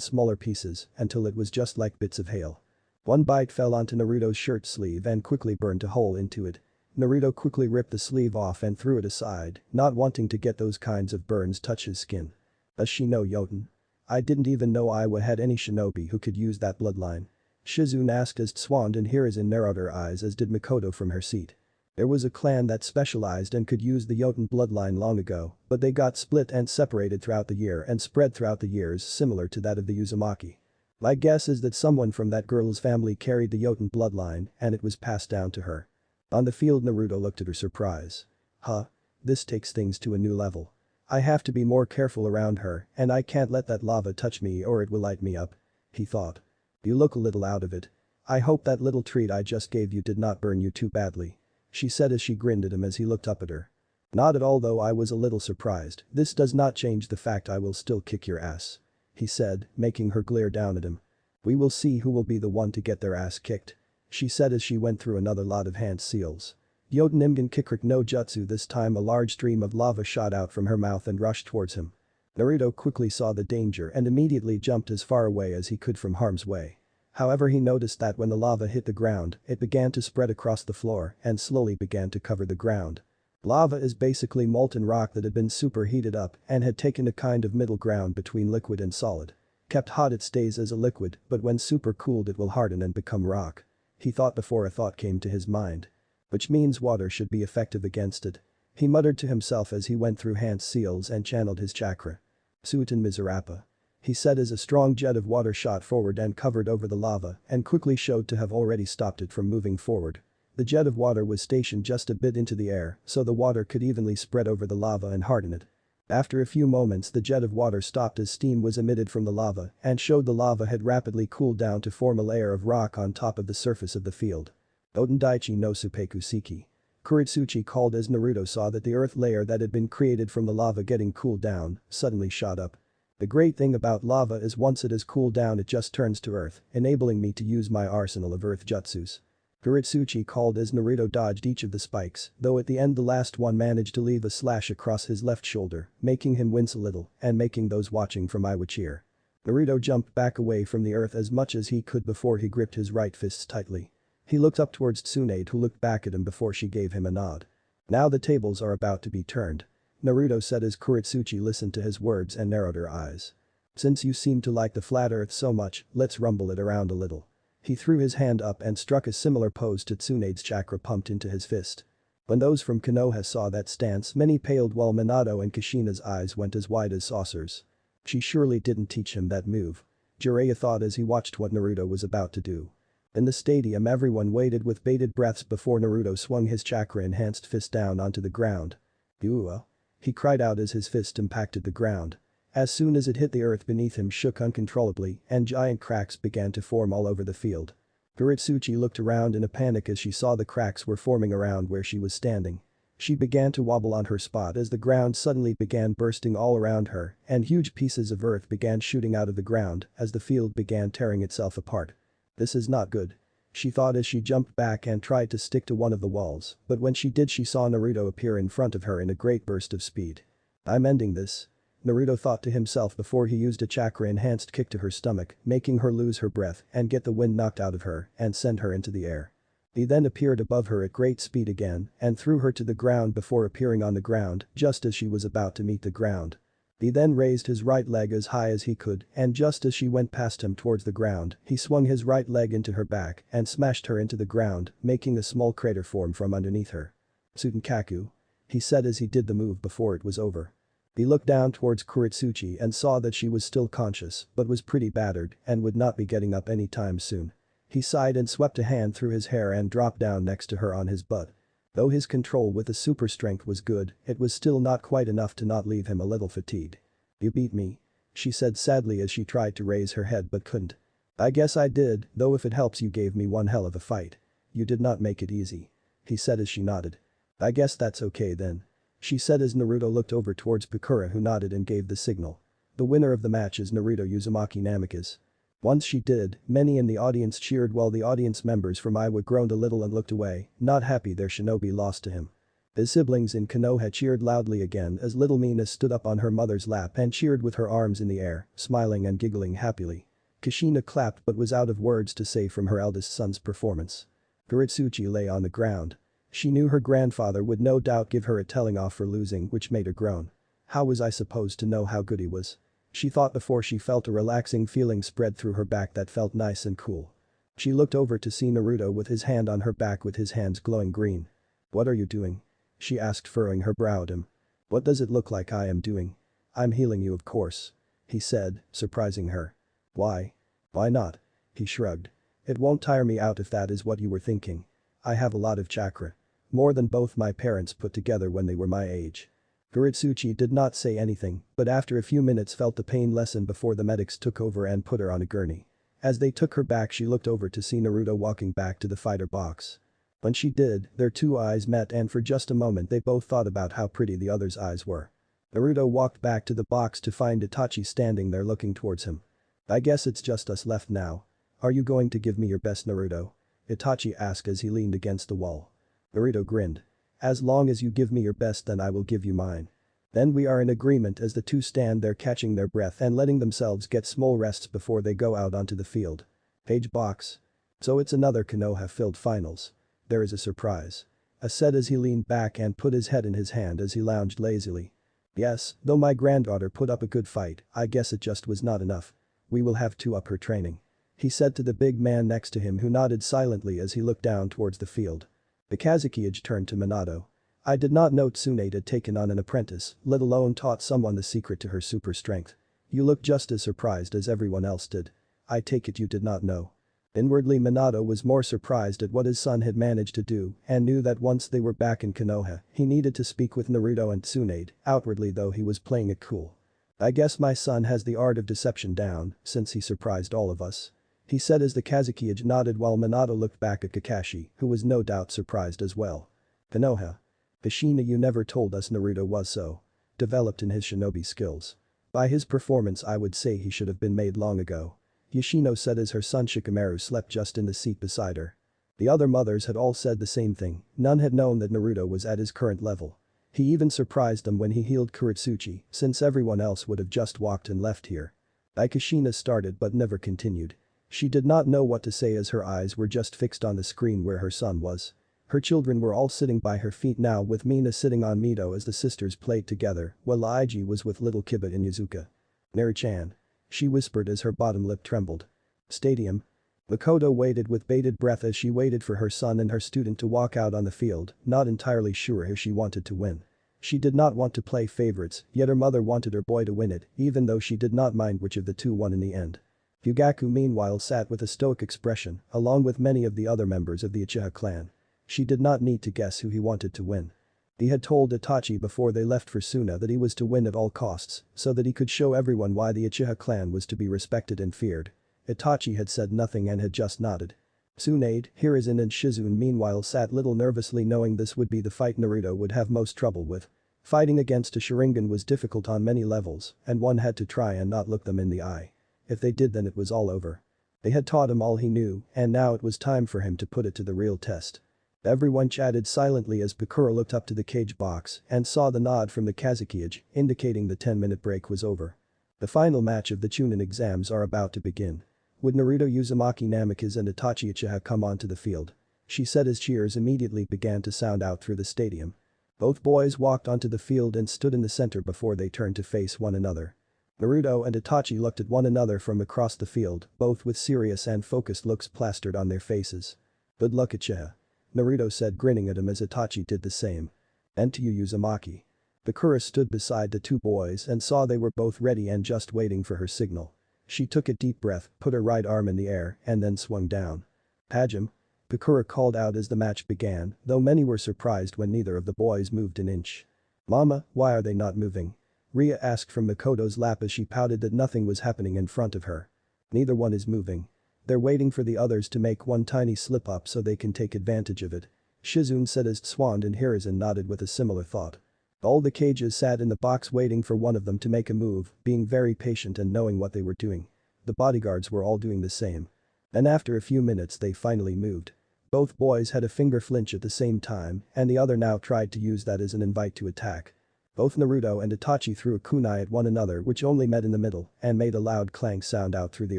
smaller pieces until it was just like bits of hail. One bite fell onto Naruto's shirt sleeve and quickly burned a hole into it. Naruto quickly ripped the sleeve off and threw it aside, not wanting to get those kinds of burns touch his skin. Does she know Yoten? I didn't even know Iwa had any shinobi who could use that bloodline. Shizune asked as Tswand and Hiruzen narrowed her eyes as did Mikoto from her seat. There was a clan that specialized and could use the Yoten bloodline long ago, but they got split and separated throughout the year and spread throughout the years similar to that of the Uzumaki. My guess is that someone from that girl's family carried the Yoten bloodline and it was passed down to her. On the field Naruto looked at her surprise. Huh? This takes things to a new level. I have to be more careful around her and I can't let that lava touch me or it will light me up. He thought. You look a little out of it. I hope that little treat I just gave you did not burn you too badly. She said as she grinned at him as he looked up at her. Not at all, though I was a little surprised. This does not change the fact I will still kick your ass. He said, making her glare down at him. We will see who will be the one to get their ass kicked. She said as she went through another lot of hand seals. Yoten Imgen Kikrik no Jutsu. This time a large stream of lava shot out from her mouth and rushed towards him. Naruto quickly saw the danger and immediately jumped as far away as he could from harm's way. However, he noticed that when the lava hit the ground, it began to spread across the floor and slowly began to cover the ground. Lava is basically molten rock that had been superheated up and had taken a kind of middle ground between liquid and solid. Kept hot it stays as a liquid, but when super cooled it will harden and become rock. He thought before a thought came to his mind. Which means water should be effective against it. He muttered to himself as he went through hand seals and channeled his chakra. Suiten Miserapa. He said as a strong jet of water shot forward and covered over the lava and quickly showed to have already stopped it from moving forward. The jet of water was stationed just a bit into the air so the water could evenly spread over the lava and harden it. After a few moments the jet of water stopped as steam was emitted from the lava and showed the lava had rapidly cooled down to form a layer of rock on top of the surface of the field. Otendaichi no Supeku Siki. Kuretsuchi called as Naruto saw that the earth layer that had been created from the lava getting cooled down suddenly shot up. The great thing about lava is once it has cooled down it just turns to earth, enabling me to use my arsenal of earth jutsus. Kuretsuchi called as Naruto dodged each of the spikes, though at the end the last one managed to leave a slash across his left shoulder, making him wince a little and making those watching from Iwa cheer. Naruto jumped back away from the earth as much as he could before he gripped his right fists tightly. He looked up towards Tsunade who looked back at him before she gave him a nod. Now the tables are about to be turned. Naruto said as Kuretsuchi listened to his words and narrowed her eyes. Since you seem to like the flat earth so much, let's rumble it around a little. He threw his hand up and struck a similar pose to Tsunade's chakra pumped into his fist. When those from Konoha saw that stance many paled while Minato and Kushina's eyes went as wide as saucers. She surely didn't teach him that move. Jiraiya thought as he watched what Naruto was about to do. In the stadium everyone waited with bated breaths before Naruto swung his chakra-enhanced fist down onto the ground. Uwa. He cried out as his fist impacted the ground. As soon as it hit the earth beneath him shook uncontrollably and giant cracks began to form all over the field. Kuretsuchi looked around in a panic as she saw the cracks were forming around where she was standing. She began to wobble on her spot as the ground suddenly began bursting all around her and huge pieces of earth began shooting out of the ground as the field began tearing itself apart. This is not good. She thought as she jumped back and tried to stick to one of the walls, but when she did she saw Naruto appear in front of her in a great burst of speed. I'm ending this. Naruto thought to himself before he used a chakra-enhanced kick to her stomach, making her lose her breath and get the wind knocked out of her and send her into the air. He then appeared above her at great speed again and threw her to the ground before appearing on the ground just as she was about to meet the ground. He then raised his right leg as high as he could and just as she went past him towards the ground, he swung his right leg into her back and smashed her into the ground, making a small crater form from underneath her. "Tsutenkaku," he said as he did the move before it was over. He looked down towards Kuretsuchi and saw that she was still conscious but was pretty battered and would not be getting up anytime soon. He sighed and swept a hand through his hair and dropped down next to her on his butt. Though his control with the super strength was good, it was still not quite enough to not leave him a little fatigued. "You beat me," she said sadly as she tried to raise her head but couldn't. "I guess I did, though if it helps you gave me one hell of a fight. You did not make it easy," he said as she nodded. "I guess that's okay then," she said as Naruto looked over towards Pakura who nodded and gave the signal. "The winner of the match is Naruto Uzumaki Namikaze." Once she did, many in the audience cheered while the audience members from Iowa groaned a little and looked away, not happy their shinobi lost to him. His siblings in Konoha cheered loudly again as little Mina stood up on her mother's lap and cheered with her arms in the air, smiling and giggling happily. Kushina clapped but was out of words to say from her eldest son's performance. Kuretsuchi lay on the ground. She knew her grandfather would no doubt give her a telling off for losing, which made her groan. How was I supposed to know how good he was? She thought before she felt a relaxing feeling spread through her back that felt nice and cool. She looked over to see Naruto with his hand on her back with his hands glowing green. "What are you doing?" she asked, furrowing her brow at him. "What does it look like I am doing?" "I'm healing you of course," he said, surprising her. "Why? Why not?" he shrugged. "It won't tire me out if that is what you were thinking. I have a lot of chakra. More than both my parents put together when they were my age." Kuretsuchi did not say anything, but after a few minutes felt the pain lessen before the medics took over and put her on a gurney. As they took her back she looked over to see Naruto walking back to the fighter box. When she did, their two eyes met and for just a moment they both thought about how pretty the other's eyes were. Naruto walked back to the box to find Itachi standing there looking towards him. "I guess it's just us left now. Are you going to give me your best, Naruto?" Itachi asked as he leaned against the wall. Naruto grinned. "As long as you give me your best then I will give you mine. Then we are in agreement," as the two stand there catching their breath and letting themselves get small rests before they go out onto the field. Page box. "So it's another Konoha-filled finals. There is a surprise," said as he leaned back and put his head in his hand as he lounged lazily. "Yes, though my granddaughter put up a good fight, I guess it just was not enough. We will have to up her training," he said to the big man next to him who nodded silently as he looked down towards the field. The Kazekage turned to Minato. "I did not know Tsunade had taken on an apprentice, let alone taught someone the secret to her super strength. You look just as surprised as everyone else did. I take it you did not know." Inwardly Minato was more surprised at what his son had managed to do and knew that once they were back in Konoha, he needed to speak with Naruto and Tsunade, outwardly though he was playing it cool. "I guess my son has the art of deception down, since he surprised all of us," he said as the Kazekage nodded while Minato looked back at Kakashi, who was no doubt surprised as well. "Konoha. Kushina, you never told us Naruto was so developed in his shinobi skills. By his performance I would say he should have been made long ago," Yoshino said as her son Shikamaru slept just in the seat beside her. The other mothers had all said the same thing, none had known that Naruto was at his current level. He even surprised them when he healed Kuretsuchi, since everyone else would have just walked and left here. Kushina started but never continued. She did not know what to say as her eyes were just fixed on the screen where her son was. Her children were all sitting by her feet now with Mina sitting on Mito as the sisters played together while Aiji was with little Kiba and Yuzuka. "Neri-chan," she whispered as her bottom lip trembled. "Stadium." Makoto waited with bated breath as she waited for her son and her student to walk out on the field, not entirely sure who she wanted to win. She did not want to play favorites, yet her mother wanted her boy to win it, even though she did not mind which of the two won in the end. Fugaku meanwhile sat with a stoic expression, along with many of the other members of the Uchiha clan. She did not need to guess who he wanted to win. He had told Itachi before they left for Suna that he was to win at all costs, so that he could show everyone why the Uchiha clan was to be respected and feared. Itachi had said nothing and had just nodded. Tsunade, Hiruzen and Shizune meanwhile sat little nervously knowing this would be the fight Naruto would have most trouble with. Fighting against a Sharingan was difficult on many levels, and one had to try and not look them in the eye. If they did then it was all over. They had taught him all he knew, and now it was time for him to put it to the real test. Everyone chatted silently as Pakura looked up to the cage box and saw the nod from the Kazekage, indicating the 10-minute break was over. The final match of the Chunin exams are about to begin. Would Naruto Uzumaki Namikaze and Itachi Uchiha come onto the field? she said as cheers immediately began to sound out through the stadium. Both boys walked onto the field and stood in the center before they turned to face one another. Naruto and Itachi looked at one another from across the field, both with serious and focused looks plastered on their faces. "Good luck, Uchiha," Naruto said, grinning at him as Itachi did the same. "And to you, Uzumaki." Bakura stood beside the two boys and saw they were both ready and just waiting for her signal. She took a deep breath, put her right arm in the air, and then swung down. "Hajime," Bakura called out as the match began, though many were surprised when neither of the boys moved an inch. "Mama, why are they not moving?" Ria asked from Makoto's lap as she pouted that nothing was happening in front of her. "Neither one is moving. They're waiting for the others to make one tiny slip up so they can take advantage of it," Shizune said as Swan and Hiruzen nodded with a similar thought. All the cages sat in the box waiting for one of them to make a move, being very patient and knowing what they were doing. The bodyguards were all doing the same. And after a few minutes they finally moved. Both boys had a finger flinch at the same time, and the other now tried to use that as an invite to attack. Both Naruto and Itachi threw a kunai at one another which only met in the middle and made a loud clang sound out through the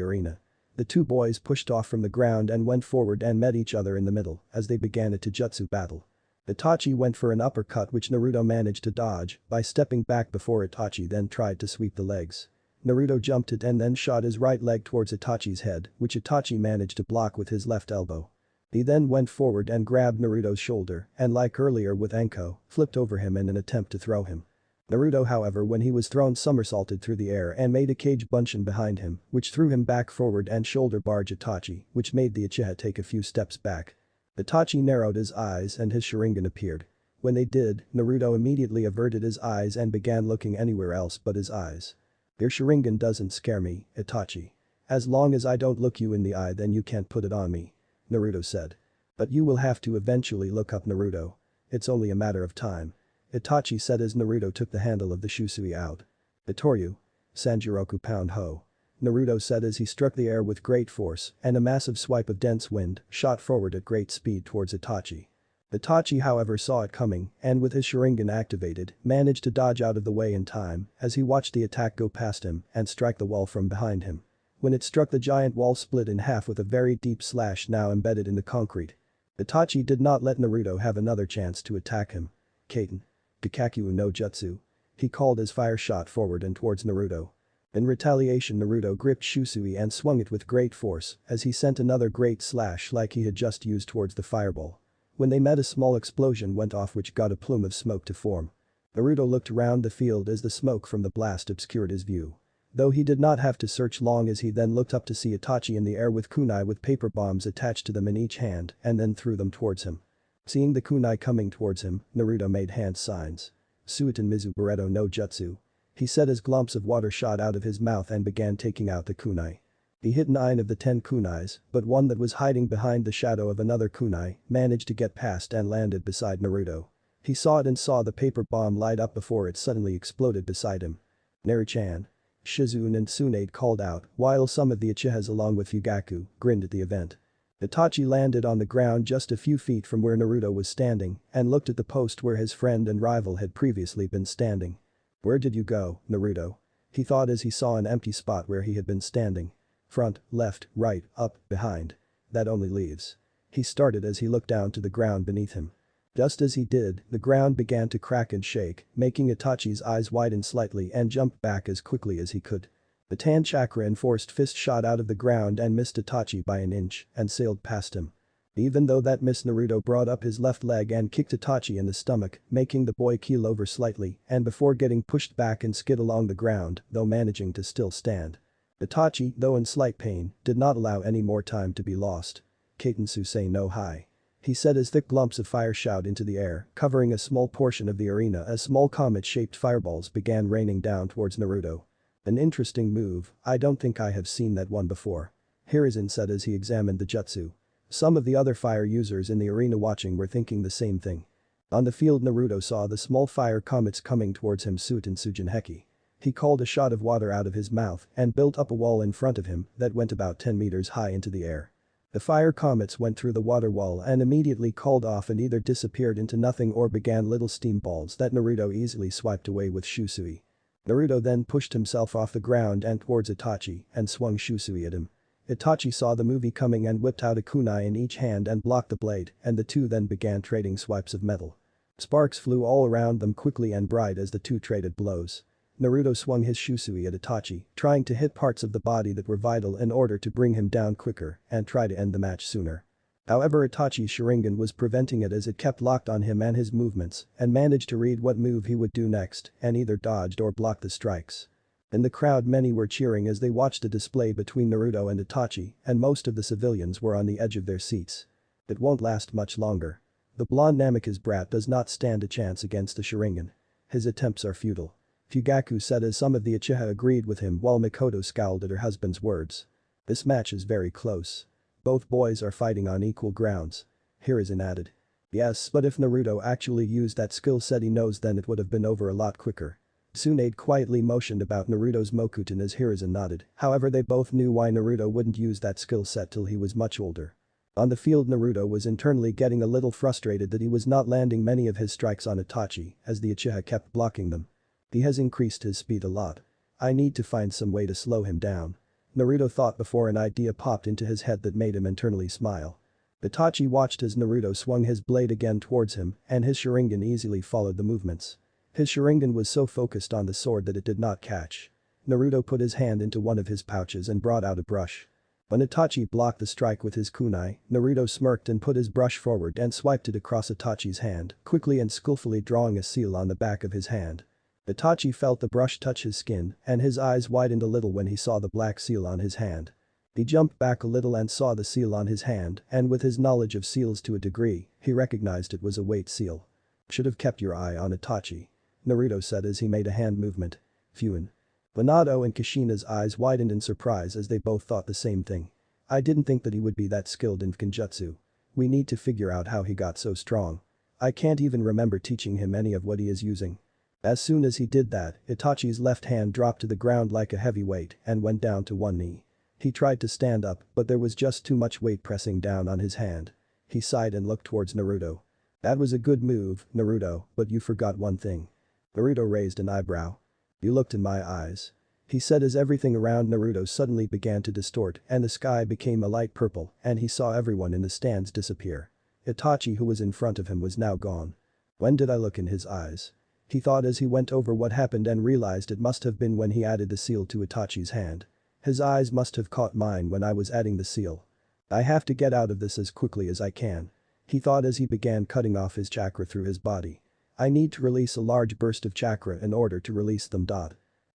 arena. The two boys pushed off from the ground and went forward and met each other in the middle as they began a taijutsu battle. Itachi went for an uppercut which Naruto managed to dodge by stepping back before Itachi then tried to sweep the legs. Naruto jumped it and then shot his right leg towards Itachi's head, which Itachi managed to block with his left elbow. He then went forward and grabbed Naruto's shoulder and like earlier with Enko, flipped over him in an attempt to throw him. Naruto however when he was thrown somersaulted through the air and made a cage bunshin behind him, which threw him back forward and shoulder barged Itachi, which made the Uchiha take a few steps back. Itachi narrowed his eyes and his Sharingan appeared. When they did, Naruto immediately averted his eyes and began looking anywhere else but his eyes. "Your Sharingan doesn't scare me, Itachi. As long as I don't look you in the eye then you can't put it on me," Naruto said. "But you will have to eventually look up, Naruto. It's only a matter of time," Itachi said as Naruto took the handle of the Shusui out. "Itoryu. Sanjiroku pound ho," Naruto said as he struck the air with great force and a massive swipe of dense wind shot forward at great speed towards Itachi. Itachi however saw it coming and with his Sharingan activated managed to dodge out of the way in time as he watched the attack go past him and strike the wall from behind him. When it struck the giant wall split in half with a very deep slash now embedded in the concrete. Itachi did not let Naruto have another chance to attack him. "Kaiten. Gakakyu no Jutsu," he called as fire shot forward and towards Naruto. In retaliation Naruto gripped Shusui and swung it with great force as he sent another great slash like he had just used towards the fireball. When they met a small explosion went off which got a plume of smoke to form. Naruto looked around the field as the smoke from the blast obscured his view. Though he did not have to search long as he then looked up to see Itachi in the air with kunai with paper bombs attached to them in each hand and then threw them towards him. Seeing the kunai coming towards him, Naruto made hand signs. "Suiten Mizu Bereto no Jutsu," he said as glumps of water shot out of his mouth and began taking out the kunai. He hit 9 of the 10 kunais, but one that was hiding behind the shadow of another kunai managed to get past and landed beside Naruto. He saw it and saw the paper bomb light up before it suddenly exploded beside him. "Neri-chan," Shizune and Tsunade called out while some of the Uchihas along with Fugaku grinned at the event. Itachi landed on the ground just a few feet from where Naruto was standing and looked at the post where his friend and rival had previously been standing. "Where did you go, Naruto?" he thought as he saw an empty spot where he had been standing. "Front, left, right, up, behind. That only leaves." He started as he looked down to the ground beneath him. Just as he did, the ground began to crack and shake, making Itachi's eyes widen slightly and jump back as quickly as he could. The tan chakra enforced fist shot out of the ground and missed Itachi by an inch and sailed past him. Even though that miss Naruto brought up his left leg and kicked Itachi in the stomach, making the boy keel over slightly and before getting pushed back and skid along the ground, though managing to still stand. Itachi, though in slight pain, did not allow any more time to be lost. "Kaiten Susei no Hai," he said as thick lumps of fire shot into the air, covering a small portion of the arena as small comet-shaped fireballs began raining down towards Naruto. "An interesting move, I don't think I have seen that one before," Hiruzen said as he examined the jutsu. Some of the other fire users in the arena watching were thinking the same thing. On the field Naruto saw the small fire comets coming towards him Suiten Sujinheki. He called a shot of water out of his mouth and built up a wall in front of him that went about 10 meters high into the air. The fire comets went through the water wall and immediately called off and either disappeared into nothing or began little steam balls that Naruto easily swiped away with Shusui. Naruto then pushed himself off the ground and towards Itachi and swung Shusui at him. Itachi saw the movie coming and whipped out a kunai in each hand and blocked the blade, and the two then began trading swipes of metal. Sparks flew all around them quickly and bright as the two traded blows. Naruto swung his shusui at Itachi, trying to hit parts of the body that were vital in order to bring him down quicker and try to end the match sooner. However, Itachi's Sharingan was preventing it as it kept locked on him and his movements and managed to read what move he would do next and either dodged or blocked the strikes. In the crowd, many were cheering as they watched the display between Naruto and Itachi, and most of the civilians were on the edge of their seats. It won't last much longer. The blonde Namikaze brat does not stand a chance against the Sharingan. His attempts are futile. Fugaku said as some of the Uchiha agreed with him while Mikoto scowled at her husband's words. This match is very close. Both boys are fighting on equal grounds. Hiruzen added. Yes, but if Naruto actually used that skill set he knows, then it would have been over a lot quicker. Tsunade quietly motioned about Naruto's Mokuton as Hiruzen nodded, however they both knew why Naruto wouldn't use that skill set till he was much older. On the field, Naruto was internally getting a little frustrated that he was not landing many of his strikes on Itachi as the Uchiha kept blocking them. He has increased his speed a lot. I need to find some way to slow him down. Naruto thought before an idea popped into his head that made him internally smile. Itachi watched as Naruto swung his blade again towards him and his Sharingan easily followed the movements. His Sharingan was so focused on the sword that it did not catch. Naruto put his hand into one of his pouches and brought out a brush. When Itachi blocked the strike with his kunai, Naruto smirked and put his brush forward and swiped it across Itachi's hand, quickly and skillfully drawing a seal on the back of his hand. Itachi felt the brush touch his skin and his eyes widened a little when he saw the black seal on his hand. He jumped back a little and saw the seal on his hand, and with his knowledge of seals to a degree, he recognized it was a weight seal. Should have kept your eye on Itachi. Naruto said as he made a hand movement. Phew. Minato and Kushina's eyes widened in surprise as they both thought the same thing. I didn't think that he would be that skilled in Kenjutsu. We need to figure out how he got so strong. I can't even remember teaching him any of what he is using. As soon as he did that, Itachi's left hand dropped to the ground like a heavy weight and went down to one knee. He tried to stand up, but there was just too much weight pressing down on his hand. He sighed and looked towards Naruto. That was a good move, Naruto, but you forgot one thing. Naruto raised an eyebrow. You looked in my eyes. He said as everything around Naruto suddenly began to distort and the sky became a light purple and he saw everyone in the stands disappear. Itachi, who was in front of him, was now gone. When did I look in his eyes? He thought as he went over what happened and realized it must have been when he added the seal to Itachi's hand. His eyes must have caught mine when I was adding the seal. I have to get out of this as quickly as I can. He thought as he began cutting off his chakra through his body. I need to release a large burst of chakra in order to release them.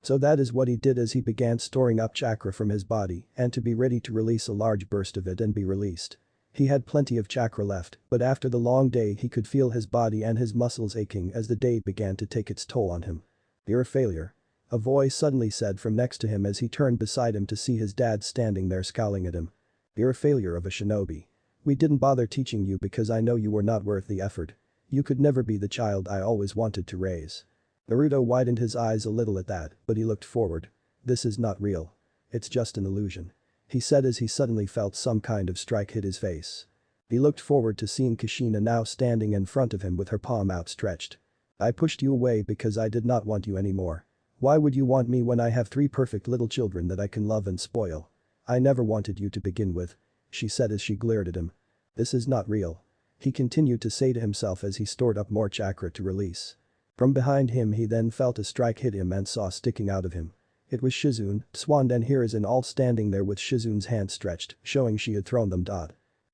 So that is what he did as he began storing up chakra from his body and to be ready to release a large burst of it and be released. He had plenty of chakra left, but after the long day he could feel his body and his muscles aching as the day began to take its toll on him. You're a failure. A voice suddenly said from next to him as he turned beside him to see his dad standing there scowling at him. You're a failure of a shinobi. We didn't bother teaching you because I know you were not worth the effort. You could never be the child I always wanted to raise. Naruto widened his eyes a little at that, but he looked forward. This is not real. It's just an illusion. He said as he suddenly felt some kind of strike hit his face. He looked forward to seeing Kushina now standing in front of him with her palm outstretched. I pushed you away because I did not want you anymore. Why would you want me when I have 3 perfect little children that I can love and spoil? I never wanted you to begin with, she said as she glared at him. This is not real. He continued to say to himself as he stored up more chakra to release. From behind him he then felt a strike hit him and saw sticking out of him. It was Shizune, Swan and Hiruzen all standing there with Shizune's hand stretched, showing she had thrown them.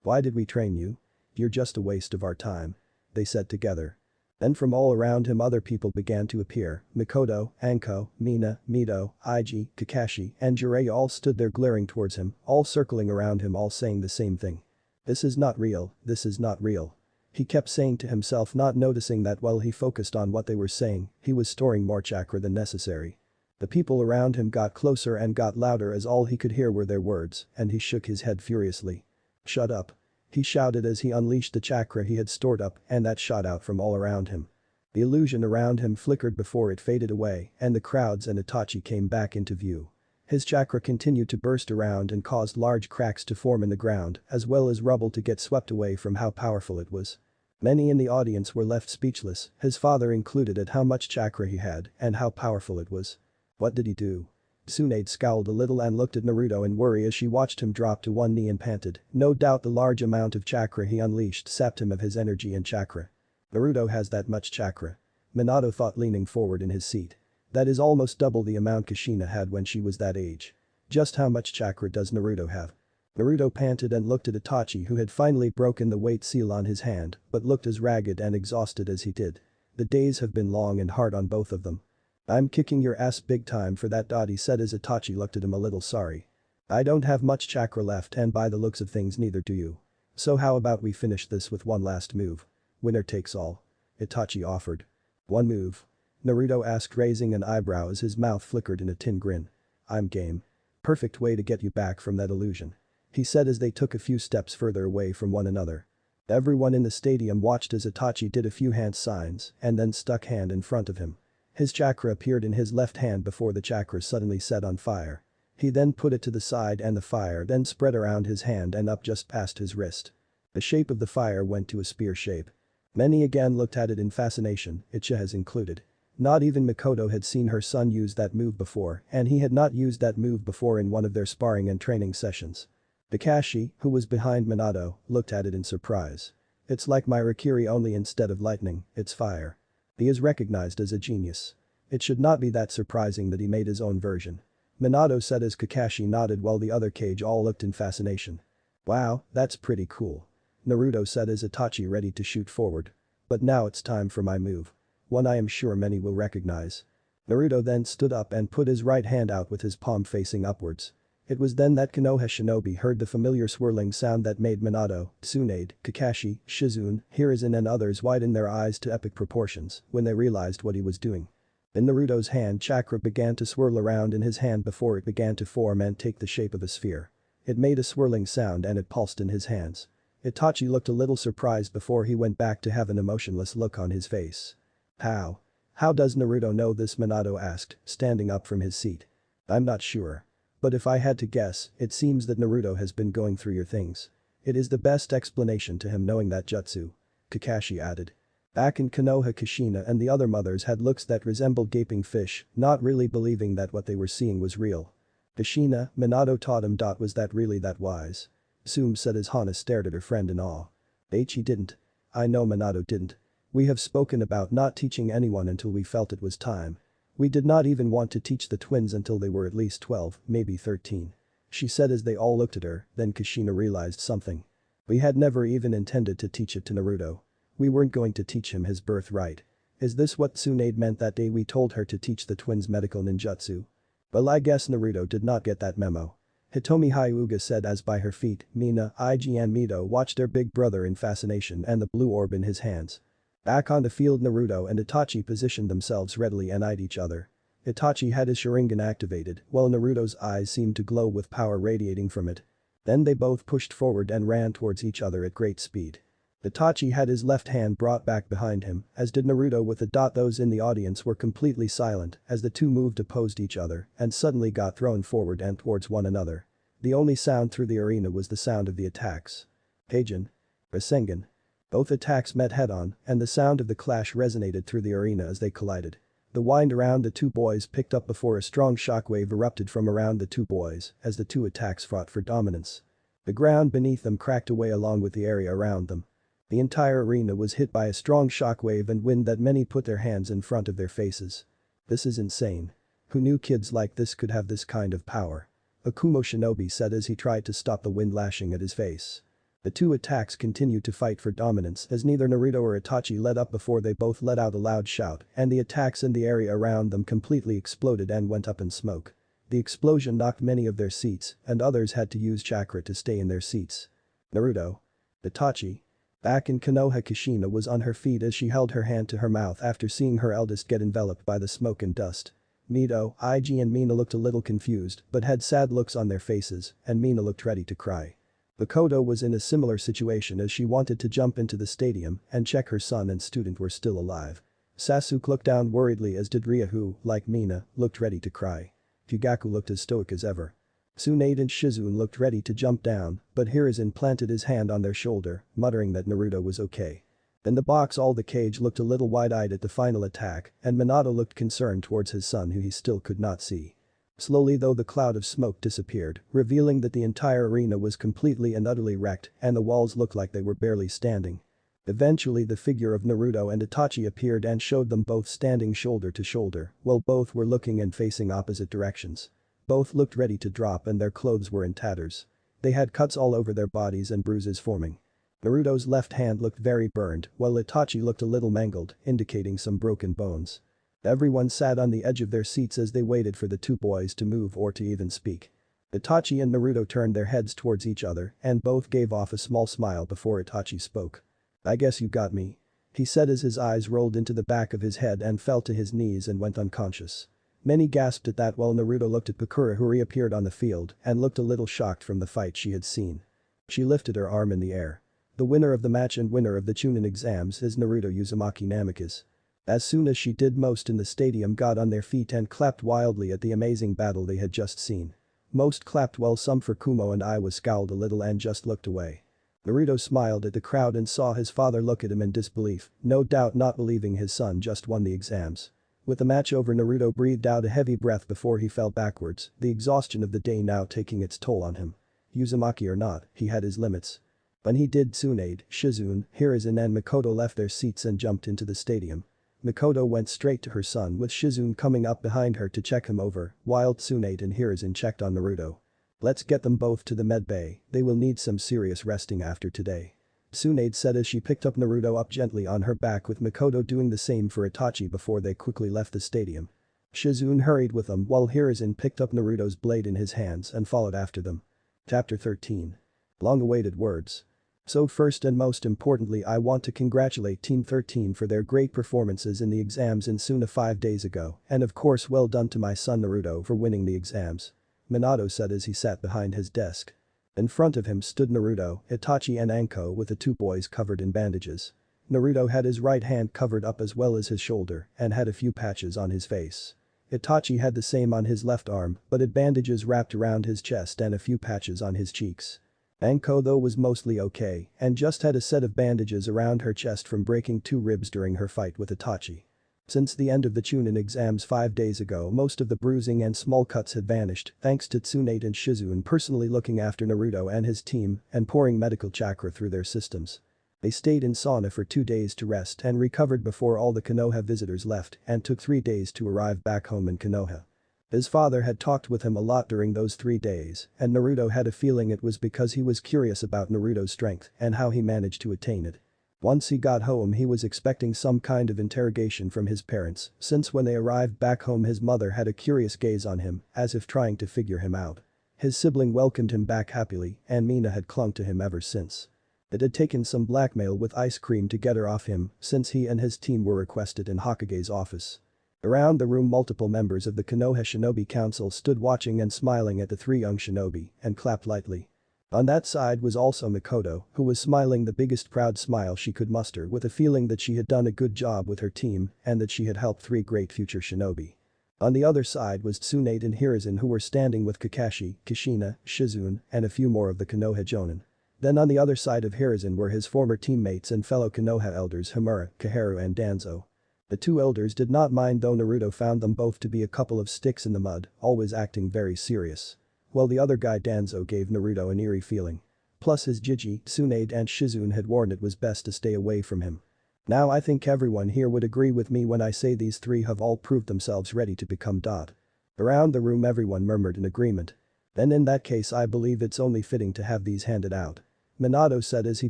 Why did we train you? You're just a waste of our time, they said together. Then from all around him other people began to appear. Mikoto, Anko, Mina, Mito, Iji, Kakashi and Jiraiya all stood there glaring towards him, all circling around him, all saying the same thing. This is not real, this is not real. He kept saying to himself, not noticing that while he focused on what they were saying, he was storing more chakra than necessary. The people around him got closer and got louder as all he could hear were their words, and he shook his head furiously. Shut up. He shouted as he unleashed the chakra he had stored up and that shot out from all around him. The illusion around him flickered before it faded away and the crowds and Itachi came back into view. His chakra continued to burst around and caused large cracks to form in the ground as well as rubble to get swept away from how powerful it was. Many in the audience were left speechless, his father included, at how much chakra he had and how powerful it was. What did he do? Tsunade scowled a little and looked at Naruto in worry as she watched him drop to one knee and panted. No doubt the large amount of chakra he unleashed sapped him of his energy and chakra. Naruto has that much chakra. Minato thought, leaning forward in his seat. That is almost double the amount Kushina had when she was that age. Just how much chakra does Naruto have? Naruto panted and looked at Itachi, who had finally broken the weight seal on his hand but looked as ragged and exhausted as he did. The days have been long and hard on both of them. I'm kicking your ass big time for that, he said as Itachi looked at him a little sorry. I don't have much chakra left, and by the looks of things neither do you. So how about we finish this with one last move? Winner takes all. Itachi offered. One move? Naruto asked, raising an eyebrow as his mouth flickered in a tin grin. I'm game. Perfect way to get you back from that illusion, he said as they took a few steps further away from one another. Everyone in the stadium watched as Itachi did a few hand signs and then stuck hand in front of him. His chakra appeared in his left hand before the chakra suddenly set on fire. He then put it to the side and the fire then spread around his hand and up just past his wrist. The shape of the fire went to a spear shape. Many again looked at it in fascination, Ichiha's included. Not even Mikoto had seen her son use that move before, and he had not used that move before in one of their sparring and training sessions. Kakashi, who was behind Minato, looked at it in surprise. It's like my Raikiri, only instead of lightning, it's fire. He is recognized as a genius. It should not be that surprising that he made his own version. Minato said as Kakashi nodded while the other Kage all looked in fascination. Wow, that's pretty cool. Naruto said as Itachi ready to shoot forward. But now it's time for my move. One I am sure many will recognize. Naruto then stood up and put his right hand out with his palm facing upwards. It was then that Konoha Shinobi heard the familiar swirling sound that made Minato, Tsunade, Kakashi, Shizune, Hiruzen and others widen their eyes to epic proportions when they realized what he was doing. In Naruto's hand, chakra began to swirl around in his hand before it began to form and take the shape of a sphere. It made a swirling sound and it pulsed in his hands. Itachi looked a little surprised before he went back to have an emotionless look on his face. How? How does Naruto know this? Minato asked, standing up from his seat. I'm not sure. But if I had to guess, it seems that Naruto has been going through your things. It is the best explanation to him knowing that jutsu. Kakashi added. Back in Konoha, Kushina and the other mothers had looks that resembled gaping fish, not really believing that what they were seeing was real. Kushina, Minato taught him. Was that really that wise? Sume said as Hana stared at her friend in awe. He didn't. I know Minato didn't. We have spoken about not teaching anyone until we felt it was time. We did not even want to teach the twins until they were at least 12, maybe 13. She said as they all looked at her, then Kushina realized something. We had never even intended to teach it to Naruto. We weren't going to teach him his birthright. Is this what Tsunade meant that day we told her to teach the twins medical ninjutsu? Well, I guess Naruto did not get that memo. Hitomi Hyuga said as by her feet, Mina, Ig and Mito watched their big brother in fascination and the blue orb in his hands. Back on the field, Naruto and Itachi positioned themselves readily and eyed each other. Itachi had his Sharingan activated, while Naruto's eyes seemed to glow with power radiating from it. Then they both pushed forward and ran towards each other at great speed. Itachi had his left hand brought back behind him, as did Naruto with a dot. Those in the audience were completely silent as the two moved opposed each other and suddenly got thrown forward and towards one another. The only sound through the arena was the sound of the attacks. Heijin. Rasengan. Both attacks met head-on, and the sound of the clash resonated through the arena as they collided. The wind around the two boys picked up before a strong shockwave erupted from around the two boys as the two attacks fought for dominance. The ground beneath them cracked away along with the area around them. The entire arena was hit by a strong shockwave and wind that many put their hands in front of their faces. This is insane. Who knew kids like this could have this kind of power? Akumo Shinobi said as he tried to stop the wind lashing at his face. The two attacks continued to fight for dominance as neither Naruto or Itachi let up before they both let out a loud shout and the attacks in the area around them completely exploded and went up in smoke. The explosion knocked many of their seats and others had to use chakra to stay in their seats. Naruto. Itachi. Back in Konoha, Kushina was on her feet as she held her hand to her mouth after seeing her eldest get enveloped by the smoke and dust. Mito, Ig and Mina looked a little confused but had sad looks on their faces and Mina looked ready to cry. Makoto was in a similar situation as she wanted to jump into the stadium and check her son and student were still alive. Sasuke looked down worriedly as did Ria who, like Mina, looked ready to cry. Fugaku looked as stoic as ever. Tsunade and Shizune looked ready to jump down, but Hiruzen planted his hand on their shoulder, muttering that Naruto was okay. In the box all the Kage looked a little wide-eyed at the final attack and Minato looked concerned towards his son who he still could not see. Slowly though the cloud of smoke disappeared, revealing that the entire arena was completely and utterly wrecked and the walls looked like they were barely standing. Eventually the figure of Naruto and Itachi appeared and showed them both standing shoulder to shoulder, while both were looking and facing opposite directions. Both looked ready to drop and their clothes were in tatters. They had cuts all over their bodies and bruises forming. Naruto's left hand looked very burned, while Itachi looked a little mangled, indicating some broken bones. Everyone sat on the edge of their seats as they waited for the two boys to move or to even speak. Itachi and Naruto turned their heads towards each other and both gave off a small smile before Itachi spoke. "I guess you got me," he said as his eyes rolled into the back of his head and fell to his knees and went unconscious. Many gasped at that while Naruto looked at Pakura who reappeared on the field and looked a little shocked from the fight she had seen. She lifted her arm in the air. "The winner of the match and winner of the Chunin exams is Naruto Uzumaki Namikaze." As soon as she did, most in the stadium got on their feet and clapped wildly at the amazing battle they had just seen. Most clapped while some for Kumo and Iwa scowled a little and just looked away. Naruto smiled at the crowd and saw his father look at him in disbelief, no doubt not believing his son just won the exams. With the match over, Naruto breathed out a heavy breath before he fell backwards, the exhaustion of the day now taking its toll on him. Uzumaki or not, he had his limits. When he did, Tsunade, Shizune, Hiruzen and Mikoto left their seats and jumped into the stadium. Mikoto went straight to her son with Shizune coming up behind her to check him over, while Tsunade and Hiruzen checked on Naruto. "Let's get them both to the med bay, they will need some serious resting after today," Tsunade said as she picked up Naruto up gently on her back, with Mikoto doing the same for Itachi before they quickly left the stadium. Shizune hurried with them while Hiruzen picked up Naruto's blade in his hands and followed after them. Chapter 13. Long-awaited words. So first and most importantly, I want to congratulate Team 13 for their great performances in the exams in Suna 5 days ago, and of course well done to my son Naruto for winning the exams, Minato said as he sat behind his desk. In front of him stood Naruto, Itachi and Anko with the two boys covered in bandages. Naruto had his right hand covered up as well as his shoulder and had a few patches on his face. Itachi had the same on his left arm but had bandages wrapped around his chest and a few patches on his cheeks. Anko though was mostly okay and just had a set of bandages around her chest from breaking 2 ribs during her fight with Itachi. Since the end of the Chunin exams 5 days ago, most of the bruising and small cuts had vanished thanks to Tsunade and Shizune personally looking after Naruto and his team and pouring medical chakra through their systems. They stayed in sauna for 2 days to rest and recovered before all the Konoha visitors left and took 3 days to arrive back home in Konoha. His father had talked with him a lot during those 3 days, and Naruto had a feeling it was because he was curious about Naruto's strength and how he managed to attain it. Once he got home, he was expecting some kind of interrogation from his parents, since when they arrived back home his mother had a curious gaze on him, as if trying to figure him out. His sibling welcomed him back happily, and Mina had clung to him ever since. It had taken some blackmail with ice cream to get her off him, since he and his team were requested in Hokage's office. Around the room, multiple members of the Konoha Shinobi Council stood watching and smiling at the 3 young shinobi and clapped lightly. On that side was also Mikoto, who was smiling the biggest proud smile she could muster with a feeling that she had done a good job with her team and that she had helped 3 great future shinobi. On the other side was Tsunade and Hiruzen, who were standing with Kakashi, Kushina, Shizune, and a few more of the Konoha Jonin. Then on the other side of Hiruzen were his former teammates and fellow Konoha elders Himura, Kaharu and Danzo. The 2 elders did not mind though Naruto found them both to be a couple of sticks in the mud, always acting very serious. While the other guy Danzo gave Naruto an eerie feeling. Plus his Jiji, Tsunade and Shizune had warned it was best to stay away from him. Now I think everyone here would agree with me when I say these 3 have all proved themselves ready to become dot. Around the room everyone murmured in agreement. Then in that case I believe it's only fitting to have these handed out, Minato said as he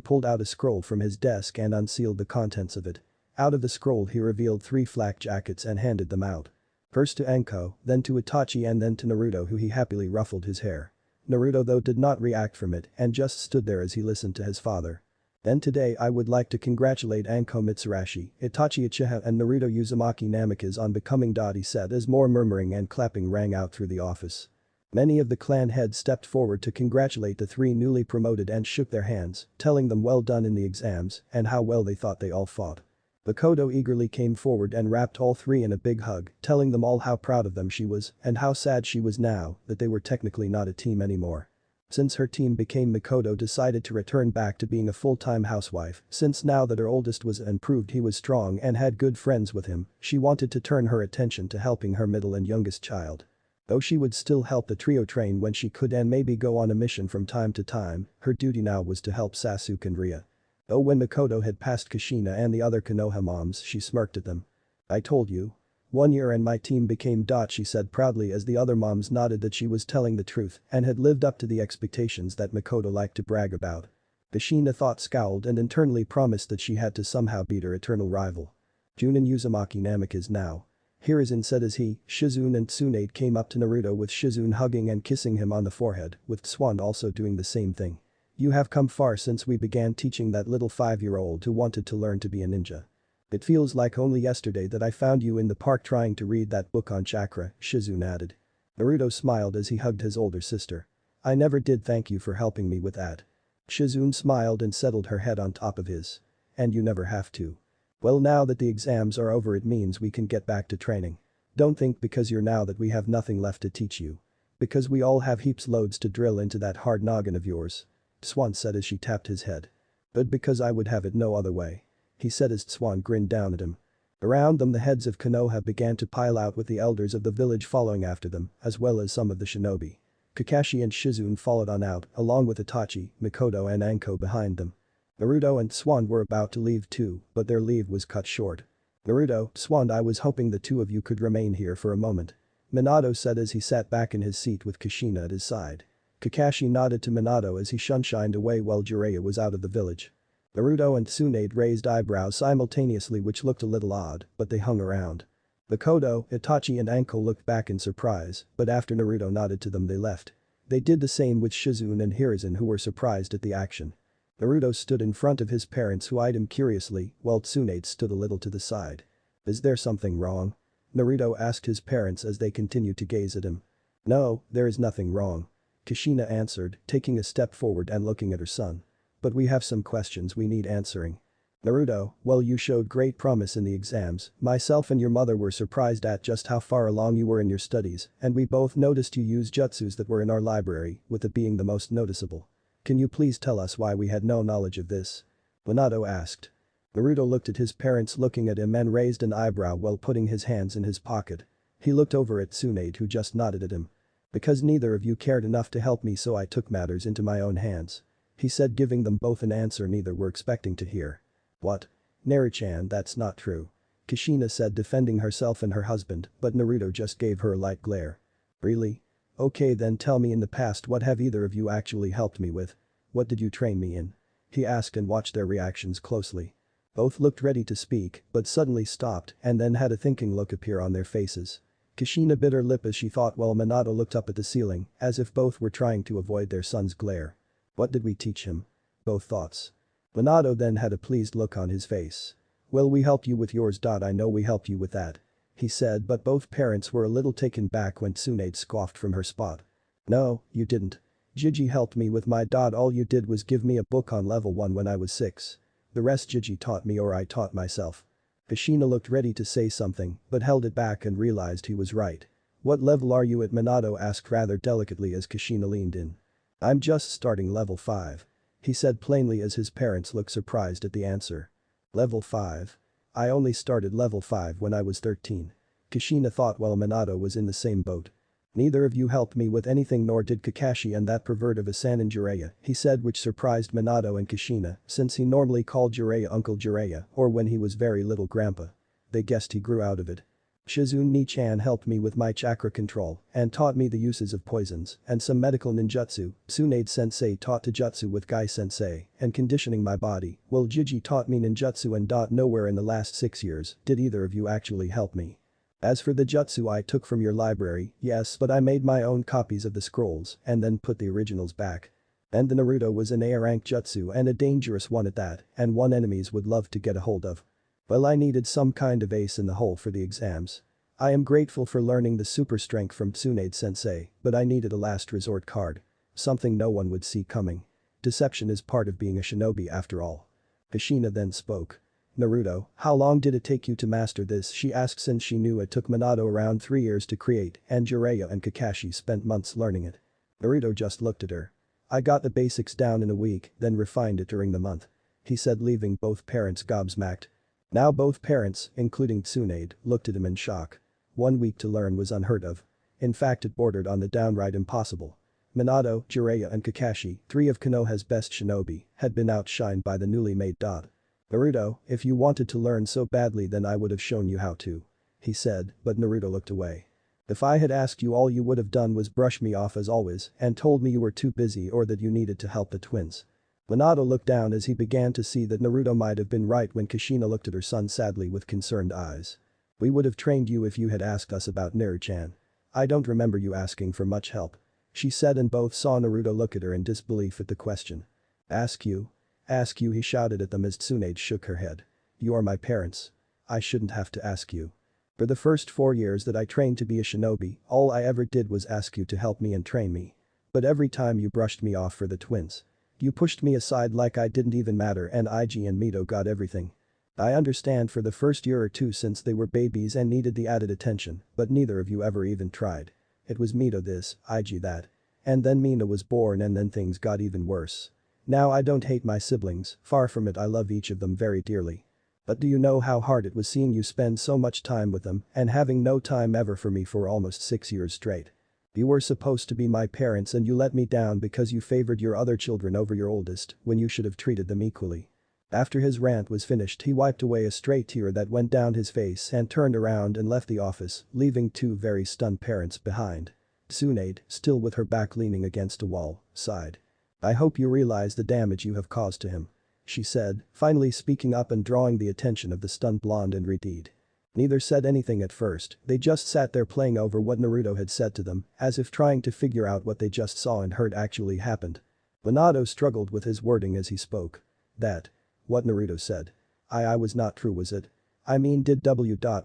pulled out a scroll from his desk and unsealed the contents of it. Out of the scroll he revealed 3 flak jackets and handed them out. First to Anko, then to Itachi and then to Naruto, who he happily ruffled his hair. Naruto though did not react from it and just stood there as he listened to his father. Then today I would like to congratulate Anko Mitsurashi, Itachi Uchiha and Naruto Uzumaki Namikaze on becoming dot, he said as more murmuring and clapping rang out through the office. Many of the clan heads stepped forward to congratulate the 3 newly promoted and shook their hands, telling them well done in the exams and how well they thought they all fought. Mikoto eagerly came forward and wrapped all 3 in a big hug, telling them all how proud of them she was and how sad she was now that they were technically not a team anymore. Since her team became, Mikoto decided to return back to being a full-time housewife, since now that her oldest was and proved he was strong and had good friends with him, she wanted to turn her attention to helping her middle and youngest child. Though she would still help the trio train when she could and maybe go on a mission from time to time, her duty now was to help Sasuke and Ria. Though when Makoto had passed Kushina and the other Konoha moms, she smirked at them. "I told you. 1 year and my team became. She said proudly as the other moms nodded that she was telling the truth and had lived up to the expectations that Makoto liked to brag about. Kushina thought, scowled and internally promised that she had to somehow beat her eternal rival. Junin Uzumaki Namikaze now. Hiruzen said as he, Shizune and Tsunade came up to Naruto with Shizune hugging and kissing him on the forehead, with Swan also doing the same thing. "You have come far since we began teaching that little 5-year-old who wanted to learn to be a ninja. It feels like only yesterday that I found you in the park trying to read that book on chakra," Shizune added. Naruto smiled as he hugged his older sister. "I never did, thank you for helping me with that." Shizune smiled and settled her head on top of his. "And you never have to. Well, now that the exams are over, it means we can get back to training. Don't think because you're now that we have nothing left to teach you. Because we all have heaps loads to drill into that hard noggin of yours," Swan said as she tapped his head. "But because I would have it no other way," he said as Swan grinned down at him. Around them the heads of Konoha began to pile out with the elders of the village following after them, as well as some of the shinobi. Kakashi and Shizune followed on out, along with Itachi, Mikoto and Anko behind them. Naruto and Swan were about to leave too, but their leave was cut short. "Naruto, Swan, I was hoping the two of you could remain here for a moment," Minato said as he sat back in his seat with Kushina at his side. Kakashi nodded to Minato as he shunshined away while Jiraiya was out of the village. Naruto and Tsunade raised eyebrows simultaneously, which looked a little odd, but they hung around. Makoto, Itachi and Anko looked back in surprise, but after Naruto nodded to them they left. They did the same with Shizune and Hiruzen, who were surprised at the action. Naruto stood in front of his parents, who eyed him curiously, while Tsunade stood a little to the side. "Is there something wrong?" Naruto asked his parents as they continued to gaze at him. "No, there is nothing wrong," Kushina answered, taking a step forward and looking at her son. "But we have some questions we need answering. Naruto, well, you showed great promise in the exams, myself and your mother were surprised at just how far along you were in your studies, and we both noticed you use jutsus that were in our library, with it being the most noticeable. Can you please tell us why we had no knowledge of this?" Minato asked. Naruto looked at his parents looking at him and raised an eyebrow while putting his hands in his pocket. He looked over at Tsunade, who just nodded at him. "Because neither of you cared enough to help me, so I took matters into my own hands," he said, giving them both an answer neither were expecting to hear. "What? Neri-chan, that's not true," Kushina said, defending herself and her husband, but Naruto just gave her a light glare. "Really? Okay, then tell me, in the past, what have either of you actually helped me with? What did you train me in?" he asked and watched their reactions closely. Both looked ready to speak, but suddenly stopped and then had a thinking look appear on their faces. Kushina bit her lip as she thought while Minato looked up at the ceiling, as if both were trying to avoid their son's glare. "What did we teach him?" Both thoughts. Minato then had a pleased look on his face. "Well, we helped you with yours. I know we helped you with that," he said, but both parents were a little taken back when Tsunade scoffed from her spot. "No, you didn't. Gigi helped me with my. All you did was give me a book on level 1 when I was 6. The rest Gigi taught me, or I taught myself." Kushina looked ready to say something, but held it back and realized he was right. "What level are you at?" Minato asked rather delicately as Kushina leaned in. "I'm just starting level 5. He said plainly as his parents looked surprised at the answer. "Level 5? I only started level 5 when I was 13. Kushina thought while Minato was in the same boat. "Neither of you helped me with anything, nor did Kakashi and that pervert of a Sanin Jiraiya," he said, which surprised Minato and Kushina since he normally called Jiraiya Uncle Jiraiya, or when he was very little Grandpa. They guessed he grew out of it. "Shizune Ni-chan helped me with my chakra control and taught me the uses of poisons and some medical ninjutsu. Tsunade sensei taught taijutsu with Gai sensei and conditioning my body, while Gigi taught me ninjutsu and. Nowhere in the last 6 years did either of you actually help me. As for the jutsu I took from your library, yes, but I made my own copies of the scrolls and then put the originals back. And the Naruto was an A-rank jutsu, and a dangerous one at that, and one enemies would love to get a hold of. Well, I needed some kind of ace in the hole for the exams. I am grateful for learning the super strength from Tsunade sensei, but I needed a last resort card. Something no one would see coming. Deception is part of being a shinobi after all." Kushina then spoke. "Naruto, how long did it take you to master this?" she asked, since she knew it took Minato around 3 years to create and Jiraiya and Kakashi spent months learning it. Naruto just looked at her. "I got the basics down in a week, then refined it during the month," he said, leaving both parents gobsmacked. Now both parents, including Tsunade, looked at him in shock. 1 week to learn was unheard of. In fact it bordered on the downright impossible. Minato, Jiraiya and Kakashi, three of Konoha's best shinobi, had been outshined by the newly made Dot. "Naruto, if you wanted to learn so badly then I would have shown you how to," he said, but Naruto looked away. "If I had asked you all you would have done was brush me off as always and told me you were too busy or that you needed to help the twins." Minato looked down as he began to see that Naruto might have been right when Kushina looked at her son sadly with concerned eyes. "We would have trained you if you had asked us about Naru-chan. I don't remember you asking for much help," she said and both saw Naruto look at her in disbelief at the question. "Ask you? Ask you," he shouted at them as Tsunade shook her head. "You are my parents. I shouldn't have to ask you. For the first 4 years that I trained to be a shinobi, all I ever did was ask you to help me and train me. But every time you brushed me off for the twins. You pushed me aside like I didn't even matter and Ig and Mito got everything. I understand for the first year or two since they were babies and needed the added attention, but neither of you ever even tried. It was Mito this, Ig that. And then Mina was born and then things got even worse. Now I don't hate my siblings, far from it I love each of them very dearly. But do you know how hard it was seeing you spend so much time with them and having no time ever for me for almost 6 years straight? You were supposed to be my parents and you let me down because you favored your other children over your oldest when you should have treated them equally." After his rant was finished he wiped away a stray tear that went down his face and turned around and left the office, leaving two very stunned parents behind. Tsunade, still with her back leaning against a wall, sighed. "I hope you realize the damage you have caused to him," she said, finally speaking up and drawing the attention of the stunned blonde and Reed. Neither said anything at first, they just sat there playing over what Naruto had said to them, as if trying to figure out what they just saw and heard actually happened. Minato struggled with his wording as he spoke. "That. What Naruto said. I was not true was it? I mean did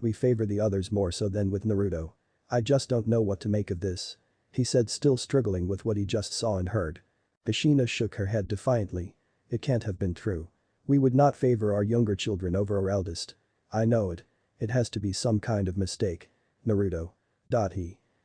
we favor the others more so than with Naruto? I just don't know what to make of this," he said still struggling with what he just saw and heard. Kushina shook her head defiantly. "It can't have been true. We would not favor our younger children over our eldest. I know it. It has to be some kind of mistake. Naruto.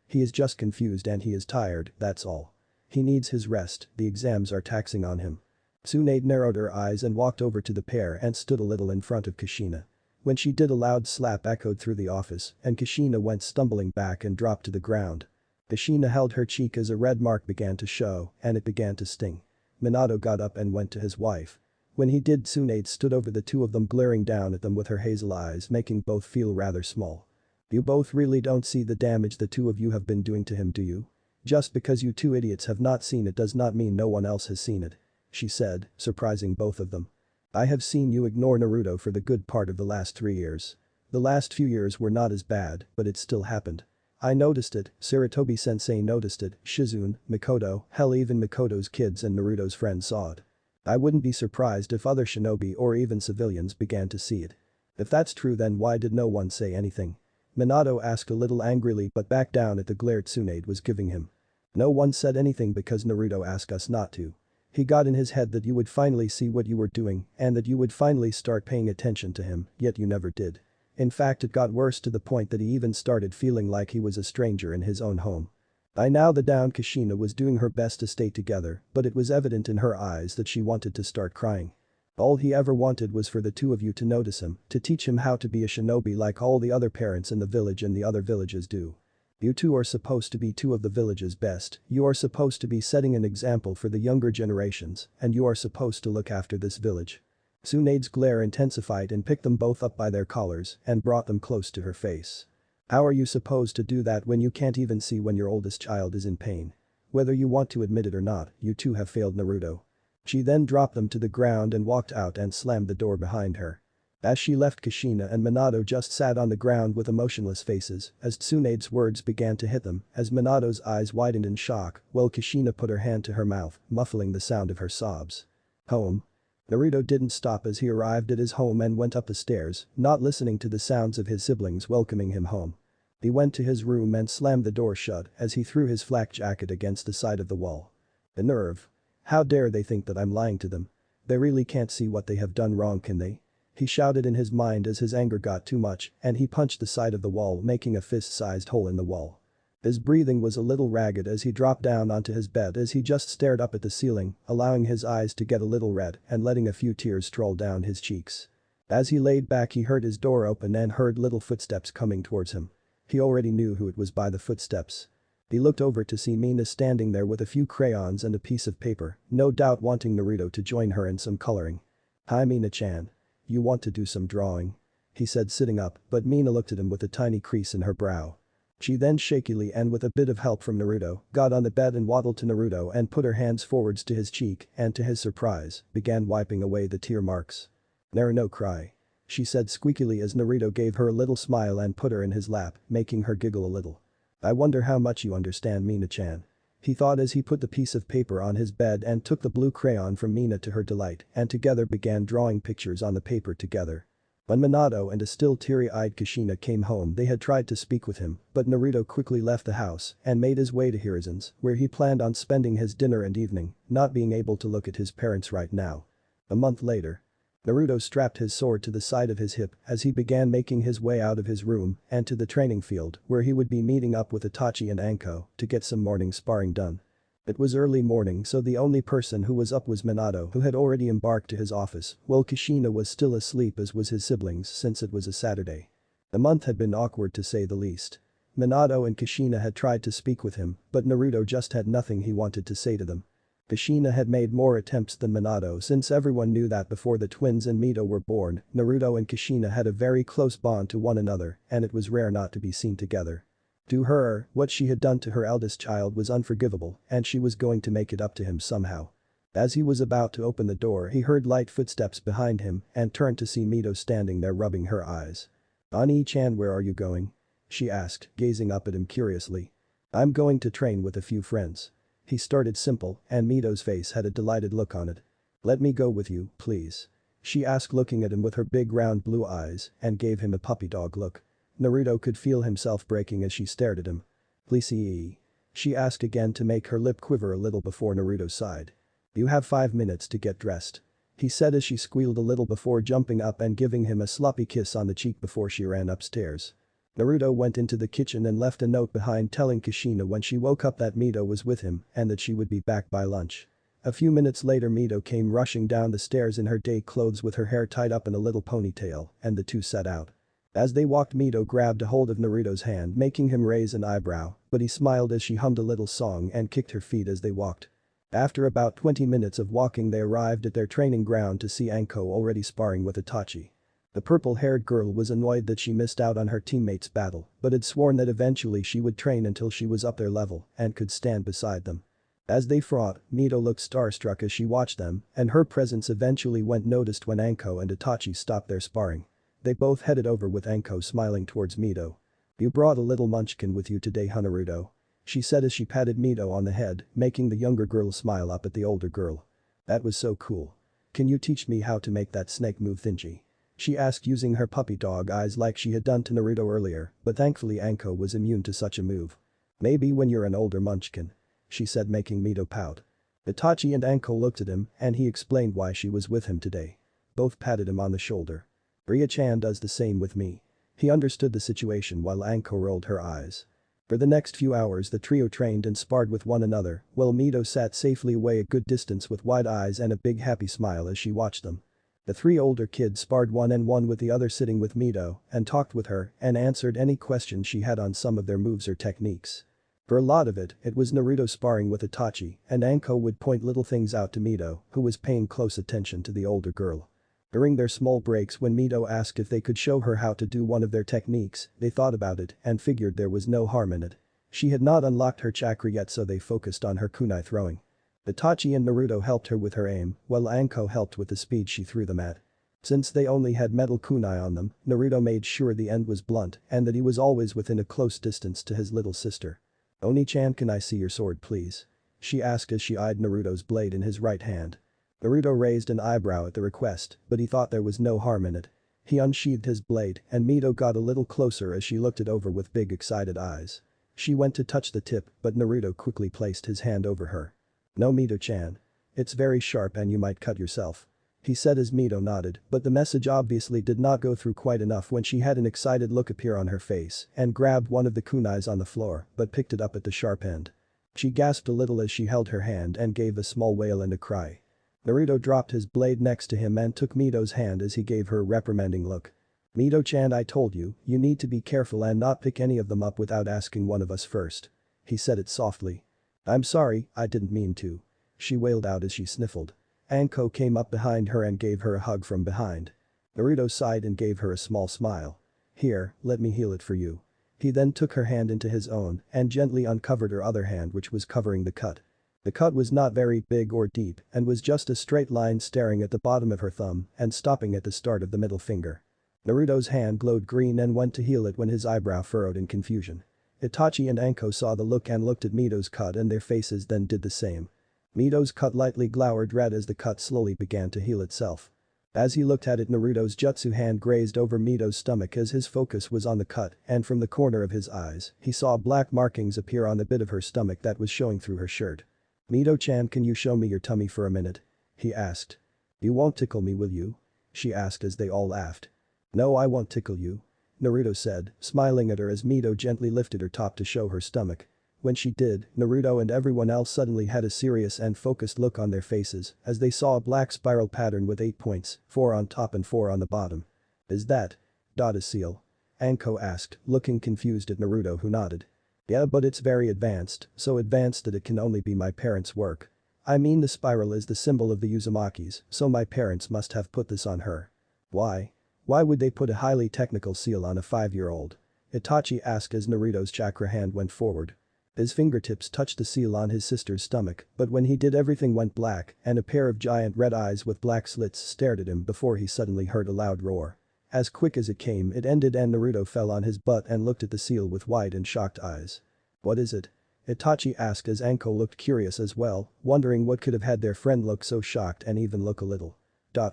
He is just confused and he is tired, that's all. He needs his rest, the exams are taxing on him." Tsunade narrowed her eyes and walked over to the pair and stood a little in front of Kushina. When she did a loud slap echoed through the office and Kushina went stumbling back and dropped to the ground. Kushina held her cheek as a red mark began to show and it began to sting. Minato got up and went to his wife. When he did Tsunade stood over the two of them glaring down at them with her hazel eyes making both feel rather small. "You both really don't see the damage the two of you have been doing to him do you? Just because you two idiots have not seen it does not mean no one else has seen it," she said, surprising both of them. "I have seen you ignore Naruto for the good part of the last 3 years. The last few years were not as bad, but it still happened. I noticed it, Sarutobi-sensei noticed it, Shizune, Mikoto, hell even Mikoto's kids and Naruto's friends saw it. I wouldn't be surprised if other shinobi or even civilians began to see it. If that's true then why did no one say anything?" Minato asked a little angrily but backed down at the glare Tsunade was giving him. "No one said anything because Naruto asked us not to. He got in his head that you would finally see what you were doing and that you would finally start paying attention to him, yet you never did. In fact it got worse to the point that he even started feeling like he was a stranger in his own home." By now the down Kushina was doing her best to stay together but it was evident in her eyes that she wanted to start crying. All he ever wanted was for the two of you to notice him, to teach him how to be a shinobi like all the other parents in the village and the other villages do. You two are supposed to be two of the village's best, you are supposed to be setting an example for the younger generations, and you are supposed to look after this village. Tsunade's glare intensified and picked them both up by their collars and brought them close to her face. How are you supposed to do that when you can't even see when your oldest child is in pain? Whether you want to admit it or not, you two have failed Naruto. She then dropped them to the ground and walked out and slammed the door behind her. As she left Kushina and Minato just sat on the ground with emotionless faces as Tsunade's words began to hit them as Minato's eyes widened in shock while Kushina put her hand to her mouth, muffling the sound of her sobs. Home. Naruto didn't stop as he arrived at his home and went up the stairs, not listening to the sounds of his siblings welcoming him home. He went to his room and slammed the door shut as he threw his flak jacket against the side of the wall. The nerve. How dare they think that I'm lying to them? They really can't see what they have done wrong, can they? He shouted in his mind as his anger got too much and he punched the side of the wall making a fist-sized hole in the wall. His breathing was a little ragged as he dropped down onto his bed as he just stared up at the ceiling, allowing his eyes to get a little red and letting a few tears stroll down his cheeks. As he laid back he heard his door open and heard little footsteps coming towards him. He already knew who it was by the footsteps. He looked over to see Mina standing there with a few crayons and a piece of paper, no doubt wanting Naruto to join her in some coloring. "Hi Mina-chan. You want to do some drawing?" he said sitting up, but Mina looked at him with a tiny crease in her brow. She then shakily and with a bit of help from Naruto, got on the bed and waddled to Naruto and put her hands forwards to his cheek and to his surprise, began wiping away the tear marks. "No cry," she said squeakily as Naruto gave her a little smile and put her in his lap, making her giggle a little. "I wonder how much you understand Mina-chan," he thought as he put the piece of paper on his bed and took the blue crayon from Mina to her delight and together began drawing pictures on the paper together. When Minato and a still teary-eyed Kushina came home they had tried to speak with him, but Naruto quickly left the house and made his way to Hirazen's, where he planned on spending his dinner and evening, not being able to look at his parents right now. A month later. Naruto strapped his sword to the side of his hip as he began making his way out of his room and to the training field where he would be meeting up with Itachi and Anko to get some morning sparring done. It was early morning so the only person who was up was Minato who had already embarked to his office while Kushina was still asleep as was his siblings since it was a Saturday. The month had been awkward to say the least. Minato and Kushina had tried to speak with him but Naruto just had nothing he wanted to say to them. Kushina had made more attempts than Minato since everyone knew that before the twins and Mito were born, Naruto and Kushina had a very close bond to one another and it was rare not to be seen together. To her, what she had done to her eldest child was unforgivable and she was going to make it up to him somehow. As he was about to open the door he heard light footsteps behind him and turned to see Mito standing there rubbing her eyes. "Ani-chan, where are you going?" she asked, gazing up at him curiously. "I'm going to train with a few friends." He started simple and Mito's face had a delighted look on it. "Let me go with you, please?" she asked looking at him with her big round blue eyes and gave him a puppy dog look. Naruto could feel himself breaking as she stared at him. "Please?" she asked again to make her lip quiver a little before Naruto sighed. "You have 5 minutes to get dressed," he said as she squealed a little before jumping up and giving him a sloppy kiss on the cheek before she ran upstairs. Naruto went into the kitchen and left a note behind telling Kushina when she woke up that Mito was with him and that she would be back by lunch. A few minutes later Mito came rushing down the stairs in her day clothes with her hair tied up in a little ponytail and the two set out. As they walked Mito grabbed a hold of Naruto's hand making him raise an eyebrow, but he smiled as she hummed a little song and kicked her feet as they walked. After about 20 minutes of walking they arrived at their training ground to see Anko already sparring with Itachi. The purple-haired girl was annoyed that she missed out on her teammates' battle, but had sworn that eventually she would train until she was up their level and could stand beside them. As they fought, Mito looked starstruck as she watched them, and her presence eventually went noticed when Anko and Itachi stopped their sparring. They both headed over with Anko smiling towards Mito. "You brought a little munchkin with you today, huh, Naruto?" she said as she patted Mito on the head, making the younger girl smile up at the older girl. "That was so cool. Can you teach me how to make that snake move Thingy?" she asked using her puppy dog eyes like she had done to Naruto earlier, but thankfully Anko was immune to such a move. "Maybe when you're an older munchkin," she said making Mito pout. Itachi and Anko looked at him and he explained why she was with him today. Both patted him on the shoulder. "Ria-chan does the same with me." He understood the situation while Anko rolled her eyes. For the next few hours the trio trained and sparred with one another while Mito sat safely away a good distance with wide eyes and a big happy smile as she watched them. The three older kids sparred one-on-one with the other sitting with Mito and talked with her and answered any questions she had on some of their moves or techniques. For a lot of it, it was Naruto sparring with Itachi and Anko would point little things out to Mito, who was paying close attention to the older girl. During their small breaks when Mito asked if they could show her how to do one of their techniques, they thought about it and figured there was no harm in it. She had not unlocked her chakra yet so they focused on her kunai throwing. Itachi and Naruto helped her with her aim, while Anko helped with the speed she threw them at. Since they only had metal kunai on them, Naruto made sure the end was blunt and that he was always within a close distance to his little sister. "Oni-chan, can I see your sword please?" she asked as she eyed Naruto's blade in his right hand. Naruto raised an eyebrow at the request, but he thought there was no harm in it. He unsheathed his blade and Mito got a little closer as she looked it over with big excited eyes. She went to touch the tip but Naruto quickly placed his hand over her. "No Mito-chan. It's very sharp and you might cut yourself," he said as Mito nodded, but the message obviously did not go through quite enough when she had an excited look appear on her face and grabbed one of the kunais on the floor but picked it up at the sharp end. She gasped a little as she held her hand and gave a small wail and a cry. Naruto dropped his blade next to him and took Mito's hand as he gave her a reprimanding look. "Mito-chan, I told you, you need to be careful and not pick any of them up without asking one of us first," He said it softly. "I'm sorry, I didn't mean to." She wailed out as she sniffled. Anko came up behind her and gave her a hug from behind. Naruto sighed and gave her a small smile. "Here, let me heal it for you." He then took her hand into his own and gently uncovered her other hand which was covering the cut. The cut was not very big or deep and was just a straight line starting at the bottom of her thumb and stopping at the start of the middle finger. Naruto's hand glowed green and went to heal it when his eyebrow furrowed in confusion. Itachi and Anko saw the look and looked at Mito's cut and their faces then did the same. Mito's cut lightly glowered red as the cut slowly began to heal itself. As he looked at it, Naruto's jutsu hand grazed over Mito's stomach as his focus was on the cut and from the corner of his eyes, he saw black markings appear on the bit of her stomach that was showing through her shirt. "Mito-chan, can you show me your tummy for a minute?" he asked. "You won't tickle me, will you?" she asked as they all laughed. "No, I won't tickle you," Naruto said, smiling at her as Mito gently lifted her top to show her stomach. When she did, Naruto and everyone else suddenly had a serious and focused look on their faces as they saw a black spiral pattern with 8 points, 4 on top and 4 on the bottom. "Is that a seal?" Anko asked, looking confused at Naruto who nodded. "Yeah, but it's very advanced, so advanced that it can only be my parents' work. I mean the spiral is the symbol of the Uzumakis, so my parents must have put this on her." "Why? Why would they put a highly technical seal on a 5-year-old?" Itachi asked as Naruto's chakra hand went forward. His fingertips touched the seal on his sister's stomach, but when he did everything went black and a pair of giant red eyes with black slits stared at him before he suddenly heard a loud roar. As quick as it came it ended and Naruto fell on his butt and looked at the seal with wide and shocked eyes. "What is it?" Itachi asked as Anko looked curious as well, wondering what could have had their friend look so shocked and even look a little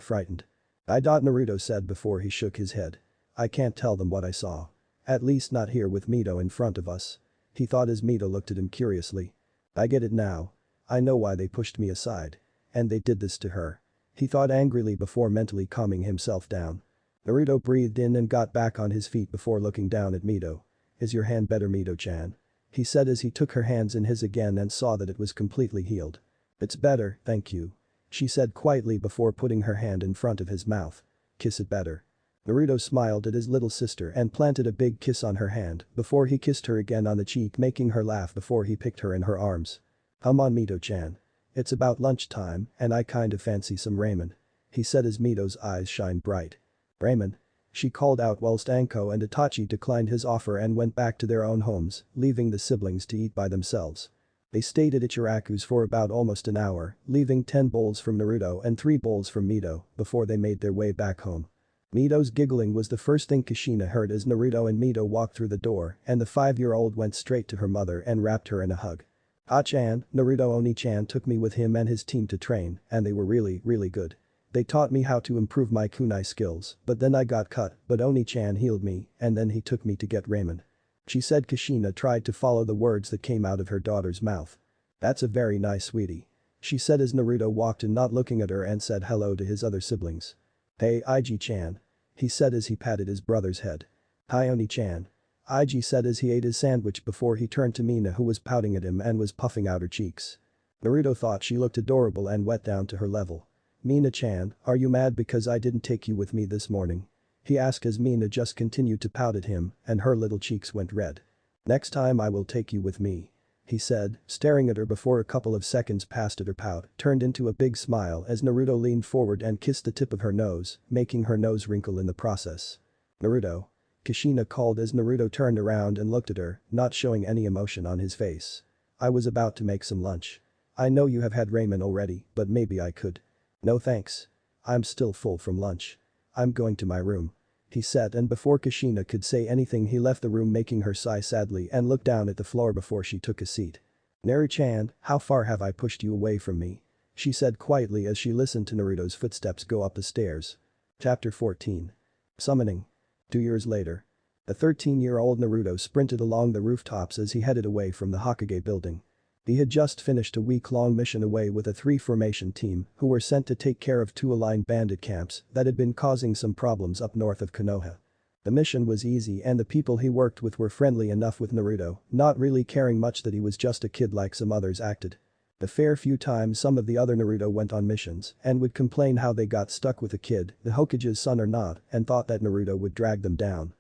frightened. Naruto said before he shook his head. "I can't tell them what I saw. At least not here with Mito in front of us." He thought as Mito looked at him curiously. "I get it now. I know why they pushed me aside. And they did this to her." He thought angrily before mentally calming himself down. Naruto breathed in and got back on his feet before looking down at Mito. "Is your hand better, Mito-chan?" he said as he took her hands in his again and saw that it was completely healed. "It's better, thank you," she said quietly before putting her hand in front of his mouth. "Kiss it better." Naruto smiled at his little sister and planted a big kiss on her hand before he kissed her again on the cheek, making her laugh before he picked her in her arms. "Come on, Mito-chan. It's about lunchtime and I kinda fancy some ramen," he said as Mito's eyes shined bright. "Ramen?" she called out whilst Anko and Itachi declined his offer and went back to their own homes, leaving the siblings to eat by themselves. They stayed at Ichiraku's for about almost an hour, leaving 10 bowls from Naruto and 3 bowls from Mito before they made their way back home. Mito's giggling was the first thing Kushina heard as Naruto and Mito walked through the door and the 5-year-old went straight to her mother and wrapped her in a hug. "Ah-chan, Naruto Oni-chan took me with him and his team to train and they were really good. They taught me how to improve my kunai skills, but then I got cut, but Oni-chan healed me and then he took me to get ramen," she said. Kushina tried to follow the words that came out of her daughter's mouth. "That's a very nice sweetie," she said as Naruto walked in not looking at her and said hello to his other siblings. "Hey, Ig-chan," he said as he patted his brother's head. "Hi, Oni-chan," Ig said as he ate his sandwich before he turned to Mina who was pouting at him and was puffing out her cheeks. Naruto thought she looked adorable and went down to her level. "Mina-chan, are you mad because I didn't take you with me this morning?" he asked as Mina just continued to pout at him and her little cheeks went red. "Next time I will take you with me," he said, staring at her before a couple of seconds passed at her pout turned into a big smile as Naruto leaned forward and kissed the tip of her nose, making her nose wrinkle in the process. "Naruto?" Kushina called as Naruto turned around and looked at her, not showing any emotion on his face. "I was about to make some lunch. I know you have had ramen already, but maybe I could." "No thanks. I'm still full from lunch. I'm going to my room," he said, and before Kushina could say anything he left the room making her sigh sadly and look down at the floor before she took a seat. "Naru-chan, how far have I pushed you away from me?" she said quietly as she listened to Naruto's footsteps go up the stairs. Chapter 14. Summoning. 2 years later. The 13-year-old Naruto sprinted along the rooftops as he headed away from the Hokage building. He had just finished a week-long mission away with a 3-formation team who were sent to take care of 2 aligned bandit camps that had been causing some problems up north of Konoha. The mission was easy and the people he worked with were friendly enough with Naruto, not really caring much that he was just a kid like some others acted. The fair few times some of the other Naruto went on missions and would complain how they got stuck with a kid, the Hokage's son or not, and thought that Naruto would drag them down.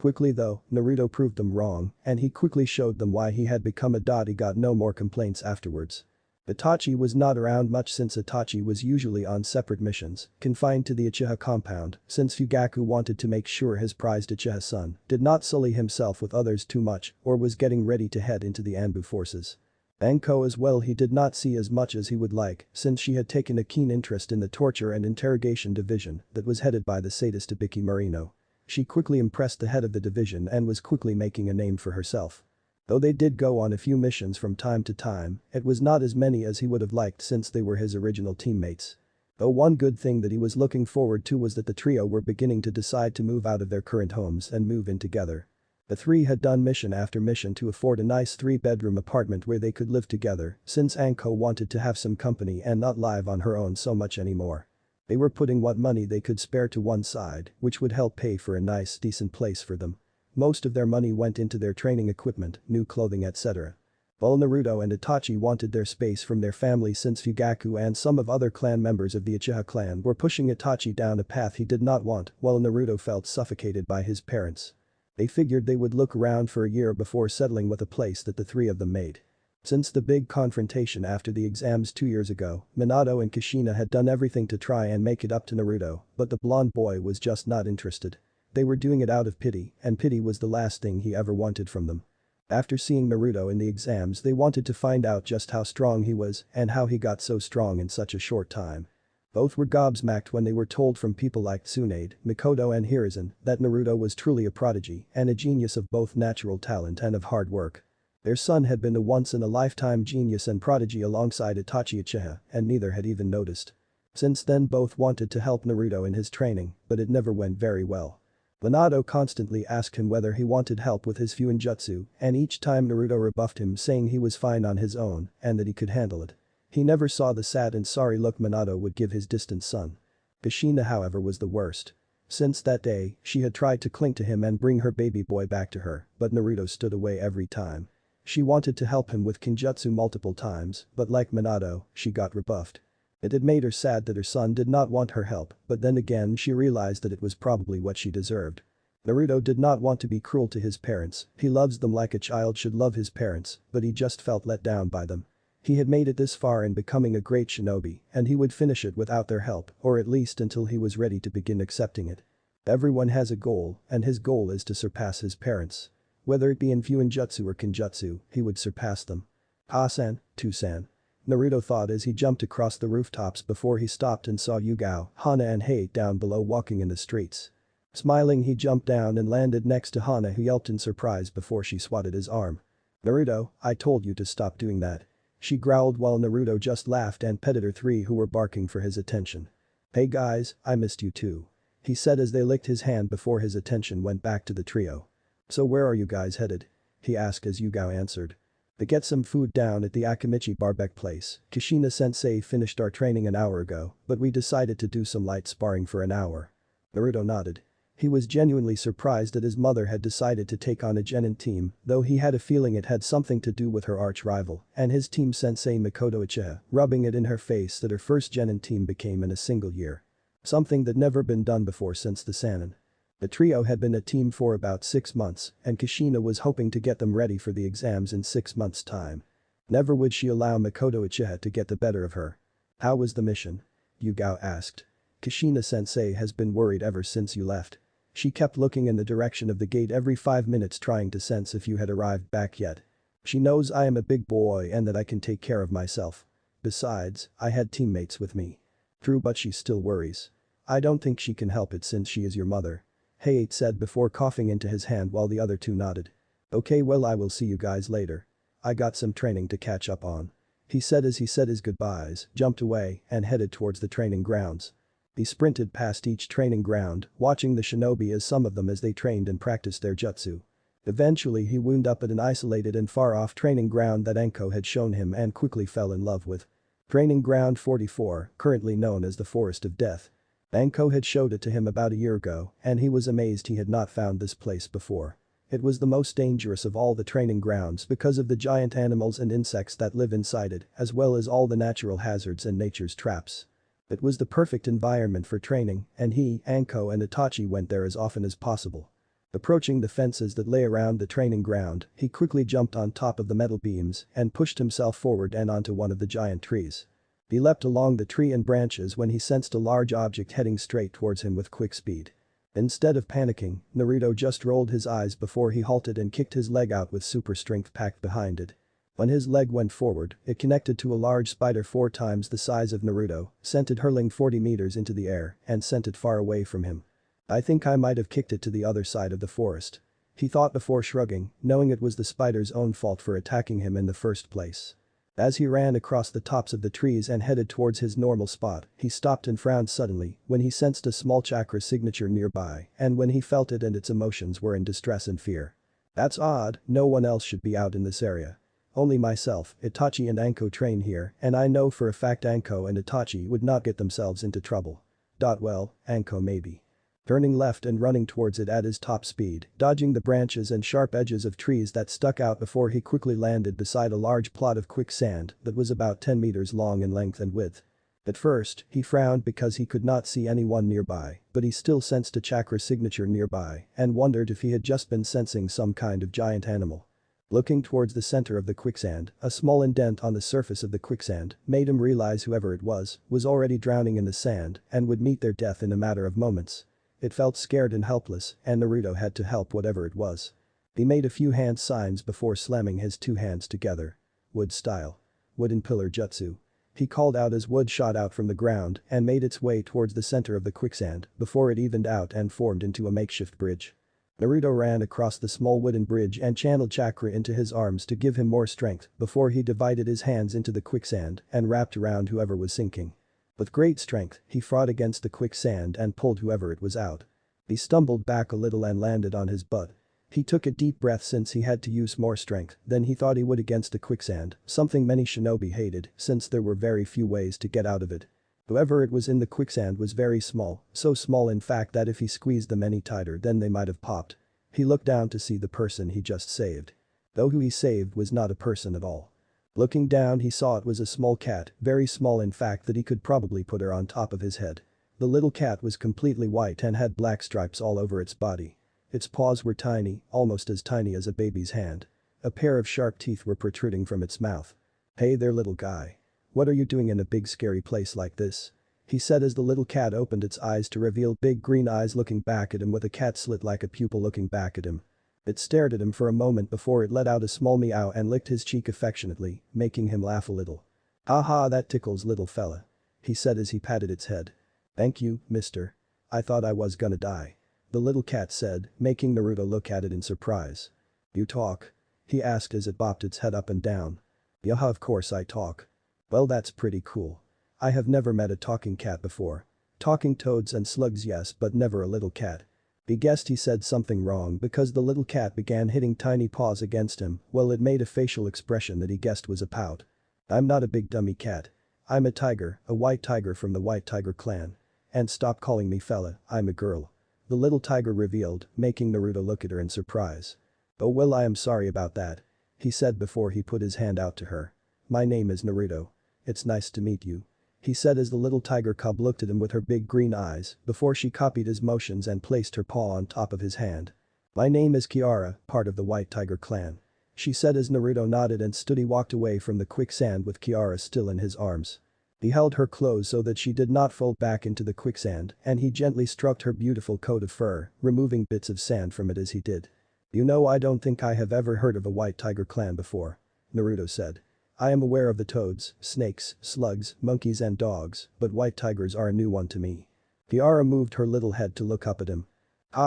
Quickly though, Naruto proved them wrong, and he quickly showed them why he had become a dot. He got no more complaints afterwards. Itachi was not around much since Itachi was usually on separate missions, confined to the Uchiha compound, since Fugaku wanted to make sure his prized Uchiha son did not sully himself with others too much or was getting ready to head into the Anbu forces. Anko as well he did not see as much as he would like since she had taken a keen interest in the torture and interrogation division that was headed by the sadist Ibiki Marino. She quickly impressed the head of the division and was quickly making a name for herself. Though they did go on a few missions from time to time, it was not as many as he would have liked since they were his original teammates. Though one good thing that he was looking forward to was that the trio were beginning to decide to move out of their current homes and move in together. The three had done mission after mission to afford a nice 3-bedroom apartment where they could live together since Anko wanted to have some company and not live on her own so much anymore. They were putting what money they could spare to one side, which would help pay for a nice decent place for them. Most of their money went into their training equipment, new clothing etc. While Naruto and Itachi wanted their space from their family since Fugaku and some of other clan members of the Uchiha clan were pushing Itachi down a path he did not want while Naruto felt suffocated by his parents. They figured they would look around for a year before settling with a place that the three of them made. Since the big confrontation after the exams 2 years ago, Minato and Kushina had done everything to try and make it up to Naruto, but the blonde boy was just not interested. They were doing it out of pity, and pity was the last thing he ever wanted from them. After seeing Naruto in the exams they wanted to find out just how strong he was and how he got so strong in such a short time. Both were gobsmacked when they were told from people like Tsunade, Mikoto and Hiruzen that Naruto was truly a prodigy and a genius of both natural talent and of hard work. Their son had been a once-in-a-lifetime genius and prodigy alongside Itachi Uchiha and neither had even noticed. Since then both wanted to help Naruto in his training, but it never went very well. Minato constantly asked him whether he wanted help with his Fuinjutsu and each time Naruto rebuffed him saying he was fine on his own and that he could handle it. He never saw the sad and sorry look Minato would give his distant son. Kushina however was the worst. Since that day, she had tried to cling to him and bring her baby boy back to her, but Naruto stood away every time. She wanted to help him with Kinjutsu multiple times, but like Minato, she got rebuffed. It had made her sad that her son did not want her help, but then again she realized that it was probably what she deserved. Naruto did not want to be cruel to his parents, he loves them like a child should love his parents, but he just felt let down by them. He had made it this far in becoming a great shinobi, and he would finish it without their help, or at least until he was ready to begin accepting it. Everyone has a goal, and his goal is to surpass his parents. Whether it be in Fuinjutsu or Kinjutsu, he would surpass them. Ha-san, Tu-san. Naruto thought as he jumped across the rooftops before he stopped and saw Yugao, Hana and Hei down below walking in the streets. Smiling he jumped down and landed next to Hana who yelped in surprise before she swatted his arm. Naruto, I told you to stop doing that. She growled while Naruto just laughed and petted her three who were barking for his attention. Hey guys, I missed you too. He said as they licked his hand before his attention went back to the trio. So where are you guys headed? He asked as Yugao answered. To get some food down at the Akimichi barbecue place. Kushina-sensei finished our training an hour ago, but we decided to do some light sparring for an hour. Naruto nodded. He was genuinely surprised that his mother had decided to take on a genin team, though he had a feeling it had something to do with her arch-rival and his team sensei Mikoto Uchiha, rubbing it in her face that her first genin team became in a single year. Something that never been done before since the Sannin. The trio had been a team for about 6 months and Kushina was hoping to get them ready for the exams in 6 months' time. Never would she allow Mikoto Uchiha to get the better of her. How was the mission? Yugao asked. Kushina-sensei has been worried ever since you left. She kept looking in the direction of the gate every 5 minutes trying to sense if you had arrived back yet. She knows I am a big boy and that I can take care of myself. Besides, I had teammates with me. True, but she still worries. I don't think she can help it since she is your mother. Hayate said before coughing into his hand while the other two nodded. Okay, well I will see you guys later. I got some training to catch up on. He said as he said his goodbyes, jumped away and headed towards the training grounds. He sprinted past each training ground, watching the shinobi as some of them as they trained and practiced their jutsu. Eventually he wound up at an isolated and far-off training ground that Anko had shown him and quickly fell in love with. Training ground 44, currently known as the Forest of Death. Anko had showed it to him about a year ago and he was amazed he had not found this place before. It was the most dangerous of all the training grounds because of the giant animals and insects that live inside it as well as all the natural hazards and nature's traps. It was the perfect environment for training and he, Anko and Itachi went there as often as possible. Approaching the fences that lay around the training ground, he quickly jumped on top of the metal beams and pushed himself forward and onto one of the giant trees. He leapt along the tree and branches when he sensed a large object heading straight towards him with quick speed. Instead of panicking, Naruto just rolled his eyes before he halted and kicked his leg out with super strength packed behind it. When his leg went forward, it connected to a large spider 4 times the size of Naruto, sent it hurling 40 meters into the air and sent it far away from him. I think I might have kicked it to the other side of the forest. He thought before shrugging, knowing it was the spider's own fault for attacking him in the first place. As he ran across the tops of the trees and headed towards his normal spot, he stopped and frowned suddenly when he sensed a small chakra signature nearby and when he felt it and its emotions were in distress and fear. That's odd, no one else should be out in this area. Only myself, Itachi and Anko train here and I know for a fact Anko and Itachi would not get themselves into trouble. Well, Anko maybe. Turning left and running towards it at his top speed, dodging the branches and sharp edges of trees that stuck out before he quickly landed beside a large plot of quicksand that was about 10 meters long in length and width. At first, he frowned because he could not see anyone nearby, but he still sensed a chakra signature nearby and wondered if he had just been sensing some kind of giant animal. Looking towards the center of the quicksand, a small indent on the surface of the quicksand made him realize whoever it was already drowning in the sand and would meet their death in a matter of moments. It felt scared and helpless and Naruto had to help whatever it was. He made a few hand signs before slamming his 2 hands together. Wood style. Wooden pillar jutsu. He called out as wood shot out from the ground and made its way towards the center of the quicksand before it evened out and formed into a makeshift bridge. Naruto ran across the small wooden bridge and channeled chakra into his arms to give him more strength before he divided his hands into the quicksand and wrapped around whoever was sinking. With great strength, he fought against the quicksand and pulled whoever it was out. He stumbled back a little and landed on his butt. He took a deep breath since he had to use more strength than he thought he would against the quicksand, something many shinobi hated since there were very few ways to get out of it. Whoever it was in the quicksand was very small, so small in fact that if he squeezed them any tighter then they might have popped. He looked down to see the person he just saved. Though who he saved was not a person at all. Looking down he saw it was a small cat, very small in fact that he could probably put her on top of his head. The little cat was completely white and had black stripes all over its body. Its paws were tiny, almost as tiny as a baby's hand. A pair of sharp teeth were protruding from its mouth. "Hey there little guy. What are you doing in a big scary place like this?" he said as the little cat opened its eyes to reveal big green eyes looking back at him with a cat slit like a pupil looking back at him. It stared at him for a moment before it let out a small meow and licked his cheek affectionately, making him laugh a little. "Haha, that tickles little fella," he said as he patted its head. "Thank you, mister. I thought I was gonna die," the little cat said, making Naruto look at it in surprise. "You talk?" he asked as it bopped its head up and down. "Yeah, of course I talk." "Well, that's pretty cool. I have never met a talking cat before. Talking toads and slugs yes, but never a little cat." He guessed he said something wrong because the little cat began hitting tiny paws against him while it made a facial expression that he guessed was a pout. "I'm not a big dummy cat. I'm a tiger, a white tiger from the White Tiger clan. And stop calling me fella, I'm a girl," the little tiger revealed, making Naruto look at her in surprise. "Oh well, I am sorry about that," he said before he put his hand out to her. "My name is Naruto. It's nice to meet you," he said as the little tiger cub looked at him with her big green eyes before she copied his motions and placed her paw on top of his hand. "My name is Kiara, part of the White Tiger clan," she said as Naruto nodded and stood. He walked away from the quicksand with Kiara still in his arms. He held her close so that she did not fall back into the quicksand and he gently stroked her beautiful coat of fur, removing bits of sand from it as he did. "You know, I don't think I have ever heard of a White Tiger clan before," Naruto said. "I am aware of the toads, snakes, slugs, monkeys and dogs, but white tigers are a new one to me." Kiara moved her little head to look up at him.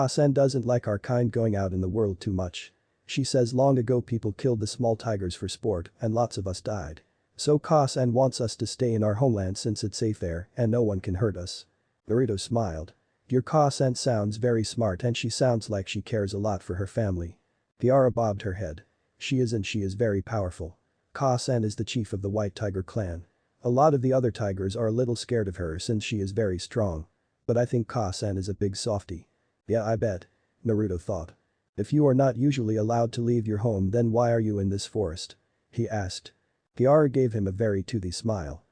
"San doesn't like our kind going out in the world too much. She says long ago people killed the small tigers for sport and lots of us died. So San wants us to stay in our homeland since it's safe there and no one can hurt us." Naruto smiled. "Your San sounds very smart and she sounds like she cares a lot for her family." Kiara bobbed her head. She is very powerful. San is the chief of the White Tiger clan. A lot of the other tigers are a little scared of her since she is very strong. But I think San is a big softie." "Yeah, I bet," Naruto thought. "If you are not usually allowed to leave your home then why are you in this forest?" he asked. Kiara gave him a very toothy smile.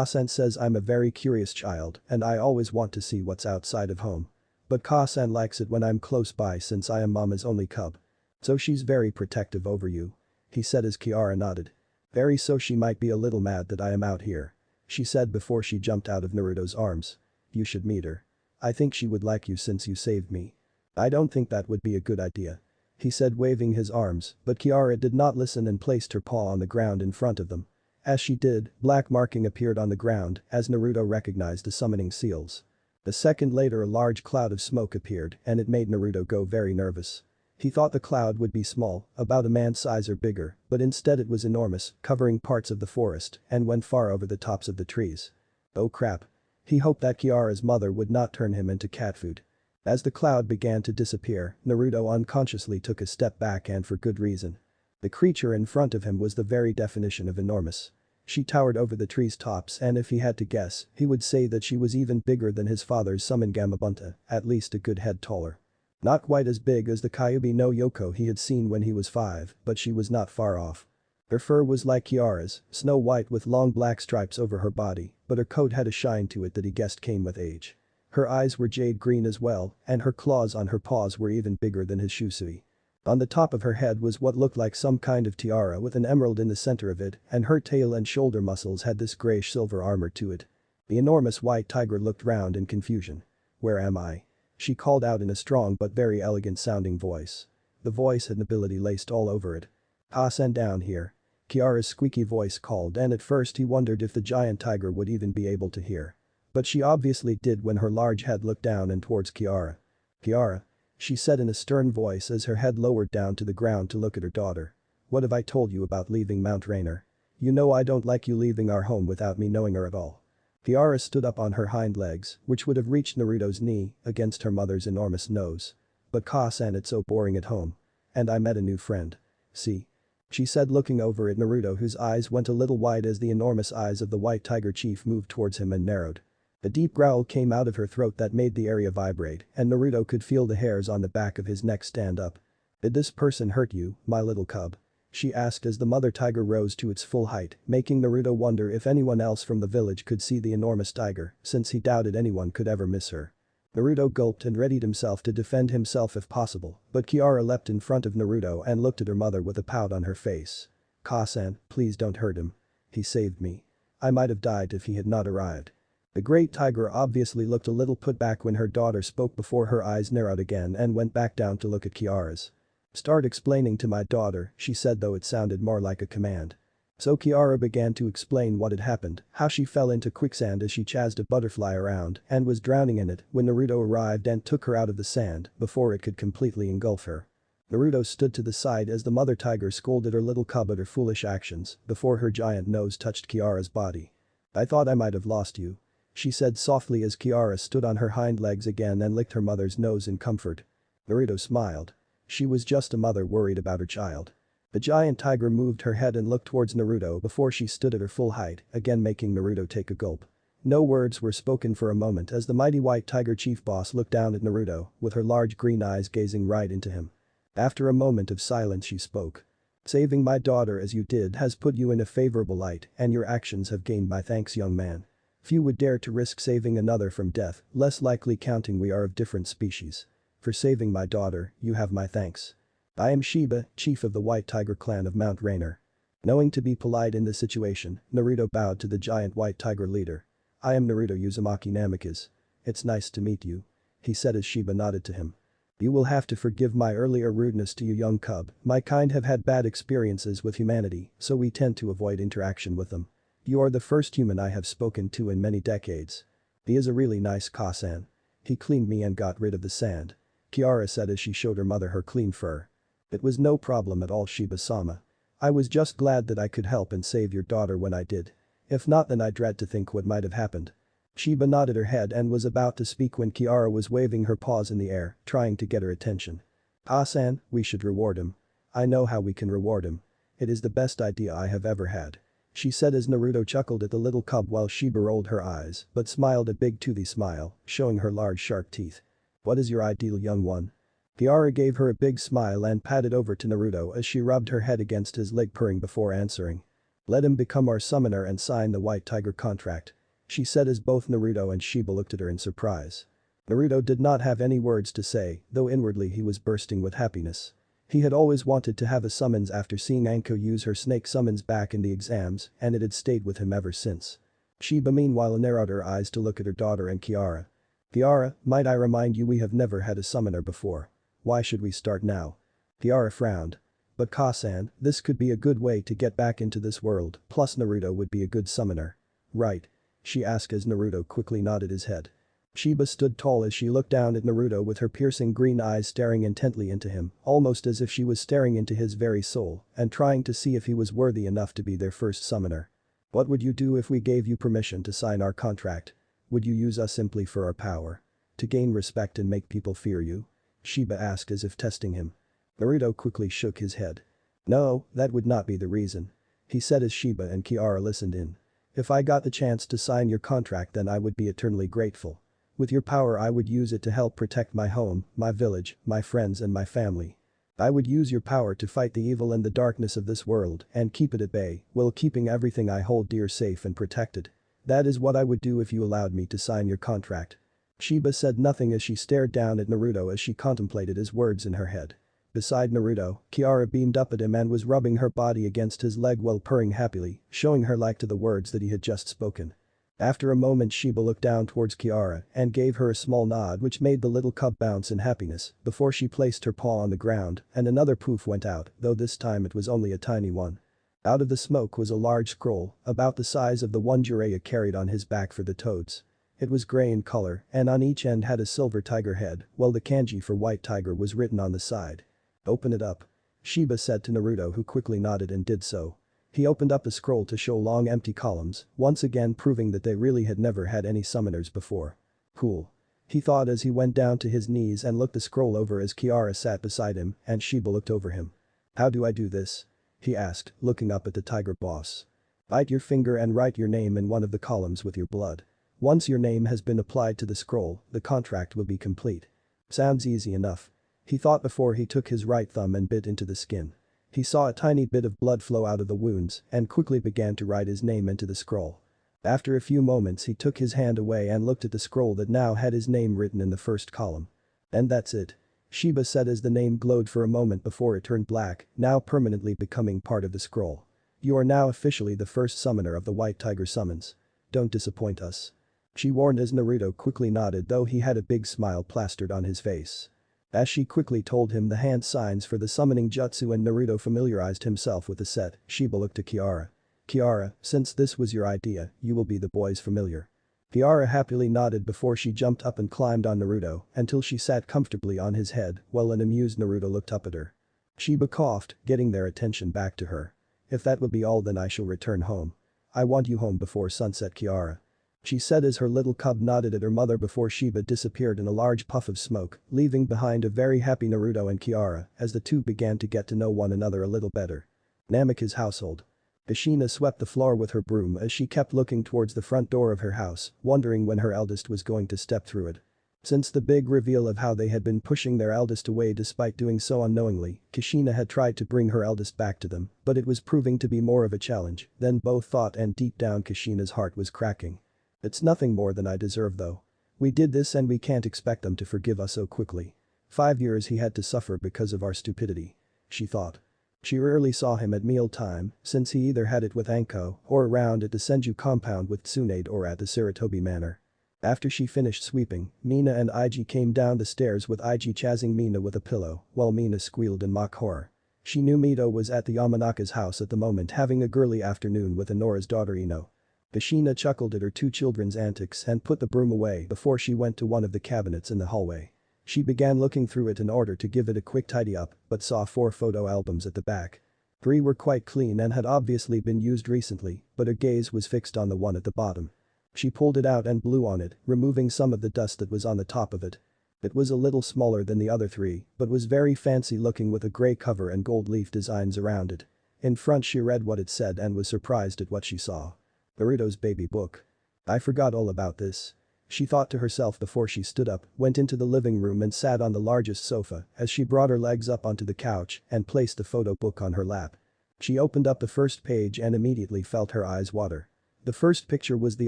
"San says I'm a very curious child and I always want to see what's outside of home. But Ka-san likes it when I'm close by since I am mama's only cub. So she's very protective over you. He said as Kiara nodded. Very, so she might be a little mad that I am out here. She said before she jumped out of Naruto's arms. You should meet her. I think she would like you since you saved me. I don't think that would be a good idea. He said waving his arms, but Kiara did not listen and placed her paw on the ground in front of them. As she did, black marking appeared on the ground as Naruto recognized the summoning seals. A second later a large cloud of smoke appeared and it made Naruto go very nervous. He thought the cloud would be small, about a man's size or bigger, but instead it was enormous, covering parts of the forest and went far over the tops of the trees. Oh crap. He hoped that Kiara's mother would not turn him into cat food. As the cloud began to disappear, Naruto unconsciously took a step back, and for good reason. The creature in front of him was the very definition of enormous. She towered over the tree's tops, and if he had to guess, he would say that she was even bigger than his father's summon Gamabunta, at least a good head taller. Not quite as big as the Kyuubi no Yoko he had seen when he was 5, but she was not far off. Her fur was like Kiara's, snow white with long black stripes over her body, but her coat had a shine to it that he guessed came with age. Her eyes were jade green as well, and her claws on her paws were even bigger than his shusui. On the top of her head was what looked like some kind of tiara with an emerald in the center of it, and her tail and shoulder muscles had this grayish-silver armor to it. The enormous white tiger looked round in confusion. Where am I? She called out in a strong but very elegant-sounding voice. The voice had nobility laced all over it. Ka-san, down here. Kiara's squeaky voice called, and at first he wondered if the giant tiger would even be able to hear. But she obviously did when her large head looked down and towards Kiara. Kiara? She said in a stern voice as her head lowered down to the ground to look at her daughter. What have I told you about leaving Mount Rainier? You know I don't like you leaving our home without me knowing her at all. Kiara stood up on her hind legs, which would have reached Naruto's knee, against her mother's enormous nose. But Ka-san, it's so boring at home. And I met a new friend. See? She said looking over at Naruto, whose eyes went a little wide as the enormous eyes of the white tiger chief moved towards him and narrowed. A deep growl came out of her throat that made the area vibrate, and Naruto could feel the hairs on the back of his neck stand up. Did this person hurt you, my little cub? She asked as the mother tiger rose to its full height, making Naruto wonder if anyone else from the village could see the enormous tiger, since he doubted anyone could ever miss her. Naruto gulped and readied himself to defend himself if possible, but Kiara leapt in front of Naruto and looked at her mother with a pout on her face. Ka-san, please don't hurt him. He saved me. I might have died if he had not arrived. The great tiger obviously looked a little put back when her daughter spoke before her eyes narrowed again and went back down to look at Kiara's. Start explaining to my daughter, she said, though it sounded more like a command. So Kiara began to explain what had happened, how she fell into quicksand as she chased a butterfly around and was drowning in it when Naruto arrived and took her out of the sand before it could completely engulf her. Naruto stood to the side as the mother tiger scolded her little cub at her foolish actions before her giant nose touched Kiara's body. I thought I might have lost you. She said softly as Kiara stood on her hind legs again and licked her mother's nose in comfort. Naruto smiled. She was just a mother worried about her child. The giant tiger moved her head and looked towards Naruto before she stood at her full height, again making Naruto take a gulp. No words were spoken for a moment as the mighty white tiger chief boss looked down at Naruto, with her large green eyes gazing right into him. After a moment of silence she spoke. Saving my daughter as you did has put you in a favorable light, and your actions have gained my thanks, young man. Few would dare to risk saving another from death, less likely counting we are of different species. For saving my daughter, you have my thanks. I am Shiba, chief of the White Tiger clan of Mount Rainier. Knowing to be polite in this situation, Naruto bowed to the giant white tiger leader. I am Naruto Uzumaki Namikaze. It's nice to meet you. He said as Shiba nodded to him. You will have to forgive my earlier rudeness to you, young cub. My kind have had bad experiences with humanity, so we tend to avoid interaction with them. You are the first human I have spoken to in many decades. He is a really nice Ka-san. He cleaned me and got rid of the sand. Kiara said as she showed her mother her clean fur. It was no problem at all, Shiba-sama. I was just glad that I could help and save your daughter when I did. If not, then I dread to think what might have happened. Shiba nodded her head and was about to speak when Kiara was waving her paws in the air, trying to get her attention. Ka-san, we should reward him. I know how we can reward him. It is the best idea I have ever had. She said as Naruto chuckled at the little cub while Shiba rolled her eyes but smiled a big toothy smile, showing her large sharp teeth. What is your ideal, young one? Kiara gave her a big smile and patted over to Naruto as she rubbed her head against his leg, purring before answering. Let him become our summoner and sign the White Tiger contract. She said as both Naruto and Shiba looked at her in surprise. Naruto did not have any words to say, though inwardly he was bursting with happiness. He had always wanted to have a summons after seeing Anko use her snake summons back in the exams, and it had stayed with him ever since. Shiba meanwhile narrowed her eyes to look at her daughter and Kiara. Kiara, might I remind you we have never had a summoner before. Why should we start now? Kiara frowned. But Kasan, this could be a good way to get back into this world, plus Naruto would be a good summoner. Right? She asked as Naruto quickly nodded his head. Shiba stood tall as she looked down at Naruto with her piercing green eyes staring intently into him, almost as if she was staring into his very soul and trying to see if he was worthy enough to be their first summoner. What would you do if we gave you permission to sign our contract? Would you use us simply for our power? To gain respect and make people fear you? Shiba asked as if testing him. Naruto quickly shook his head. No, that would not be the reason. He said as Shiba and Kiara listened in. If I got the chance to sign your contract then I would be eternally grateful. With your power I would use it to help protect my home, my village, my friends and my family. I would use your power to fight the evil and the darkness of this world and keep it at bay, while keeping everything I hold dear safe and protected. That is what I would do if you allowed me to sign your contract. Shiba said nothing as she stared down at Naruto as she contemplated his words in her head. Beside Naruto, Kiara beamed up at him and was rubbing her body against his leg while purring happily, showing her like to the words that he had just spoken. After a moment Shiba looked down towards Kiara and gave her a small nod which made the little cub bounce in happiness before she placed her paw on the ground and another poof went out, though this time it was only a tiny one. Out of the smoke was a large scroll, about the size of the one Jiraiya carried on his back for the toads. It was grey in color and on each end had a silver tiger head, while the kanji for white tiger was written on the side. Open it up. Shiba said to Naruto who quickly nodded and did so. He opened up the scroll to show long empty columns, once again proving that they really had never had any summoners before. Cool. He thought as he went down to his knees and looked the scroll over as Kiara sat beside him and Shiba looked over him. How do I do this? He asked, looking up at the tiger boss. Bite your finger and write your name in one of the columns with your blood. Once your name has been applied to the scroll, the contract will be complete. Sounds easy enough. He thought before he took his right thumb and bit into the skin. He saw a tiny bit of blood flow out of the wounds and quickly began to write his name into the scroll. After a few moments he took his hand away and looked at the scroll that now had his name written in the first column. And that's it. Shiba said as the name glowed for a moment before it turned black, now permanently becoming part of the scroll. You are now officially the first summoner of the White Tiger summons. Don't disappoint us. She warned as Naruto quickly nodded though he had a big smile plastered on his face. As she quickly told him the hand signs for the summoning jutsu and Naruto familiarized himself with the set, Shiba looked to Kiara. Kiara, since this was your idea, you will be the boy's familiar. Kiara happily nodded before she jumped up and climbed on Naruto until she sat comfortably on his head while an amused Naruto looked up at her. Shiba coughed, getting their attention back to her. If that will be all then I shall return home. I want you home before sunset Kiara. She said as her little cub nodded at her mother before Shiba disappeared in a large puff of smoke, leaving behind a very happy Naruto and Kiara as the two began to get to know one another a little better. Namika's household. Kushina swept the floor with her broom as she kept looking towards the front door of her house, wondering when her eldest was going to step through it. Since the big reveal of how they had been pushing their eldest away despite doing so unknowingly, Kushina had tried to bring her eldest back to them, but it was proving to be more of a challenge than both thought and deep down Kushina's heart was cracking. It's nothing more than I deserve though. We did this and we can't expect them to forgive us so quickly. 5 years he had to suffer because of our stupidity. She thought. She rarely saw him at meal time since he either had it with Anko or around at the Senju compound with Tsunade or at the Saratobi Manor. After she finished sweeping, Mina and Iji came down the stairs with Iji chasing Mina with a pillow while Mina squealed in mock horror. She knew Mito was at the Yamanaka's house at the moment having a girly afternoon with Inora's daughter Ino. Kushina chuckled at her two children's antics and put the broom away before she went to one of the cabinets in the hallway. She began looking through it in order to give it a quick tidy up but saw 4 photo albums at the back. 3 were quite clean and had obviously been used recently, but her gaze was fixed on the one at the bottom. She pulled it out and blew on it, removing some of the dust that was on the top of it. It was a little smaller than the other 3, but was very fancy looking with a grey cover and gold leaf designs around it. In front she read what it said and was surprised at what she saw. Naruto's baby book. I forgot all about this. She thought to herself before she stood up, went into the living room and sat on the largest sofa as she brought her legs up onto the couch and placed the photo book on her lap. She opened up the first page and immediately felt her eyes water. The first picture was the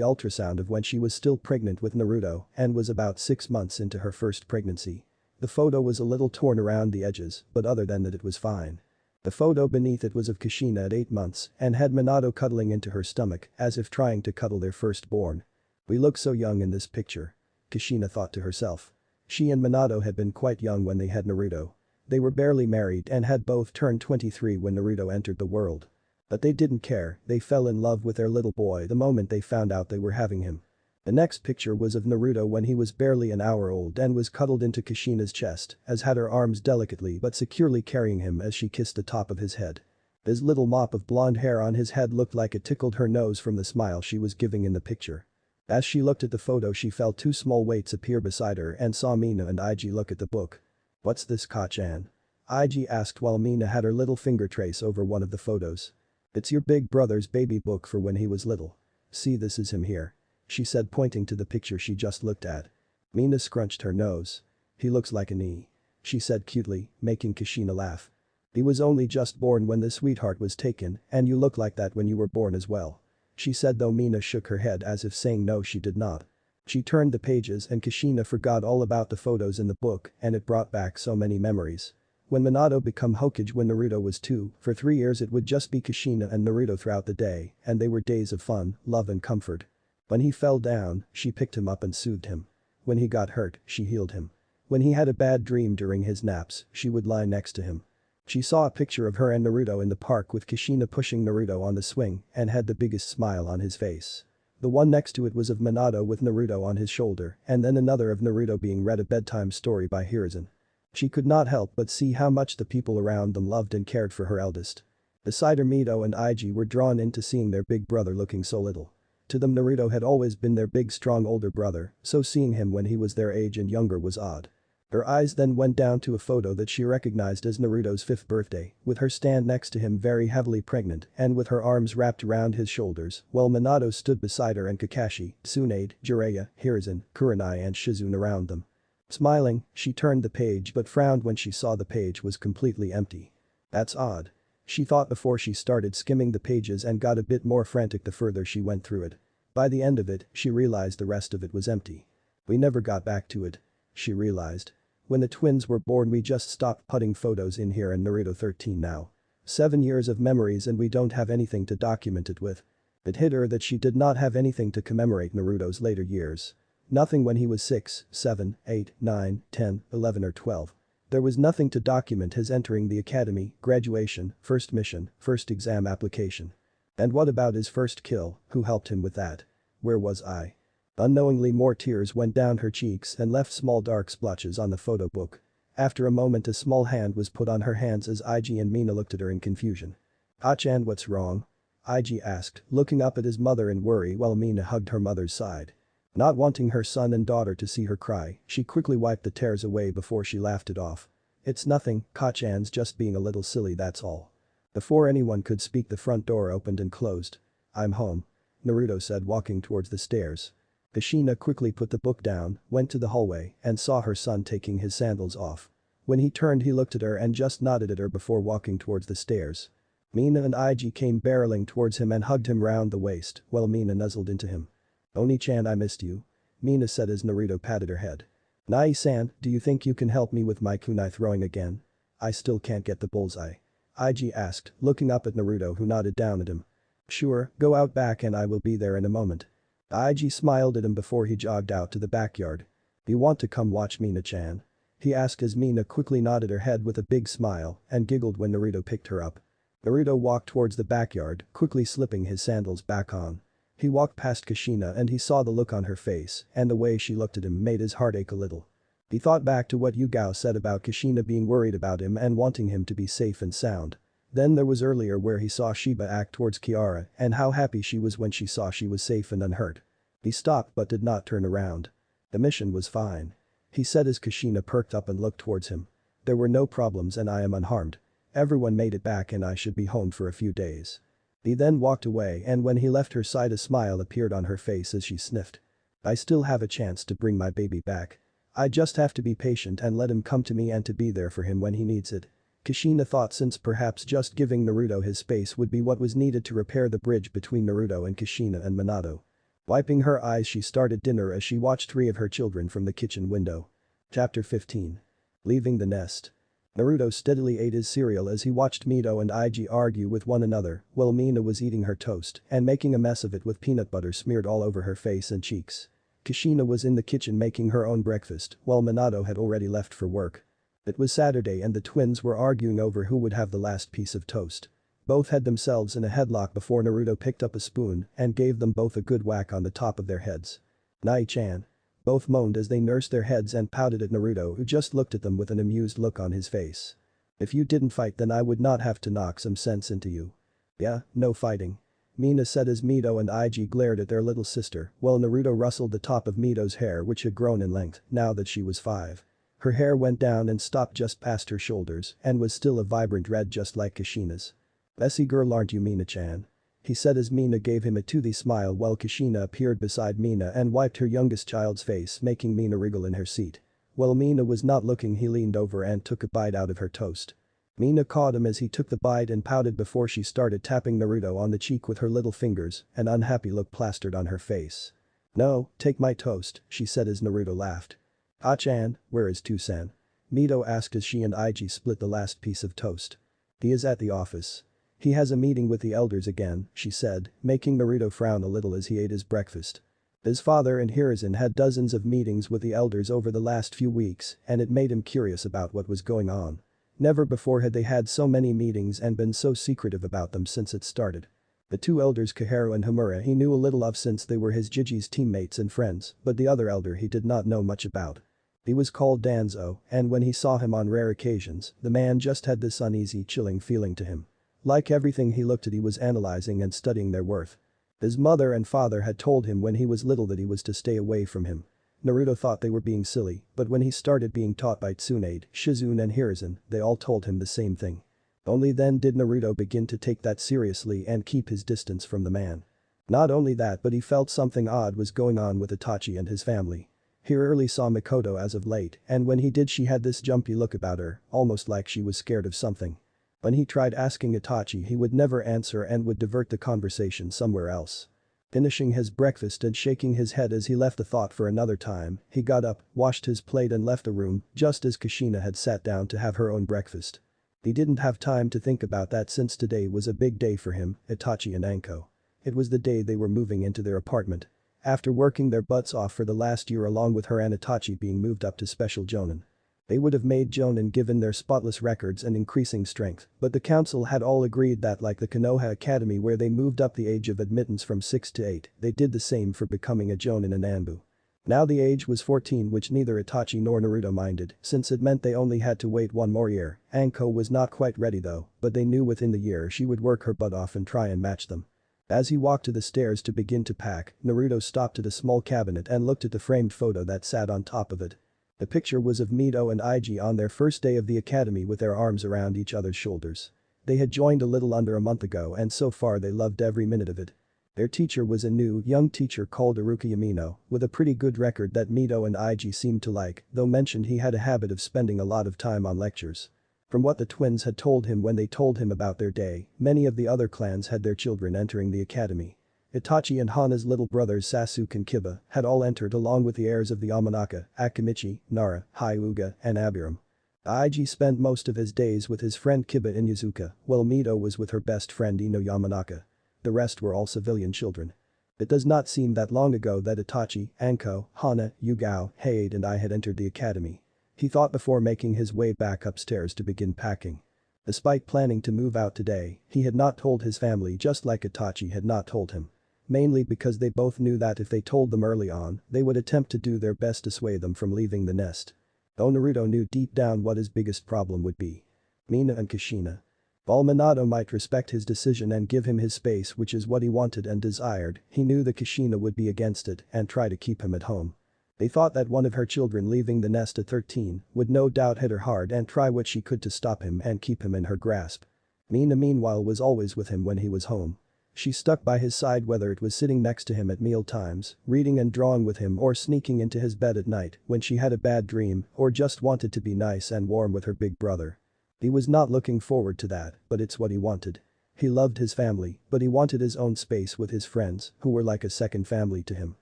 ultrasound of when she was still pregnant with Naruto and was about 6 months into her first pregnancy. The photo was a little torn around the edges, but other than that it was fine. The photo beneath it was of Kushina at 8 months and had Minato cuddling into her stomach as if trying to cuddle their firstborn. "We look so young in this picture," Kushina thought to herself. She and Minato had been quite young when they had Naruto. They were barely married and had both turned 23 when Naruto entered the world. But they didn't care, they fell in love with their little boy the moment they found out they were having him. The next picture was of Naruto when he was barely an hour old and was cuddled into Kushina's chest, as had her arms delicately but securely carrying him as she kissed the top of his head. His little mop of blonde hair on his head looked like it tickled her nose from the smile she was giving in the picture. As she looked at the photo she felt two small weights appear beside her and saw Mina and Ig look at the book. "What's this, Ka-chan?" Ig asked while Mina had her little finger trace over one of the photos. "It's your big brother's baby book for when he was little. See, this is him here," she said, pointing to the picture she just looked at. Mina scrunched her nose. "He looks like an E," she said cutely, making Kushina laugh. "He was only just born when the sweetheart was taken and you look like that when you were born as well," she said, though Mina shook her head as if saying no she did not. She turned the pages and Kushina forgot all about the photos in the book and it brought back so many memories. When Minato became Hokage when Naruto was 2, for 3 years it would just be Kushina and Naruto throughout the day and they were days of fun, love and comfort. When he fell down, she picked him up and soothed him. When he got hurt, she healed him. When he had a bad dream during his naps, she would lie next to him. She saw a picture of her and Naruto in the park with Kushina pushing Naruto on the swing and had the biggest smile on his face. The one next to it was of Minato with Naruto on his shoulder and then another of Naruto being read a bedtime story by Hiruzen. She could not help but see how much the people around them loved and cared for her eldest. Beside her, Mito and Ig were drawn into seeing their big brother looking so little. To them Naruto had always been their big strong older brother, so seeing him when he was their age and younger was odd. Her eyes then went down to a photo that she recognized as Naruto's 5th birthday, with her stand next to him very heavily pregnant and with her arms wrapped around his shoulders, while Minato stood beside her and Kakashi, Tsunade, Jiraiya, Hiruzen, Kurenai and Shizune around them. Smiling, she turned the page but frowned when she saw the page was completely empty. "That's odd," she thought before she started skimming the pages and got a bit more frantic the further she went through it. By the end of it, she realized the rest of it was empty. "We never got back to it," she realized. "When the twins were born we just stopped putting photos in here and Naruto 13 now. 7 years of memories and we don't have anything to document it with." It hit her that she did not have anything to commemorate Naruto's later years. Nothing when he was 6, 7, 8, 9, 10, 11 or 12. There was nothing to document his entering the academy, graduation, first mission, first exam application. And what about his first kill, who helped him with that? Where was I? Unknowingly more tears went down her cheeks and left small dark splotches on the photo book. After a moment a small hand was put on her hands as Ig and Mina looked at her in confusion. "Ah-chan, what's wrong?" Ig asked, looking up at his mother in worry while Mina hugged her mother's side. Not wanting her son and daughter to see her cry, she quickly wiped the tears away before she laughed it off. "It's nothing, Ka-chan's just being a little silly, that's all." Before anyone could speak the front door opened and closed. "I'm home," Naruto said walking towards the stairs. Kushina quickly put the book down, went to the hallway and saw her son taking his sandals off. When he turned he looked at her and just nodded at her before walking towards the stairs. Mina and Ig came barreling towards him and hugged him round the waist while Mina nuzzled into him. "Oni-chan, I missed you," Mina said as Naruto patted her head. "Nai-san, do you think you can help me with my kunai throwing again? I still can't get the bullseye," Ig asked, looking up at Naruto who nodded down at him. "Sure, go out back and I will be there in a moment." Ig smiled at him before he jogged out to the backyard. "You want to come watch Mina-chan?" he asked as Mina quickly nodded her head with a big smile and giggled when Naruto picked her up. Naruto walked towards the backyard, quickly slipping his sandals back on. He walked past Kushina and he saw the look on her face and the way she looked at him made his heart ache a little. He thought back to what Yugao said about Kushina being worried about him and wanting him to be safe and sound. Then there was earlier where he saw Shiba act towards Kiara and how happy she was when she saw she was safe and unhurt. He stopped but did not turn around. "The mission was fine," he said as Kushina perked up and looked towards him. "There were no problems and I am unharmed. Everyone made it back and I should be home for a few days." He then walked away and when he left her side a smile appeared on her face as she sniffed. "I still have a chance to bring my baby back. I just have to be patient and let him come to me and to be there for him when he needs it," Kushina thought since perhaps just giving Naruto his space would be what was needed to repair the bridge between Naruto and Kushina and Minato. Wiping her eyes, she started dinner as she watched 3 of her children from the kitchen window. Chapter 15. Leaving the nest. Naruto steadily ate his cereal as he watched Mito and Ig argue with one another while Mina was eating her toast and making a mess of it with peanut butter smeared all over her face and cheeks. Kushina was in the kitchen making her own breakfast while Minato had already left for work. It was Saturday and the twins were arguing over who would have the last piece of toast. Both had themselves in a headlock before Naruto picked up a spoon and gave them both a good whack on the top of their heads. Nai-chan. Both moaned as they nursed their heads and pouted at Naruto, who just looked at them with an amused look on his face. If you didn't fight, then I would not have to knock some sense into you. Yeah, no fighting. Mina said as Mito and Ig glared at their little sister while Naruto rustled the top of Mito's hair, which had grown in length now that she was 5. Her hair went down and stopped just past her shoulders and was still a vibrant red just like Kushina's. "Messy girl, aren't you, Mina-chan?" he said as Mina gave him a toothy smile while Kushina appeared beside Mina and wiped her youngest child's face, making Mina wriggle in her seat. While Mina was not looking, he leaned over and took a bite out of her toast. Mina caught him as he took the bite and pouted before she started tapping Naruto on the cheek with her little fingers, an unhappy look plastered on her face. "No, take my toast," she said as Naruto laughed. "Ah-chan, where is Tusan?" Mito asked as she and Ig split the last piece of toast. "He is at the office. He has a meeting with the elders again," she said, making Naruto frown a little as he ate his breakfast. His father and Hiruzen had dozens of meetings with the elders over the last few weeks and it made him curious about what was going on. Never before had they had so many meetings and been so secretive about them since it started. The 2 elders Koharu and Homura he knew a little of since they were his Jiji's teammates and friends, but the other elder he did not know much about. He was called Danzo, and when he saw him on rare occasions, the man just had this uneasy, chilling feeling to him. Like everything he looked at, he was analyzing and studying their worth. His mother and father had told him when he was little that he was to stay away from him. Naruto thought they were being silly, but when he started being taught by Tsunade, Shizune and Hiruzen, they all told him the same thing. Only then did Naruto begin to take that seriously and keep his distance from the man. Not only that, but he felt something odd was going on with Itachi and his family. He rarely saw Mikoto as of late, and when he did she had this jumpy look about her, almost like she was scared of something. When he tried asking Itachi, he would never answer and would divert the conversation somewhere else. Finishing his breakfast and shaking his head as he left the thought for another time, he got up, washed his plate and left the room just as Kushina had sat down to have her own breakfast. He didn't have time to think about that since today was a big day for him, Itachi and Anko. It was the day they were moving into their apartment. After working their butts off for the last year along with her and Itachi being moved up to special Jonin. They would have made Jonin given their spotless records and increasing strength, but the council had all agreed that like the Konoha Academy where they moved up the age of admittance from 6 to 8, they did the same for becoming a Jonin in Anbu. Now the age was 14, which neither Itachi nor Naruto minded since it meant they only had to wait 1 more year. Anko was not quite ready though, but they knew within the year she would work her butt off and try and match them. As he walked to the stairs to begin to pack, Naruto stopped at a small cabinet and looked at the framed photo that sat on top of it. The picture was of Mito and Ig on their first day of the academy with their arms around each other's shoulders. They had joined a little under a month ago and so far they loved every minute of it. Their teacher was a new, young teacher called Iruka Yamino, with a pretty good record that Mito and Ig seemed to like, though mentioned he had a habit of spending a lot of time on lectures. From what the twins had told him when they told him about their day, many of the other clans had their children entering the academy. Itachi and Hana's little brothers Sasuke and Kiba had all entered along with the heirs of the Amanaka, Akimichi, Nara, Hyuga, and Abiram. Ig spent most of his days with his friend Kiba in Yazuka, while Mito was with her best friend Ino Yamanaka. The rest were all civilian children. It does not seem that long ago that Itachi, Anko, Hana, Yugao, Haid and I had entered the academy. He thought before making his way back upstairs to begin packing. Despite planning to move out today, he had not told his family just like Itachi had not told him. Mainly because they both knew that if they told them early on, they would attempt to do their best to sway them from leaving the nest. Though Naruto knew deep down what his biggest problem would be. Mina and Kushina. While Minato might respect his decision and give him his space, which is what he wanted and desired, he knew that Kushina would be against it and try to keep him at home. They thought that one of her children leaving the nest at 13 would no doubt hit her hard and try what she could to stop him and keep him in her grasp. Mina meanwhile was always with him when he was home. She stuck by his side whether it was sitting next to him at meal times, reading and drawing with him or sneaking into his bed at night when she had a bad dream or just wanted to be nice and warm with her big brother. He was not looking forward to that, but it's what he wanted. He loved his family, but he wanted his own space with his friends, who were like a second family to him.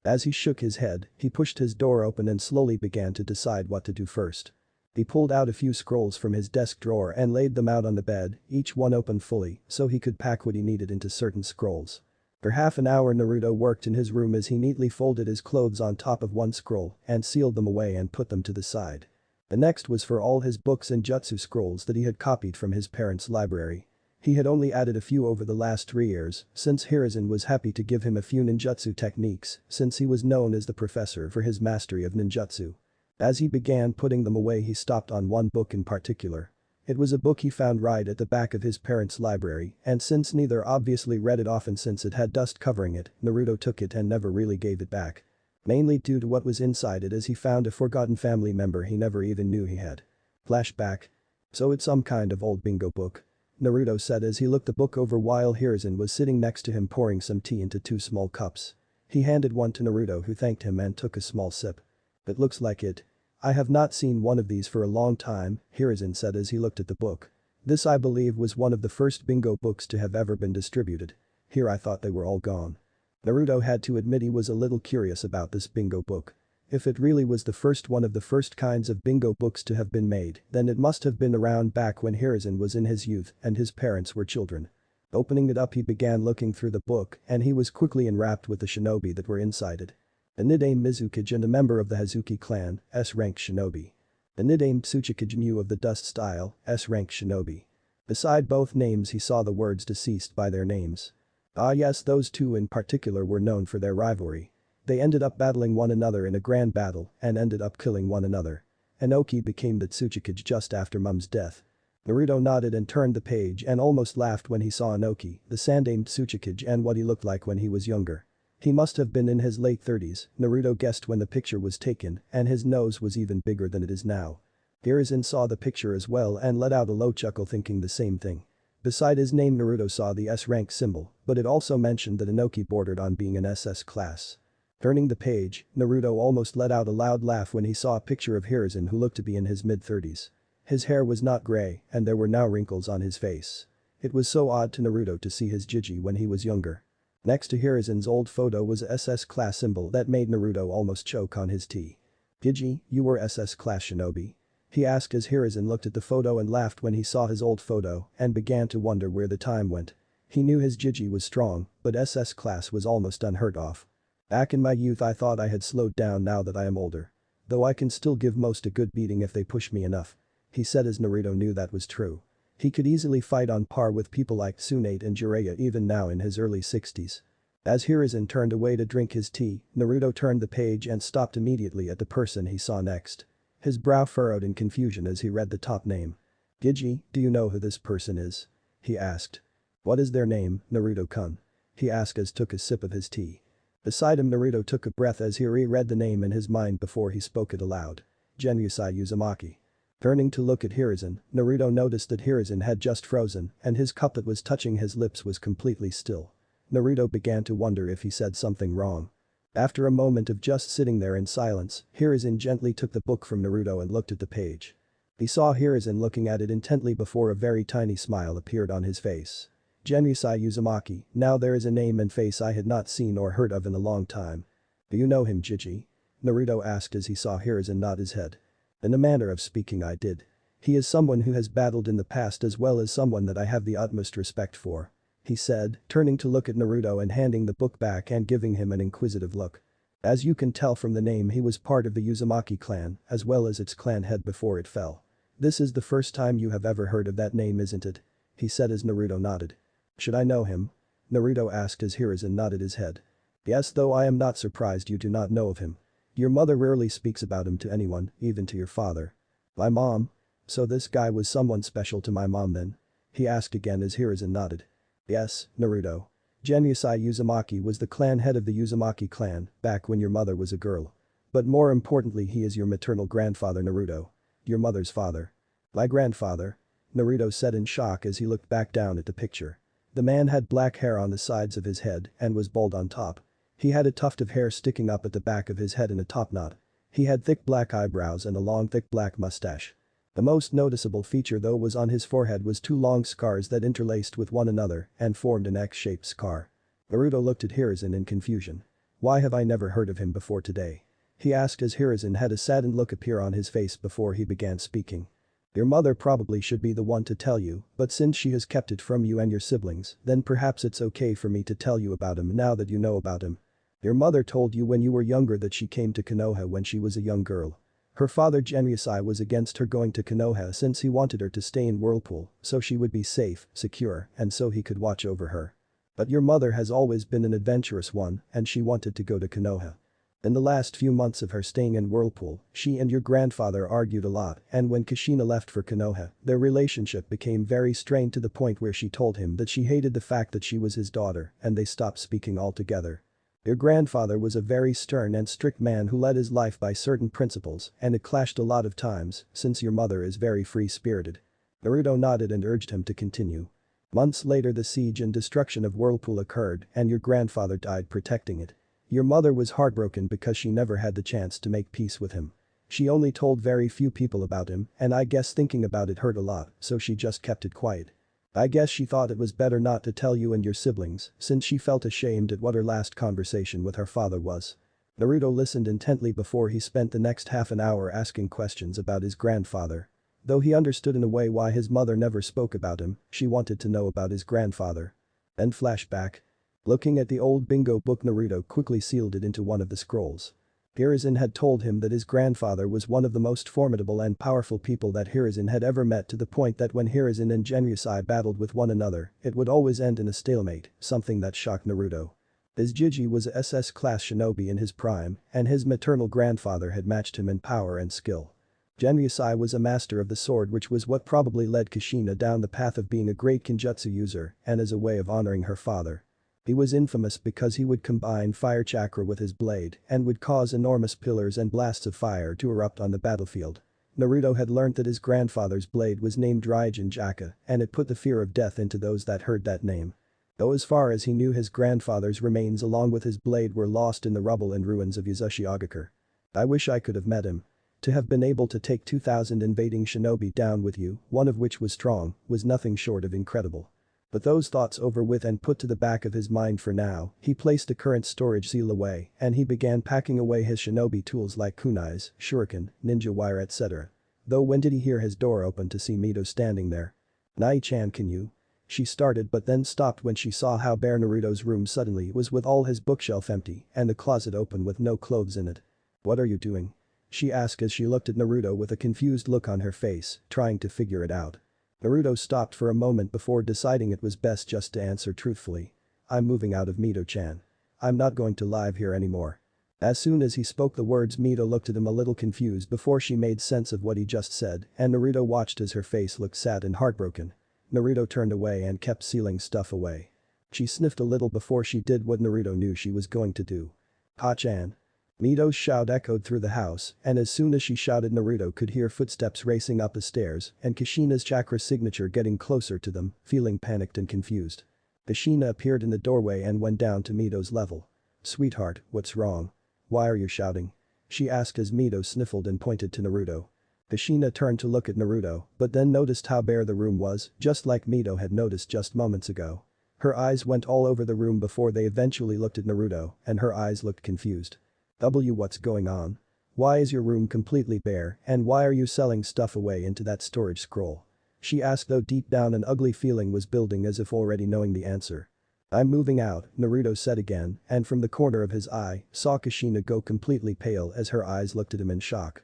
As he shook his head, he pushed his door open and slowly began to decide what to do first. He pulled out a few scrolls from his desk drawer and laid them out on the bed, each one open fully, so he could pack what he needed into certain scrolls. For half an hour Naruto worked in his room as he neatly folded his clothes on top of one scroll and sealed them away and put them to the side. The next was for all his books and jutsu scrolls that he had copied from his parents' library. He had only added a few over the last 3 years, since Hiruzen was happy to give him a few ninjutsu techniques, since he was known as the professor for his mastery of ninjutsu. As he began putting them away he stopped on one book in particular. It was a book he found right at the back of his parents' library, and since neither obviously read it often since it had dust covering it, Naruto took it and never really gave it back. Mainly due to what was inside it, as he found a forgotten family member he never even knew he had. Flashback. So it's some kind of old bingo book. Naruto said as he looked the book over while Hiruzen was sitting next to him pouring some tea into 2 small cups. He handed one to Naruto, who thanked him and took a small sip. It looks like it. I have not seen one of these for a long time, Hiruzen said as he looked at the book. This I believe was one of the first bingo books to have ever been distributed. Here I thought they were all gone. Naruto had to admit he was a little curious about this bingo book. If it really was the first one of the first kinds of bingo books to have been made, then it must have been around back when Hiruzen was in his youth and his parents were children. Opening it up he began looking through the book and he was quickly enwrapped with the shinobi that were inside it. A nicknamed Mizukage and a member of the Hazuki clan, S-rank shinobi. A nicknamed Tsuchikage Mu of the Dust style, S-rank shinobi. Beside both names he saw the words deceased by their names. Ah yes, those two in particular were known for their rivalry. They ended up battling one another in a grand battle and ended up killing one another. Inoki became the Tsuchikage just after Mum's death. Naruto nodded and turned the page and almost laughed when he saw Inoki, the sand-named Tsuchikage, and what he looked like when he was younger. He must have been in his late 30s, Naruto guessed when the picture was taken, and his nose was even bigger than it is now. Hiruzen saw the picture as well and let out a low chuckle thinking the same thing. Beside his name Naruto saw the S-rank symbol, but it also mentioned that Inoki bordered on being an SS class. Turning the page, Naruto almost let out a loud laugh when he saw a picture of Hiruzen who looked to be in his mid-30s. His hair was not gray and there were now wrinkles on his face. It was so odd to Naruto to see his Jiji when he was younger. Next to Hiruzen's old photo was a SS class symbol that made Naruto almost choke on his tea. "Jiji, you were SS class shinobi?" he asked as Hiruzen looked at the photo and laughed when he saw his old photo and began to wonder where the time went. He knew his Jiji was strong, but SS class was almost unheard of. "Back in my youth I thought I had slowed down now that I am older. Though I can still give most a good beating if they push me enough," he said as Naruto knew that was true. He could easily fight on par with people like Tsunade and Jiraiya even now in his early 60s. As Hiruzen turned away to drink his tea, Naruto turned the page and stopped immediately at the person he saw next. His brow furrowed in confusion as he read the top name. "Gigi, do you know who this person is?" he asked. "What is their name, Naruto-kun?" he asked as took a sip of his tea. Beside him Naruto took a breath as he reread the name in his mind before he spoke it aloud. Genryusai Uzumaki. Turning to look at Hiruzen, Naruto noticed that Hiruzen had just frozen and his cup that was touching his lips was completely still. Naruto began to wonder if he said something wrong. After a moment of just sitting there in silence, Hiruzen gently took the book from Naruto and looked at the page. He saw Hiruzen looking at it intently before a very tiny smile appeared on his face. Genryusai Uzumaki, now there is a name and face I had not seen or heard of in a long time. "Do you know him, Jiji?" Naruto asked as he saw Hiruzen nod his head. "In a manner of speaking I did. He is someone who has battled in the past as well as someone that I have the utmost respect for," he said, turning to look at Naruto and handing the book back and giving him an inquisitive look. "As you can tell from the name he was part of the Uzumaki clan as well as its clan head before it fell. This is the first time you have ever heard of that name, isn't it?" he said as Naruto nodded. "Should I know him?" Naruto asked as Hiruzen nodded his head. "Yes, though I am not surprised you do not know of him. Your mother rarely speaks about him to anyone, even to your father." "My mom? So this guy was someone special to my mom then?" he asked again as Hiruzen nodded. "Yes, Naruto. Genryusai Uzumaki was the clan head of the Uzumaki clan back when your mother was a girl. But more importantly he is your maternal grandfather Naruto. Your mother's father." "My grandfather?" Naruto said in shock as he looked back down at the picture. The man had black hair on the sides of his head and was bald on top. He had a tuft of hair sticking up at the back of his head in a top knot. He had thick black eyebrows and a long thick black mustache. The most noticeable feature though was on his forehead was two long scars that interlaced with one another and formed an X-shaped scar. Naruto looked at Hiruzen in confusion. Why have I never heard of him before today? He asked as Hiruzen had a saddened look appear on his face before he began speaking. Your mother probably should be the one to tell you, but since she has kept it from you and your siblings, then perhaps it's okay for me to tell you about him now that you know about him. Your mother told you when you were younger that she came to Konoha when she was a young girl. Her father Genryusai was against her going to Konoha since he wanted her to stay in Whirlpool so she would be safe, secure, and so he could watch over her. But your mother has always been an adventurous one and she wanted to go to Konoha. In the last few months of her staying in Whirlpool, she and your grandfather argued a lot and when Kushina left for Konoha, their relationship became very strained to the point where she told him that she hated the fact that she was his daughter and they stopped speaking altogether. Your grandfather was a very stern and strict man who led his life by certain principles and it clashed a lot of times since your mother is very free-spirited. Naruto nodded and urged him to continue. Months later the siege and destruction of Whirlpool occurred and your grandfather died protecting it. Your mother was heartbroken because she never had the chance to make peace with him. She only told very few people about him and I guess thinking about it hurt a lot so she just kept it quiet. I guess she thought it was better not to tell you and your siblings since she felt ashamed at what her last conversation with her father was. Naruto listened intently before he spent the next half an hour asking questions about his grandfather. Though he understood in a way why his mother never spoke about him, she wanted to know about his grandfather. Then flashback. Looking at the old bingo book Naruto quickly sealed it into one of the scrolls. Hiruzen had told him that his grandfather was one of the most formidable and powerful people that Hiruzen had ever met to the point that when Hiruzen and Genryusai battled with one another, it would always end in a stalemate, something that shocked Naruto. His Jiji was a SS-class shinobi in his prime, and his maternal grandfather had matched him in power and skill. Genryusai was a master of the sword which was what probably led Kushina down the path of being a great Kenjutsu user and as a way of honoring her father. He was infamous because he would combine fire chakra with his blade and would cause enormous pillars and blasts of fire to erupt on the battlefield. Naruto had learnt that his grandfather's blade was named Raijin Jaka and it put the fear of death into those that heard that name. Though as far as he knew his grandfather's remains along with his blade were lost in the rubble and ruins of Yuzashigakure. I wish I could have met him. To have been able to take 2,000 invading shinobi down with you, one of which was strong, was nothing short of incredible. But those thoughts over with and put to the back of his mind for now, he placed the current storage seal away and he began packing away his shinobi tools like kunais, shuriken, ninja wire etc. Though when did he hear his door open to see Mito standing there? Nai-chan, can you? She started but then stopped when she saw how bare Naruto's room suddenly was with all his bookshelf empty and the closet open with no clothes in it. What are you doing? She asked as she looked at Naruto with a confused look on her face, trying to figure it out. Naruto stopped for a moment before deciding it was best just to answer truthfully. I'm moving out of Mito-chan. I'm not going to live here anymore. As soon as he spoke the words Mito looked at him a little confused before she made sense of what he just said and Naruto watched as her face looked sad and heartbroken. Naruto turned away and kept sealing stuff away. She sniffed a little before she did what Naruto knew she was going to do. Ha-chan. Mito's shout echoed through the house and as soon as she shouted Naruto could hear footsteps racing up the stairs and Kushina's chakra signature getting closer to them, feeling panicked and confused. Kushina appeared in the doorway and went down to Mito's level. Sweetheart, what's wrong? Why are you shouting? She asked as Mito sniffled and pointed to Naruto. Kushina turned to look at Naruto but then noticed how bare the room was, just like Mito had noticed just moments ago. Her eyes went all over the room before they eventually looked at Naruto and her eyes looked confused. What's going on? Why is your room completely bare and why are you selling stuff away into that storage scroll? She asked though deep down an ugly feeling was building as if already knowing the answer. I'm moving out, Naruto said again and from the corner of his eye saw Kushina go completely pale as her eyes looked at him in shock.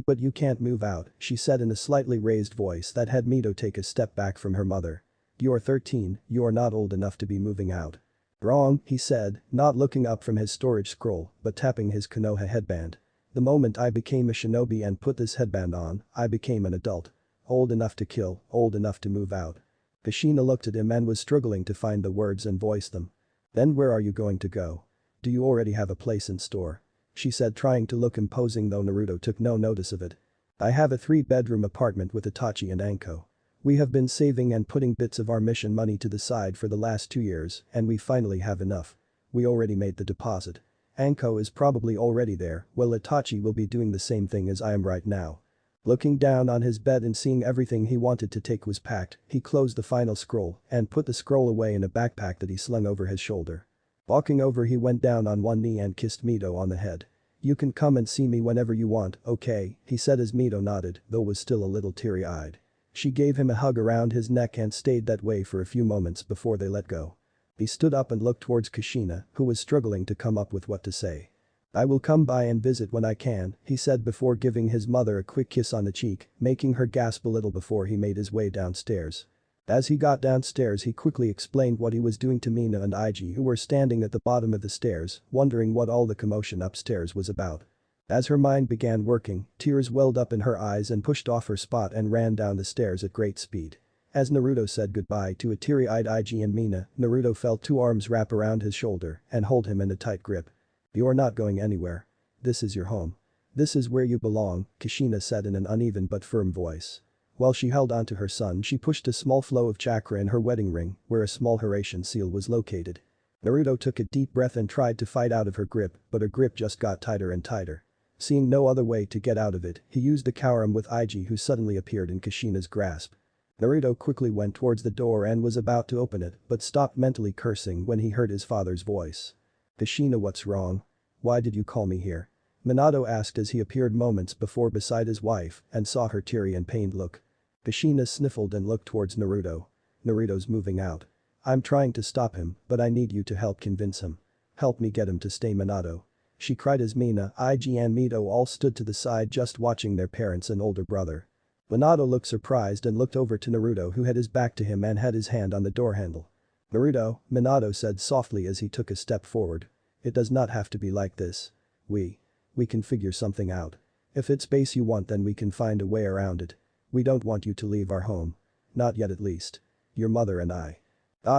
But you can't move out, she said in a slightly raised voice that had Mito take a step back from her mother. You're 13, you're not old enough to be moving out. Wrong, he said, not looking up from his storage scroll but tapping his Konoha headband. The moment I became a shinobi and put this headband on, I became an adult. Old enough to kill, old enough to move out. Kushina looked at him and was struggling to find the words and voice them. Then where are you going to go? Do you already have a place in store? She said trying to look imposing though Naruto took no notice of it. I have a 3-bedroom apartment with Itachi and Anko. We have been saving and putting bits of our mission money to the side for the last 2 years and we finally have enough. We already made the deposit. Anko is probably already there, while Itachi will be doing the same thing as I am right now. Looking down on his bed and seeing everything he wanted to take was packed, he closed the final scroll and put the scroll away in a backpack that he slung over his shoulder. Walking over he went down on one knee and kissed Mito on the head. "You can come and see me whenever you want, okay," he said as Mito nodded, though was still a little teary-eyed. She gave him a hug around his neck and stayed that way for a few moments before they let go. He stood up and looked towards Kushina, who was struggling to come up with what to say. "I will come by and visit when I can," he said before giving his mother a quick kiss on the cheek, making her gasp a little before he made his way downstairs. As he got downstairs he quickly explained what he was doing to Mina and Ig, who were standing at the bottom of the stairs, wondering what all the commotion upstairs was about. As her mind began working, tears welled up in her eyes and pushed off her spot and ran down the stairs at great speed. As Naruto said goodbye to a teary-eyed Ig and Mina, Naruto felt two arms wrap around his shoulder and hold him in a tight grip. "You're not going anywhere. This is your home. This is where you belong," Kushina said in an uneven but firm voice. While she held onto her son, she pushed a small flow of chakra in her wedding ring, where a small Hiraishin seal was located. Naruto took a deep breath and tried to fight out of her grip, but her grip just got tighter and tighter. Seeing no other way to get out of it, he used the Kauram with Ig, who suddenly appeared in Kushina's grasp. Naruto quickly went towards the door and was about to open it, but stopped mentally cursing when he heard his father's voice. "Kushina, what's wrong? Why did you call me here?" Minato asked as he appeared moments before beside his wife and saw her teary and pained look. Kushina sniffled and looked towards Naruto. "Naruto's moving out. I'm trying to stop him, but I need you to help convince him. Help me get him to stay, Minato," she cried as Mina, Ig and Mito all stood to the side just watching their parents and older brother. Minato looked surprised and looked over to Naruto, who had his back to him and had his hand on the door handle. "Naruto," Minato said softly as he took a step forward. "It does not have to be like this. We can figure something out. If it's space you want, then we can find a way around it. We don't want you to leave our home. Not yet, at least. Your mother and I.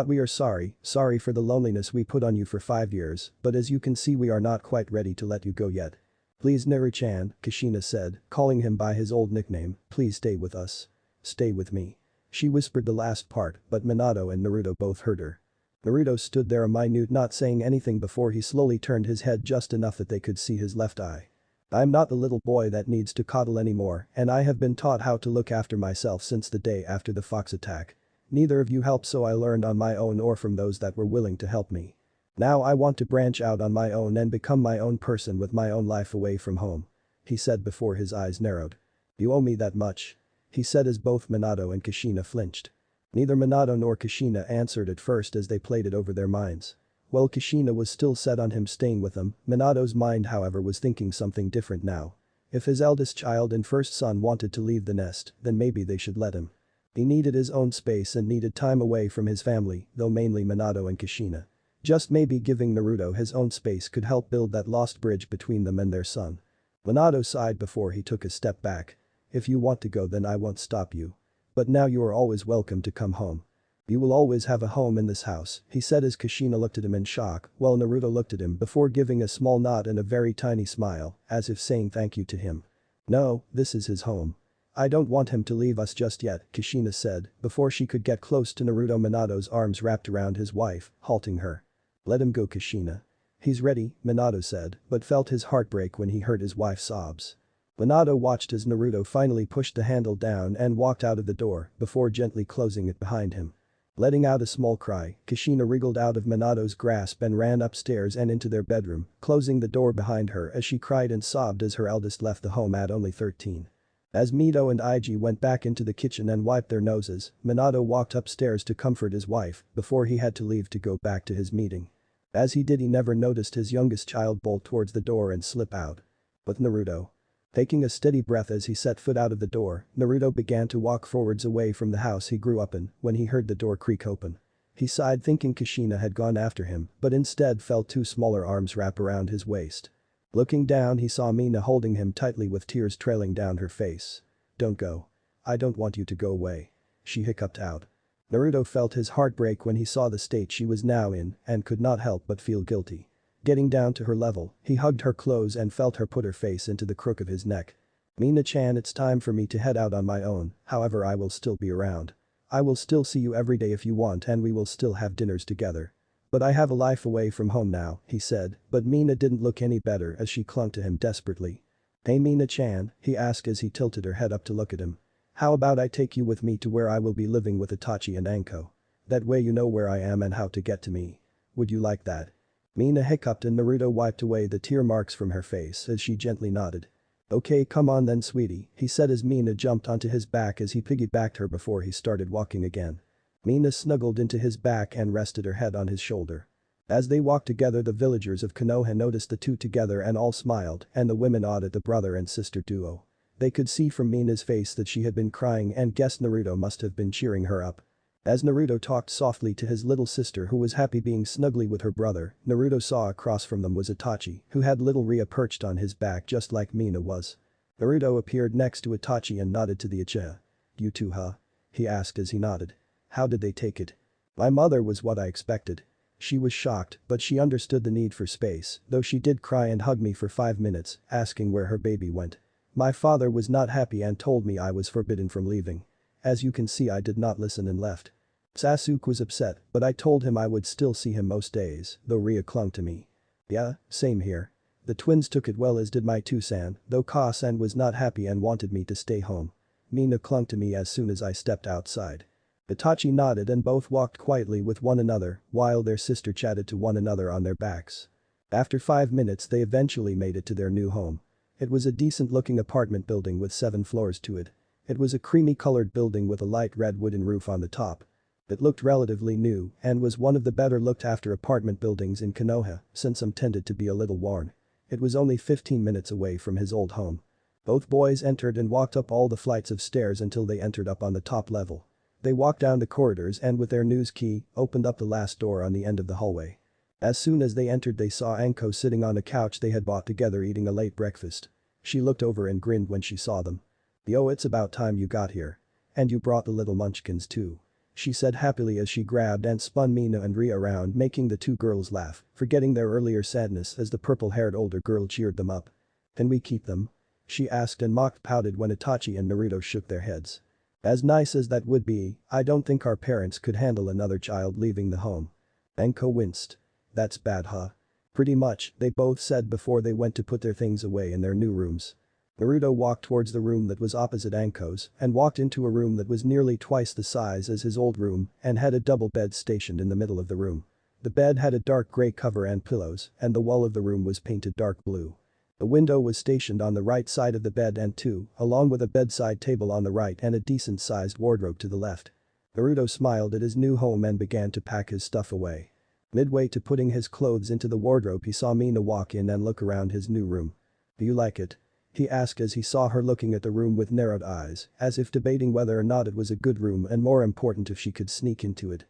We are sorry for the loneliness we put on you for 5 years, but as you can see we are not quite ready to let you go yet. Please, Naru-chan," Kushina said, calling him by his old nickname, "please stay with us. Stay with me." She whispered the last part, but Minato and Naruto both heard her. Naruto stood there a minute not saying anything before he slowly turned his head just enough that they could see his left eye. "I'm not the little boy that needs to coddle anymore, and I have been taught how to look after myself since the day after the fox attack. Neither of you helped, so I learned on my own or from those that were willing to help me. Now I want to branch out on my own and become my own person with my own life away from home," he said before his eyes narrowed. "You owe me that much," he said as both Minato and Kushina flinched. Neither Minato nor Kushina answered at first as they played it over their minds. While Kushina was still set on him staying with them, Minato's mind however was thinking something different now. If his eldest child and first son wanted to leave the nest, then maybe they should let him. He needed his own space and needed time away from his family, though mainly Minato and Kushina. Just maybe giving Naruto his own space could help build that lost bridge between them and their son. Minato sighed before he took a step back. "If you want to go, then I won't stop you. But now you are always welcome to come home. You will always have a home in this house," he said as Kushina looked at him in shock, while Naruto looked at him before giving a small nod and a very tiny smile, as if saying thank you to him. "No, this is his home. I don't want him to leave us just yet," Kushina said, before she could get close to Naruto. Minato's arms wrapped around his wife, halting her. "Let him go, Kushina. He's ready," Minato said, but felt his heart break when he heard his wife's sobs. Minato watched as Naruto finally pushed the handle down and walked out of the door before gently closing it behind him. Letting out a small cry, Kushina wriggled out of Minato's grasp and ran upstairs and into their bedroom, closing the door behind her as she cried and sobbed as her eldest left the home at only 13. As Mito and Ig went back into the kitchen and wiped their noses, Minato walked upstairs to comfort his wife before he had to leave to go back to his meeting. As he did, he never noticed his youngest child bolt towards the door and slip out. But Naruto. Taking a steady breath as he set foot out of the door, Naruto began to walk forwards away from the house he grew up in when he heard the door creak open. He sighed thinking Kushina had gone after him, but instead felt two smaller arms wrap around his waist. Looking down, he saw Mina holding him tightly with tears trailing down her face. "Don't go. I don't want you to go away," she hiccuped out. Naruto felt his heart break when he saw the state she was now in and could not help but feel guilty. Getting down to her level, he hugged her close and felt her put her face into the crook of his neck. "Mina-chan, it's time for me to head out on my own, however I will still be around. I will still see you every day if you want and we will still have dinners together. But I have a life away from home now," he said, but Mina didn't look any better as she clung to him desperately. "Hey Mina-chan," he asked as he tilted her head up to look at him. "How about I take you with me to where I will be living with Itachi and Anko? That way you know where I am and how to get to me. Would you like that?" Mina hiccuped and Naruto wiped away the tear marks from her face as she gently nodded. "Okay, come on then sweetie," he said as Mina jumped onto his back as he piggybacked her before he started walking again. Mina snuggled into his back and rested her head on his shoulder. As they walked together, the villagers of Konoha noticed the two together and all smiled, and the women awed at the brother and sister duo. They could see from Mina's face that she had been crying and guessed Naruto must have been cheering her up. As Naruto talked softly to his little sister who was happy being snugly with her brother, Naruto saw across from them was Itachi, who had little Ria perched on his back just like Mina was. Naruto appeared next to Itachi and nodded to the Uchiha. "You too, huh?" he asked as he nodded. "How did they take it?" "My mother was what I expected." She was shocked, but she understood the need for space, though she did cry and hug me for 5 minutes, asking where her baby went. My father was not happy and told me I was forbidden from leaving. As you can see, I did not listen and left. Sasuke was upset, but I told him I would still see him most days, though Ria clung to me. "Yeah, same here." The twins took it well, as did my two-san, though Ka-san was not happy and wanted me to stay home. Mina clung to me as soon as I stepped outside. Itachi nodded and both walked quietly with one another while their sister chatted to one another on their backs. After 5 minutes they eventually made it to their new home. It was a decent-looking apartment building with 7 floors to it. It was a creamy-colored building with a light red wooden roof on the top. It looked relatively new and was one of the better looked-after apartment buildings in Konoha, since some tended to be a little worn. It was only 15 minutes away from his old home. Both boys entered and walked up all the flights of stairs until they entered up on the top level. They walked down the corridors and with their news key, opened up the last door on the end of the hallway. As soon as they entered, they saw Anko sitting on a couch they had bought together eating a late breakfast. She looked over and grinned when she saw them. "Yo, it's about time you got here. And you brought the little munchkins too," she said happily as she grabbed and spun Mina and Ria around, making the two girls laugh, forgetting their earlier sadness as the purple-haired older girl cheered them up. "Can we keep them?" she asked and mocked pouted when Itachi and Naruto shook their heads. "As nice as that would be, I don't think our parents could handle another child leaving the home." Anko winced. "That's bad, huh?" "Pretty much," they both said before they went to put their things away in their new rooms. Naruto walked towards the room that was opposite Anko's and walked into a room that was nearly twice the size as his old room and had a double bed stationed in the middle of the room. The bed had a dark gray cover and pillows, and the wall of the room was painted dark blue. The window was stationed on the right side of the bed and along with a bedside table on the right and a decent-sized wardrobe to the left. Naruto smiled at his new home and began to pack his stuff away. Midway to putting his clothes into the wardrobe, he saw Mina walk in and look around his new room. "Do you like it?" he asked as he saw her looking at the room with narrowed eyes, as if debating whether or not it was a good room and more important if she could sneak into it.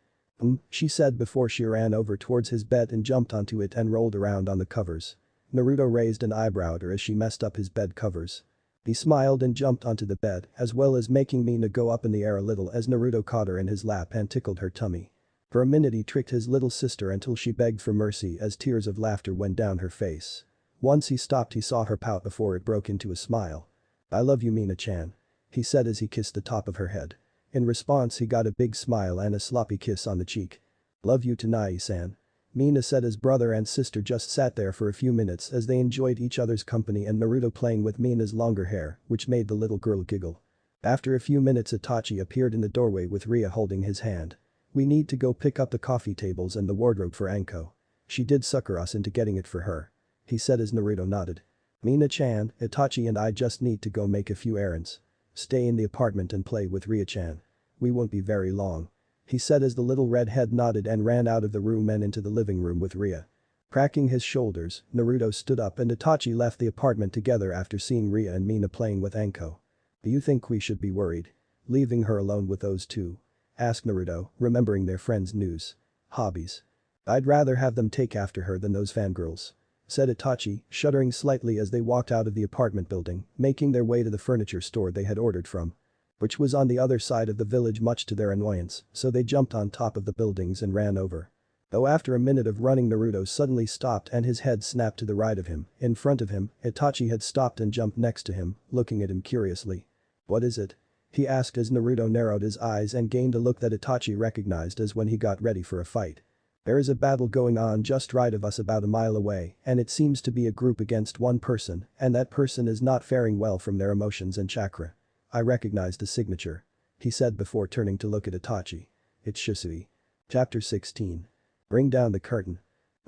She said before she ran over towards his bed and jumped onto it and rolled around on the covers. Naruto raised an eyebrow at her as she messed up his bed covers. He smiled and jumped onto the bed, as well as making Mina go up in the air a little as Naruto caught her in his lap and tickled her tummy. For a minute he tricked his little sister until she begged for mercy as tears of laughter went down her face. Once he stopped, he saw her pout before it broke into a smile. "I love you, Mina-chan," he said as he kissed the top of her head. In response, he got a big smile and a sloppy kiss on the cheek. "Love you too, Nai-san," Mina said as brother and sister just sat there for a few minutes as they enjoyed each other's company and Naruto playing with Mina's longer hair, which made the little girl giggle. After a few minutes, Itachi appeared in the doorway with Ria holding his hand. "We need to go pick up the coffee tables and the wardrobe for Anko. She did sucker us into getting it for her," he said as Naruto nodded. "Mina-chan, Itachi and I just need to go make a few errands. Stay in the apartment and play with Ria-chan. We won't be very long," he said as the little redhead nodded and ran out of the room and into the living room with Ria. Cracking his shoulders, Naruto stood up and Itachi left the apartment together after seeing Ria and Mina playing with Anko. "Do you think we should be worried? Leaving her alone with those two?" asked Naruto, remembering their friend's news. "Hobbies. I'd rather have them take after her than those fangirls," said Itachi, shuddering slightly as they walked out of the apartment building, making their way to the furniture store they had ordered from, which was on the other side of the village much to their annoyance, so they jumped on top of the buildings and ran over. Though after a minute of running, Naruto suddenly stopped and his head snapped to the right of him. In front of him, Itachi had stopped and jumped next to him, looking at him curiously. "What is it?" he asked as Naruto narrowed his eyes and gained a look that Itachi recognized as when he got ready for a fight. There is a battle going on just right of us about a mile away, and it seems to be a group against one person, and that person is not faring well from their emotions and chakra. I recognized the signature. He said before turning to look at Itachi. It's Shisui. Chapter 16. Bring down the curtain.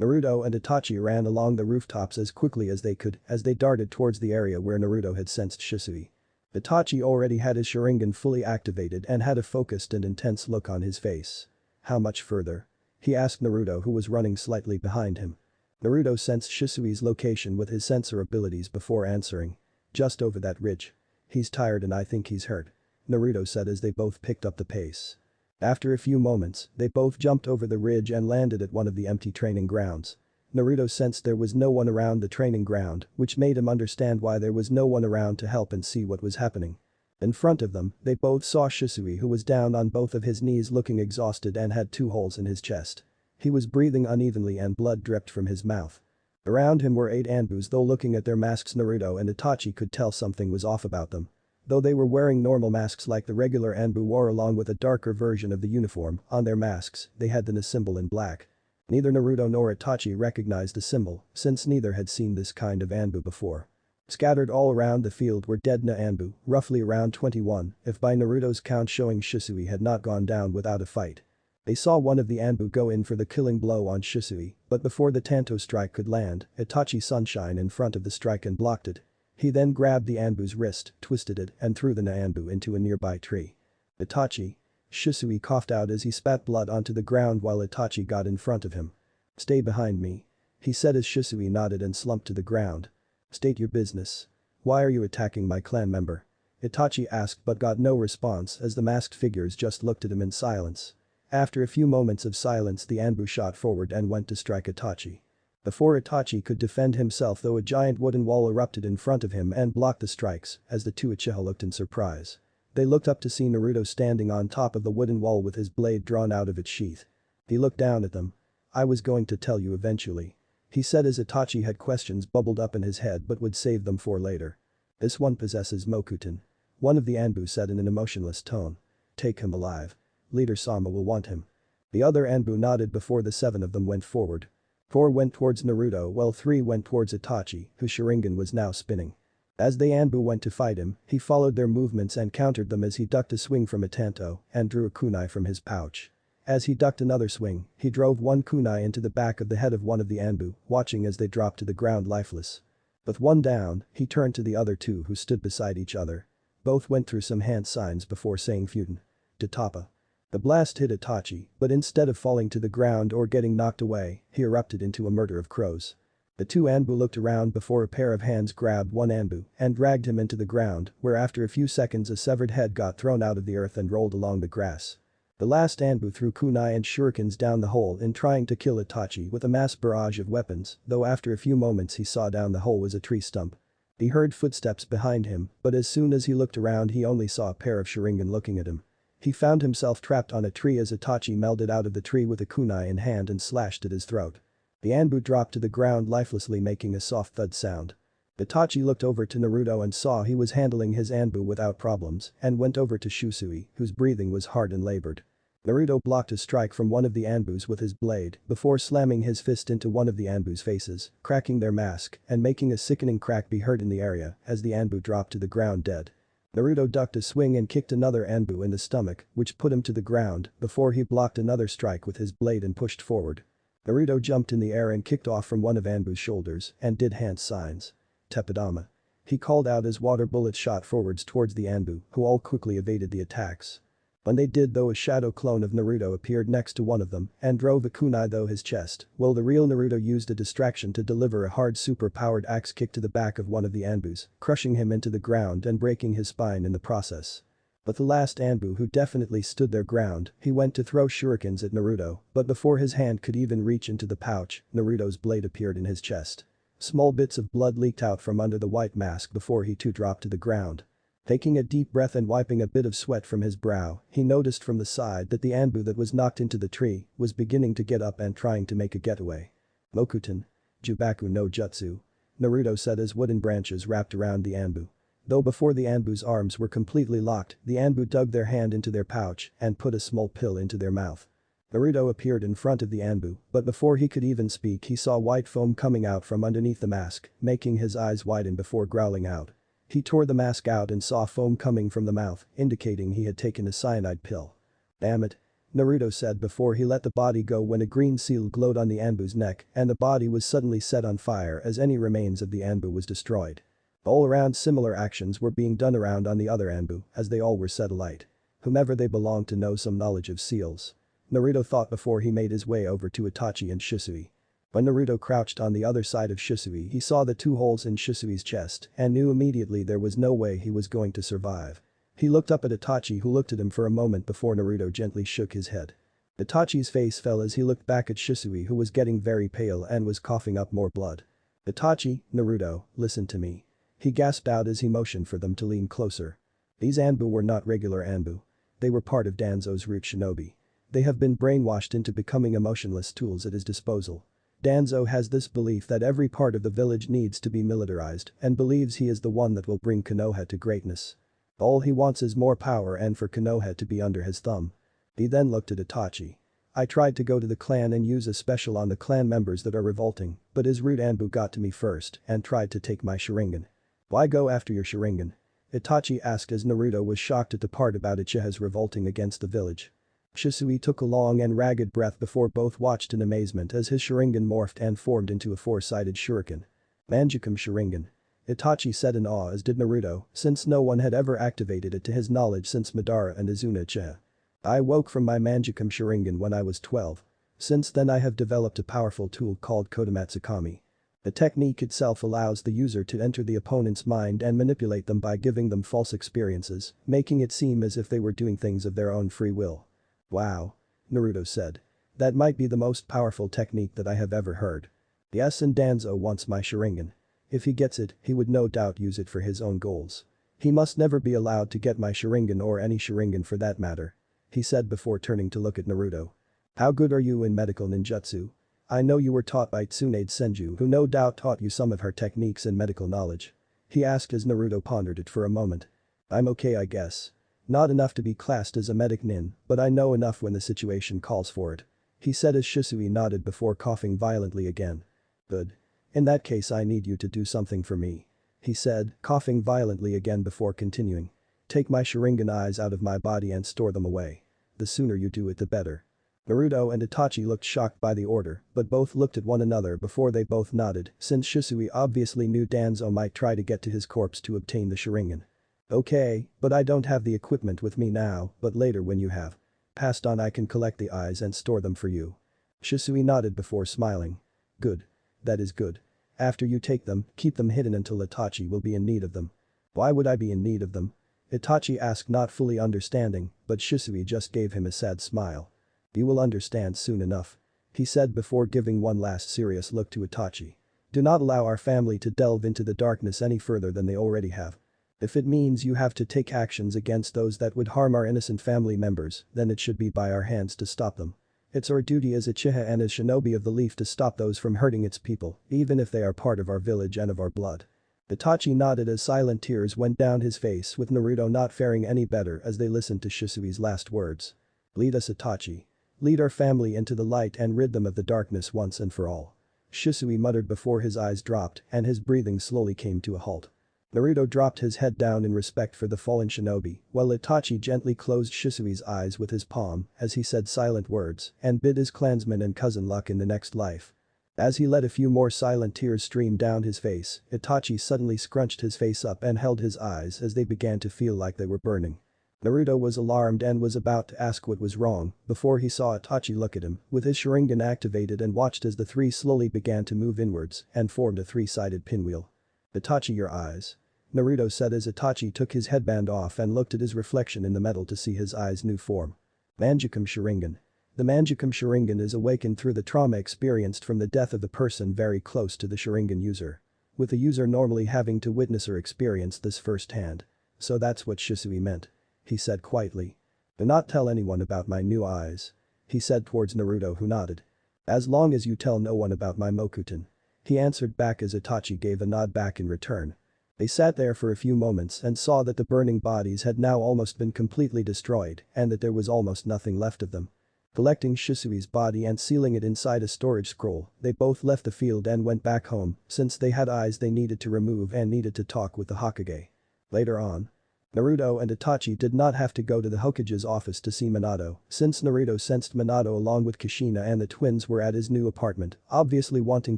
Naruto and Itachi ran along the rooftops as quickly as they could as they darted towards the area where Naruto had sensed Shisui. Itachi already had his Sharingan fully activated and had a focused and intense look on his face. How much further? He asked Naruto, who was running slightly behind him. Naruto sensed Shisui's location with his sensor abilities before answering. Just over that ridge. He's tired and I think he's hurt. Naruto said as they both picked up the pace. After a few moments, they both jumped over the ridge and landed at one of the empty training grounds. Naruto sensed there was no one around the training ground, which made him understand why there was no one around to help and see what was happening. In front of them, they both saw Shisui, who was down on both of his knees looking exhausted and had 2 holes in his chest. He was breathing unevenly and blood dripped from his mouth. Around him were 8 Anbus, though looking at their masks Naruto and Itachi could tell something was off about them. Though they were wearing normal masks like the regular Anbu wore along with a darker version of the uniform, on their masks, they had the symbol in black. Neither Naruto nor Itachi recognized the symbol, since neither had seen this kind of Anbu before. Scattered all around the field were dead Anbu, roughly around 21, if by Naruto's count showing Shisui had not gone down without a fight. They saw one of the Anbu go in for the killing blow on Shisui, but before the Tanto strike could land, Itachi Sunshine in front of the strike and blocked it. He then grabbed the Anbu's wrist, twisted it, and threw the Anbu into a nearby tree. Itachi. Shisui coughed out as he spat blood onto the ground while Itachi got in front of him. Stay behind me. He said as Shisui nodded and slumped to the ground. State your business. Why are you attacking my clan member? Itachi asked but got no response as the masked figures just looked at him in silence. After a few moments of silence the Anbu shot forward and went to strike Itachi. Before Itachi could defend himself though a giant wooden wall erupted in front of him and blocked the strikes as the 2 Uchiha looked in surprise. They looked up to see Naruto standing on top of the wooden wall with his blade drawn out of its sheath. He looked down at them. I was going to tell you eventually. He said as Itachi had questions bubbled up in his head but would save them for later. This one possesses Mokuton. One of the Anbu said in an emotionless tone. Take him alive. Leader Sama will want him. The other Anbu nodded before the 7 of them went forward. 4 went towards Naruto while 3 went towards Itachi, whose Sharingan was now spinning. As the Anbu went to fight him, he followed their movements and countered them as he ducked a swing from a Tanto and drew a kunai from his pouch. As he ducked another swing, he drove one kunai into the back of the head of one of the Anbu, watching as they dropped to the ground lifeless. With one down, he turned to the other 2 who stood beside each other. Both went through some hand signs before saying Futen. Tatapa. The blast hit Itachi, but instead of falling to the ground or getting knocked away, he erupted into a murder of crows. The 2 Anbu looked around before a pair of hands grabbed one Anbu and dragged him into the ground, where after a few seconds a severed head got thrown out of the earth and rolled along the grass. The last Anbu threw kunai and shurikens down the hole in trying to kill Itachi with a mass barrage of weapons, though after a few moments he saw down the hole was a tree stump. He heard footsteps behind him, but as soon as he looked around he only saw a pair of Sharingan looking at him. He found himself trapped on a tree as Itachi melded out of the tree with a kunai in hand and slashed at his throat. The Anbu dropped to the ground lifelessly making a soft thud sound. Itachi looked over to Naruto and saw he was handling his Anbu without problems and went over to Shisui, whose breathing was hard and labored. Naruto blocked a strike from one of the Anbus with his blade before slamming his fist into one of the Anbus' faces, cracking their mask and making a sickening crack be heard in the area as the Anbu dropped to the ground dead. Naruto ducked a swing and kicked another Anbu in the stomach, which put him to the ground before he blocked another strike with his blade and pushed forward. Naruto jumped in the air and kicked off from one of Anbu's shoulders and did hand signs. Teppadama. He called out as water bullets shot forwards towards the Anbu, who all quickly evaded the attacks. When they did though a shadow clone of Naruto appeared next to one of them and drove a kunai through his chest, while the real Naruto used a distraction to deliver a hard super-powered axe kick to the back of one of the Anbus, crushing him into the ground and breaking his spine in the process. But the last Anbu who definitely stood their ground, he went to throw shurikens at Naruto, but before his hand could even reach into the pouch, Naruto's blade appeared in his chest. Small bits of blood leaked out from under the white mask before he too dropped to the ground. Taking a deep breath and wiping a bit of sweat from his brow, he noticed from the side that the Anbu that was knocked into the tree was beginning to get up and trying to make a getaway. Mokuton. Jubaku no Jutsu. Naruto said as wooden branches wrapped around the Anbu. Though before the Anbu's arms were completely locked, the Anbu dug their hand into their pouch and put a small pill into their mouth. Naruto appeared in front of the Anbu, but before he could even speak he saw white foam coming out from underneath the mask, making his eyes widen before growling out. He tore the mask out and saw foam coming from the mouth, indicating he had taken a cyanide pill. Damn it. Naruto said before he let the body go when a green seal glowed on the Anbu's neck and the body was suddenly set on fire as any remains of the Anbu was destroyed. All around similar actions were being done around on the other Anbu as they all were set alight. Whomever they belonged to know some knowledge of seals. Naruto thought before he made his way over to Itachi and Shisui. When Naruto crouched on the other side of Shisui he saw the two holes in Shisui's chest and knew immediately there was no way he was going to survive. He looked up at Itachi who looked at him for a moment before Naruto gently shook his head. Itachi's face fell as he looked back at Shisui who was getting very pale and was coughing up more blood. Itachi, Naruto, listen to me. He gasped out as he motioned for them to lean closer. These Anbu were not regular Anbu. They were part of Danzo's root shinobi. They have been brainwashed into becoming emotionless tools at his disposal. Danzo has this belief that every part of the village needs to be militarized and believes he is the one that will bring Konoha to greatness. All he wants is more power and for Konoha to be under his thumb. He then looked at Itachi. I tried to go to the clan and use a special on the clan members that are revolting, but his root Anbu got to me first and tried to take my Sharingan. Why go after your Sharingan? Itachi asked as Naruto was shocked at the part about Uchiha's revolting against the village. Shisui took a long and ragged breath before both watched in amazement as his Sharingan morphed and formed into a four-sided shuriken. Mangekyou Sharingan. Itachi said in awe as did Naruto, since no one had ever activated it to his knowledge since Madara and Izuna Uchiha. I woke from my Mangekyou Sharingan when I was 12. Since then I have developed a powerful tool called Kodomatsukami. The technique itself allows the user to enter the opponent's mind and manipulate them by giving them false experiences, making it seem as if they were doing things of their own free will. Wow. Naruto said. That might be the most powerful technique that I have ever heard. Yes, and Danzo wants my Sharingan. If he gets it, he would no doubt use it for his own goals. He must never be allowed to get my Sharingan or any Sharingan for that matter. He said before turning to look at Naruto. How good are you in medical ninjutsu? I know you were taught by Tsunade Senju who no doubt taught you some of her techniques and medical knowledge. He asked as Naruto pondered it for a moment. I'm okay I guess. Not enough to be classed as a medic nin, but I know enough when the situation calls for it. He said as Shisui nodded before coughing violently again. Good. In that case I need you to do something for me. He said, coughing violently again before continuing. Take my Sharingan eyes out of my body and store them away. The sooner you do it the better. Naruto and Itachi looked shocked by the order, but both looked at one another before they both nodded since Shisui obviously knew Danzo might try to get to his corpse to obtain the Sharingan. Okay, but I don't have the equipment with me now, but later when you have passed on I can collect the eyes and store them for you. Shisui nodded before smiling. Good. That is good. After you take them, keep them hidden until Itachi will be in need of them. Why would I be in need of them? Itachi asked not fully understanding, but Shisui just gave him a sad smile. You will understand soon enough. He said before giving one last serious look to Itachi. Do not allow our family to delve into the darkness any further than they already have. If it means you have to take actions against those that would harm our innocent family members, then it should be by our hands to stop them. It's our duty as Uchiha and as shinobi of the leaf to stop those from hurting its people, even if they are part of our village and of our blood. Itachi nodded as silent tears went down his face with Naruto not faring any better as they listened to Shisui's last words. Lead us Itachi. Lead our family into the light and rid them of the darkness once and for all. Shisui muttered before his eyes dropped and his breathing slowly came to a halt. Naruto dropped his head down in respect for the fallen shinobi, while Itachi gently closed Shisui's eyes with his palm as he said silent words and bid his clansman and cousin luck in the next life. As he let a few more silent tears stream down his face, Itachi suddenly scrunched his face up and held his eyes as they began to feel like they were burning. Naruto was alarmed and was about to ask what was wrong before he saw Itachi look at him with his Sharingan activated and watched as the three slowly began to move inwards and formed a three-sided pinwheel. Itachi your eyes. Naruto said as Itachi took his headband off and looked at his reflection in the metal to see his eyes' new form. Mangekyou Sharingan. The Mangekyou Sharingan is awakened through the trauma experienced from the death of the person very close to the Sharingan user. With the user normally having to witness or experience this firsthand. So that's what Shisui meant. He said quietly. Do not tell anyone about my new eyes. He said towards Naruto who nodded. As long as you tell no one about my Mokuton. He answered back as Itachi gave a nod back in return. They sat there for a few moments and saw that the burning bodies had now almost been completely destroyed and that there was almost nothing left of them. Collecting Shisui's body and sealing it inside a storage scroll, they both left the field and went back home since they had eyes they needed to remove and needed to talk with the Hokage. Later on, Naruto and Itachi did not have to go to the Hokage's office to see Minato since Naruto sensed Minato along with Kushina and the twins were at his new apartment, obviously wanting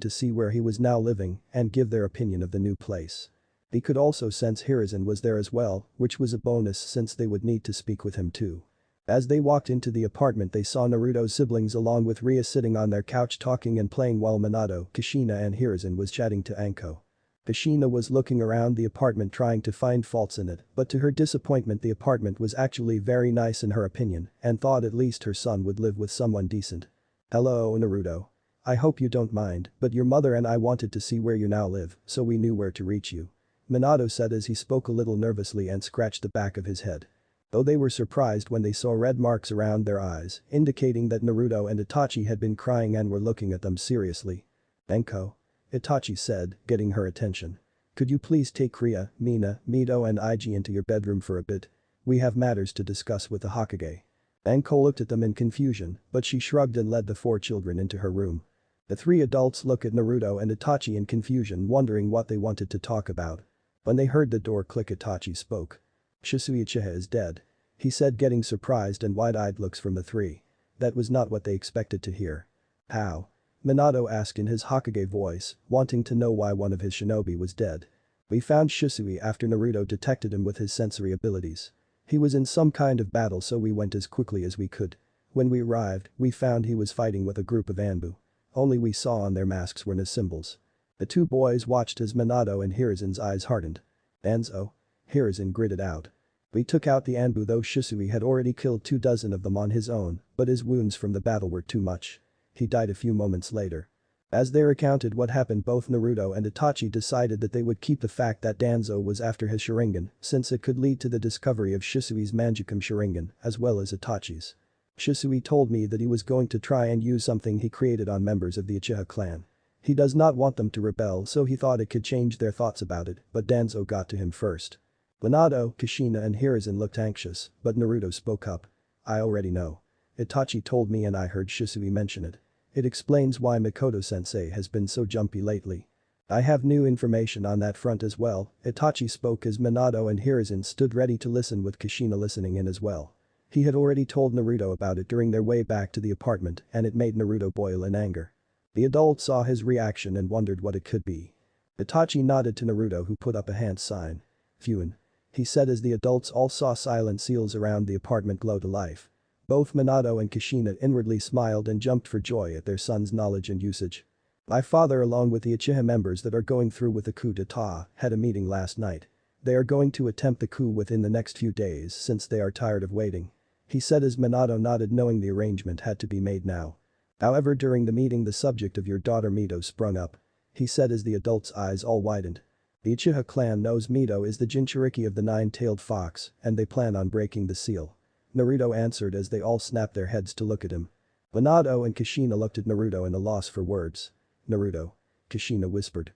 to see where he was now living and give their opinion of the new place. He could also sense Hiruzen was there as well, which was a bonus since they would need to speak with him too. As they walked into the apartment they saw Naruto's siblings along with Ria sitting on their couch talking and playing while Minato, Kushina and Hiruzen was chatting to Anko. Kushina was looking around the apartment trying to find faults in it, but to her disappointment the apartment was actually very nice in her opinion and thought at least her son would live with someone decent. "Hello Naruto. I hope you don't mind, but your mother and I wanted to see where you now live, so we knew where to reach you," Minato said as he spoke a little nervously and scratched the back of his head. Though they were surprised when they saw red marks around their eyes, indicating that Naruto and Itachi had been crying and were looking at them seriously. "Anko," Itachi said, getting her attention. "Could you please take Ria, Mina, Mito and Iji into your bedroom for a bit? We have matters to discuss with the Hokage." Anko looked at them in confusion, but she shrugged and led the four children into her room. The three adults looked at Naruto and Itachi in confusion wondering what they wanted to talk about. When they heard the door click Itachi spoke. "Shisui Uchiha is dead," he said getting surprised and wide-eyed looks from the three. That was not what they expected to hear. "How?" Minato asked in his Hokage voice, wanting to know why one of his shinobi was dead. "We found Shisui after Naruto detected him with his sensory abilities. He was in some kind of battle so we went as quickly as we could. When we arrived, we found he was fighting with a group of Anbu. Only we saw on their masks were Na's symbols." The two boys watched as Minato and Hiruzen's eyes hardened. "Danzo?" Hiruzen gritted out. "We took out the Anbu though Shisui had already killed 24 of them on his own, but his wounds from the battle were too much. He died a few moments later." As they recounted what happened both Naruto and Itachi decided that they would keep the fact that Danzo was after his Sharingan since it could lead to the discovery of Shisui's Manjukum Sharingan as well as Itachi's. "Shisui told me that he was going to try and use something he created on members of the Uchiha clan. He does not want them to rebel so he thought it could change their thoughts about it, but Danzo got to him first." Minato, Kushina and Hiruzen looked anxious, but Naruto spoke up. "I already know. Itachi told me and I heard Shisui mention it. It explains why Mikoto-sensei has been so jumpy lately. I have new information on that front as well." Itachi spoke as Minato and Hiruzen stood ready to listen with Kushina listening in as well. He had already told Naruto about it during their way back to the apartment and it made Naruto boil in anger. The adult saw his reaction and wondered what it could be. Itachi nodded to Naruto who put up a hand sign. "Fuin," he said as the adults all saw silent seals around the apartment glow to life. Both Minato and Kushina inwardly smiled and jumped for joy at their son's knowledge and usage. "My father along with the Uchiha members that are going through with the coup d'etat had a meeting last night. They are going to attempt the coup within the next few days since they are tired of waiting," he said as Minato nodded knowing the arrangement had to be made now. "However during the meeting the subject of your daughter Mito sprung up," he said as the adult's eyes all widened. "The Uchiha clan knows Mito is the Jinchuriki of the nine-tailed fox and they plan on breaking the seal," Naruto answered as they all snapped their heads to look at him. Minato and Kushina looked at Naruto in a loss for words. "Naruto," Kushina whispered.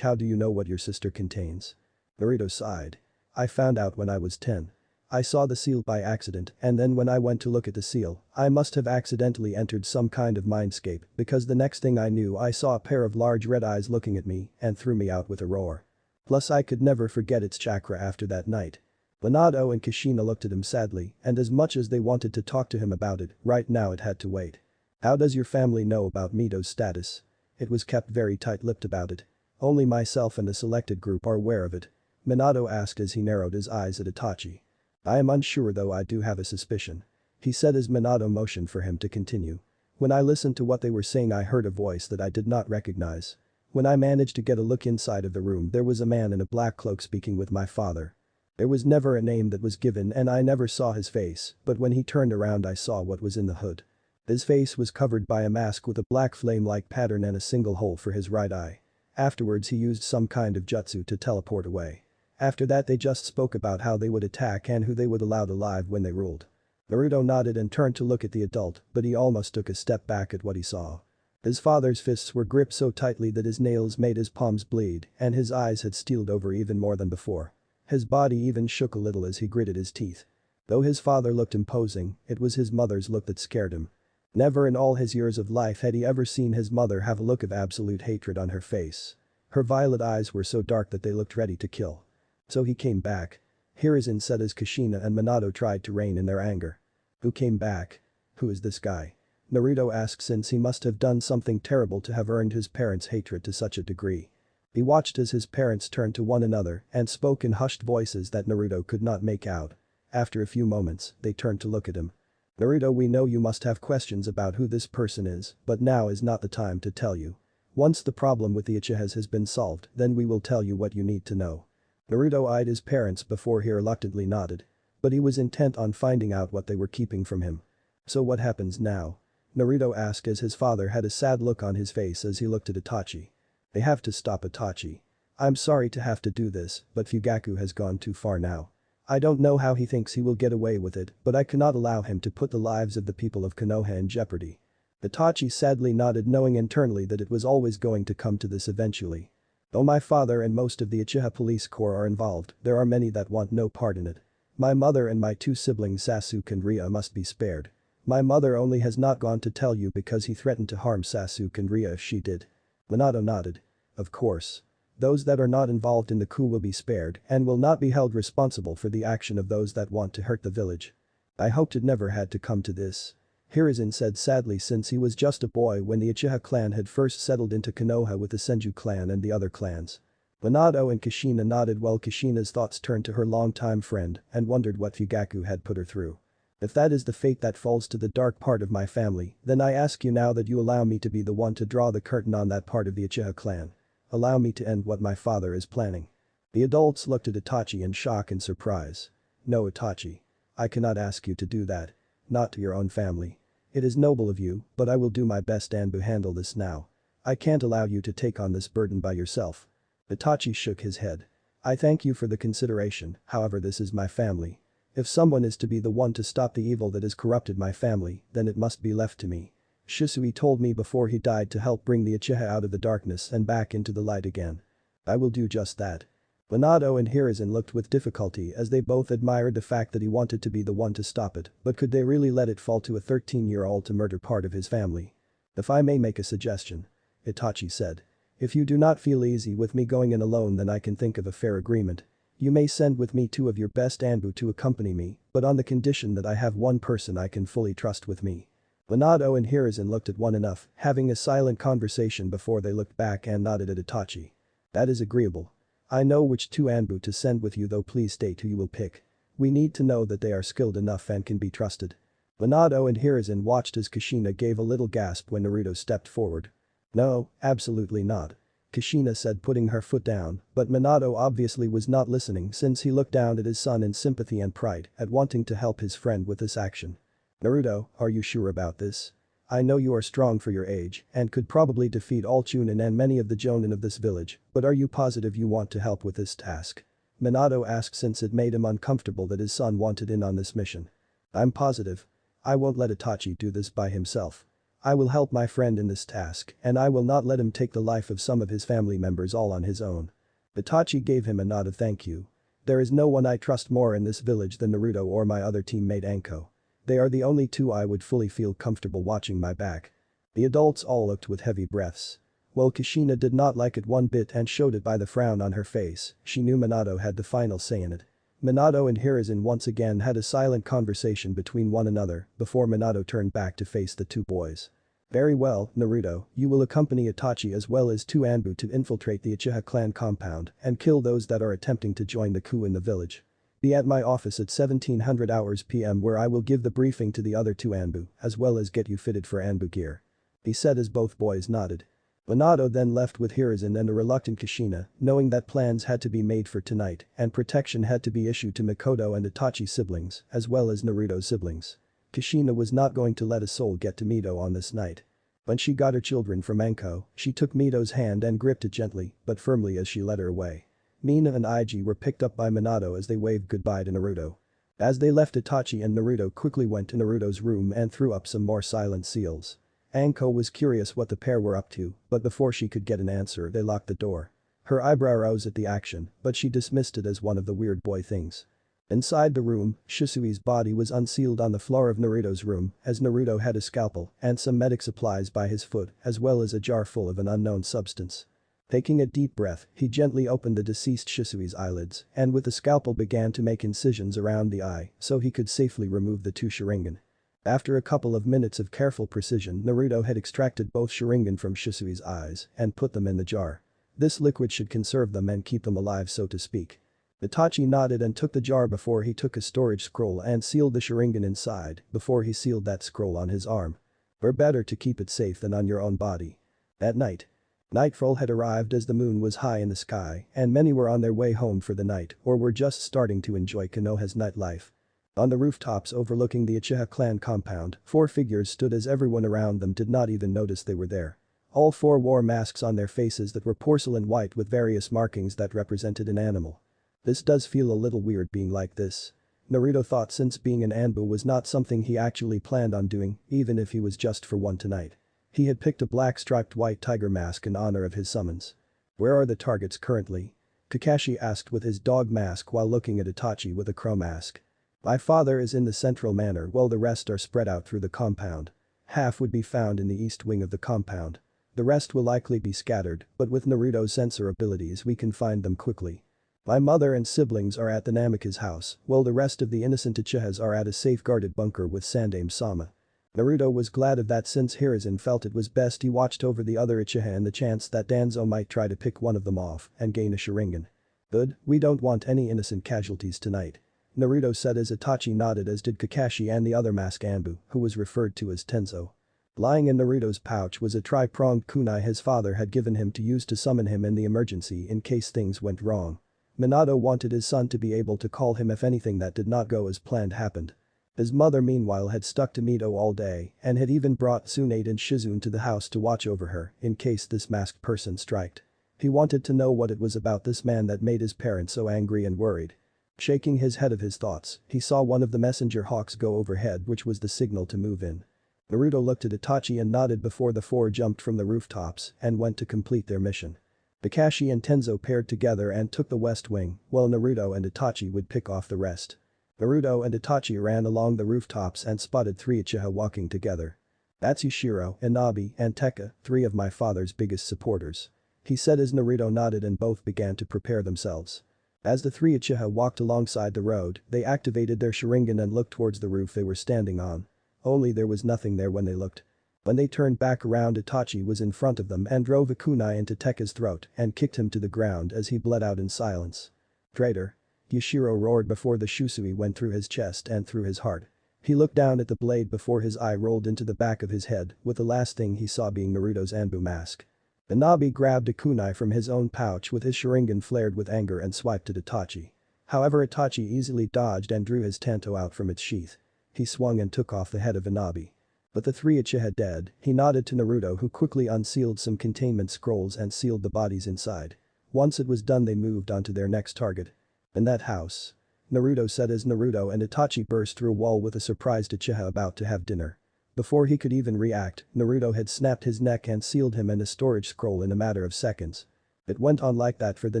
How do you know what your sister contains?" Naruto sighed. "I found out when I was 10. I saw the seal by accident and then when I went to look at the seal, I must have accidentally entered some kind of mindscape because the next thing I knew I saw a pair of large red eyes looking at me and threw me out with a roar. Plus I could never forget its chakra after that night." Minato and Kushina looked at him sadly and as much as they wanted to talk to him about it, right now it had to wait. "How does your family know about Mito's status?" "It was kept very tight-lipped about it. Only myself and a selected group are aware of it," Minato asked as he narrowed his eyes at Itachi. "I am unsure though I do have a suspicion," he said as Minato motioned for him to continue. "When I listened to what they were saying I heard a voice that I did not recognize. When I managed to get a look inside of the room there was a man in a black cloak speaking with my father. There was never a name that was given and I never saw his face, but when he turned around I saw what was in the hood. His face was covered by a mask with a black flame-like pattern and a single hole for his right eye. Afterwards he used some kind of jutsu to teleport away. After that they just spoke about how they would attack and who they would allow alive when they ruled." Naruto nodded and turned to look at the adult, but he almost took a step back at what he saw. His father's fists were gripped so tightly that his nails made his palms bleed and his eyes had steeled over even more than before. His body even shook a little as he gritted his teeth. Though his father looked imposing, it was his mother's look that scared him. Never in all his years of life had he ever seen his mother have a look of absolute hatred on her face. Her violet eyes were so dark that they looked ready to kill. So he came back. Hiruzen said as Kushina and Minato tried to rein in their anger. Who came back? Who is this guy? Naruto asked since he must have done something terrible to have earned his parents' hatred to such a degree. He watched as his parents turned to one another and spoke in hushed voices that Naruto could not make out. After a few moments, they turned to look at him. Naruto, we know you must have questions about who this person is, but now is not the time to tell you. Once the problem with the Uchihas has been solved, then we will tell you what you need to know. Naruto eyed his parents before he reluctantly nodded. But he was intent on finding out what they were keeping from him. So what happens now? Naruto asked as his father had a sad look on his face as he looked at Itachi. They have to stop Itachi. I'm sorry to have to do this, but Fugaku has gone too far now. I don't know how he thinks he will get away with it, but I cannot allow him to put the lives of the people of Konoha in jeopardy. Itachi sadly nodded, knowing internally that it was always going to come to this eventually. Though my father and most of the Uchiha police corps are involved, there are many that want no part in it. My mother and my two siblings Sasuke and Ria must be spared. My mother only has not gone to tell you because he threatened to harm Sasuke and Ria if she did. Minato nodded. Of course. Those that are not involved in the coup will be spared and will not be held responsible for the action of those that want to hurt the village. I hoped it never had to come to this. Hiruzen said sadly since he was just a boy when the Uchiha clan had first settled into Konoha with the Senju clan and the other clans. Minato and Kushina nodded while Kushina's thoughts turned to her longtime friend and wondered what Fugaku had put her through. If that is the fate that falls to the dark part of my family, then I ask you now that you allow me to be the one to draw the curtain on that part of the Uchiha clan. Allow me to end what my father is planning. The adults looked at Itachi in shock and surprise. No, Itachi. I cannot ask you to do that. Not to your own family. It is noble of you, but I will do my best and handle this now. I can't allow you to take on this burden by yourself. Itachi shook his head. I thank you for the consideration, however this is my family. If someone is to be the one to stop the evil that has corrupted my family, then it must be left to me. Shisui told me before he died to help bring the Uchiha out of the darkness and back into the light again. I will do just that. Minato and Hiruzen looked with difficulty as they both admired the fact that he wanted to be the one to stop it, but could they really let it fall to a 13-year-old to murder part of his family? If I may make a suggestion. Itachi said. If you do not feel easy with me going in alone, then I can think of a fair agreement. You may send with me two of your best Anbu to accompany me, but on the condition that I have one person I can fully trust with me. Minato and Hiruzen looked at one enough, having a silent conversation before they looked back and nodded at Itachi. That is agreeable. I know which two Anbu to send with you, though please state who you will pick. We need to know that they are skilled enough and can be trusted. Minato and Hiruzen watched as Kushina gave a little gasp when Naruto stepped forward. No, absolutely not. Kushina said, putting her foot down, but Minato obviously was not listening since he looked down at his son in sympathy and pride at wanting to help his friend with this action. Naruto, are you sure about this? I know you are strong for your age and could probably defeat all Chunin and many of the Jonin of this village, but are you positive you want to help with this task? Minato asked since it made him uncomfortable that his son wanted in on this mission. I'm positive. I won't let Itachi do this by himself. I will help my friend in this task and I will not let him take the life of some of his family members all on his own. Itachi gave him a nod of thank you. There is no one I trust more in this village than Naruto or my other teammate Anko. They are the only two I would fully feel comfortable watching my back. The adults all looked with heavy breaths. While Kushina did not like it one bit and showed it by the frown on her face, she knew Minato had the final say in it. Minato and Hiruzen once again had a silent conversation between one another before Minato turned back to face the two boys. Very well, Naruto, you will accompany Itachi as well as two Anbu to infiltrate the Uchiha clan compound and kill those that are attempting to join the coup in the village. Be at my office at 1700 hours PM where I will give the briefing to the other two Anbu as well as get you fitted for Anbu gear. He said as both boys nodded. Minato then left with Hiruzen and a reluctant Kushina, knowing that plans had to be made for tonight and protection had to be issued to Mikoto and Itachi's siblings as well as Naruto's siblings. Kushina was not going to let a soul get to Mito on this night. When she got her children from Anko, she took Mito's hand and gripped it gently but firmly as she led her away. Mina and Iji were picked up by Minato as they waved goodbye to Naruto. As they left, Itachi and Naruto quickly went to Naruto's room and threw up some more silent seals. Anko was curious what the pair were up to, but before she could get an answer they locked the door. Her eyebrow rose at the action, but she dismissed it as one of the weird boy things. Inside the room, Shisui's body was unsealed on the floor of Naruto's room, as Naruto had a scalpel and some medic supplies by his foot, as well as a jar full of an unknown substance. Taking a deep breath, he gently opened the deceased Shisui's eyelids and with the scalpel began to make incisions around the eye so he could safely remove the two Sharingan. After a couple of minutes of careful precision, Naruto had extracted both Sharingan from Shisui's eyes and put them in the jar. This liquid should conserve them and keep them alive, so to speak. Itachi nodded and took the jar before he took a storage scroll and sealed the Sharingan inside before he sealed that scroll on his arm. Better to keep it safe than on your own body. At night. Nightfall had arrived as the moon was high in the sky and many were on their way home for the night or were just starting to enjoy Konoha's nightlife. On the rooftops overlooking the Uchiha clan compound, 4 figures stood as everyone around them did not even notice they were there. All 4 wore masks on their faces that were porcelain white with various markings that represented an animal. This does feel a little weird being like this. Naruto thought since being an Anbu was not something he actually planned on doing, even if he was just for one tonight. He had picked a black striped white tiger mask in honor of his summons. Where are the targets currently? Kakashi asked with his dog mask while looking at Itachi with a crow mask. My father is in the central manor while the rest are spread out through the compound. Half would be found in the east wing of the compound. The rest will likely be scattered, but with Naruto's sensor abilities we can find them quickly. My mother and siblings are at the Namika's house, while the rest of the innocent Uchihas are at a safeguarded bunker with Sandaime-sama. Naruto was glad of that since Hiruzen felt it was best he watched over the other Uchiha and the chance that Danzo might try to pick one of them off and gain a Sharingan. Good, we don't want any innocent casualties tonight. Naruto said as Itachi nodded, as did Kakashi and the other masked Anbu, who was referred to as Tenzo. Lying in Naruto's pouch was a tri-pronged kunai his father had given him to use to summon him in the emergency in case things went wrong. Minato wanted his son to be able to call him if anything that did not go as planned happened. His mother meanwhile had stuck to Mito all day and had even brought Tsunade and Shizune to the house to watch over her in case this masked person striked. He wanted to know what it was about this man that made his parents so angry and worried. Shaking his head of his thoughts, he saw one of the messenger hawks go overhead, which was the signal to move in. Naruto looked at Itachi and nodded before the 4 jumped from the rooftops and went to complete their mission. Kakashi and Tenzo paired together and took the west wing, while Naruto and Itachi would pick off the rest. Naruto and Itachi ran along the rooftops and spotted 3 Uchiha walking together. That's Yushiro, Inabi, and Tekka, 3 of my father's biggest supporters. He said as Naruto nodded and both began to prepare themselves. As the 3 Uchiha walked alongside the road, they activated their Sharingan and looked towards the roof they were standing on. Only there was nothing there when they looked. When they turned back around, Itachi was in front of them and drove a kunai into Tekka's throat and kicked him to the ground as he bled out in silence. Traitor. Yushiro roared before the shusui went through his chest and through his heart. He looked down at the blade before his eye rolled into the back of his head, with the last thing he saw being Naruto's Anbu mask. Inabi grabbed a kunai from his own pouch with his Sharingan flared with anger and swiped at Itachi. However, Itachi easily dodged and drew his tanto out from its sheath. He swung and took off the head of Inabi. But the 3 Uchiha dead, he nodded to Naruto, who quickly unsealed some containment scrolls and sealed the bodies inside. Once it was done, they moved on to their next target. In that house. Naruto said as Naruto and Itachi burst through a wall with a surprised Uchiha about to have dinner. Before he could even react, Naruto had snapped his neck and sealed him in a storage scroll in a matter of seconds. It went on like that for the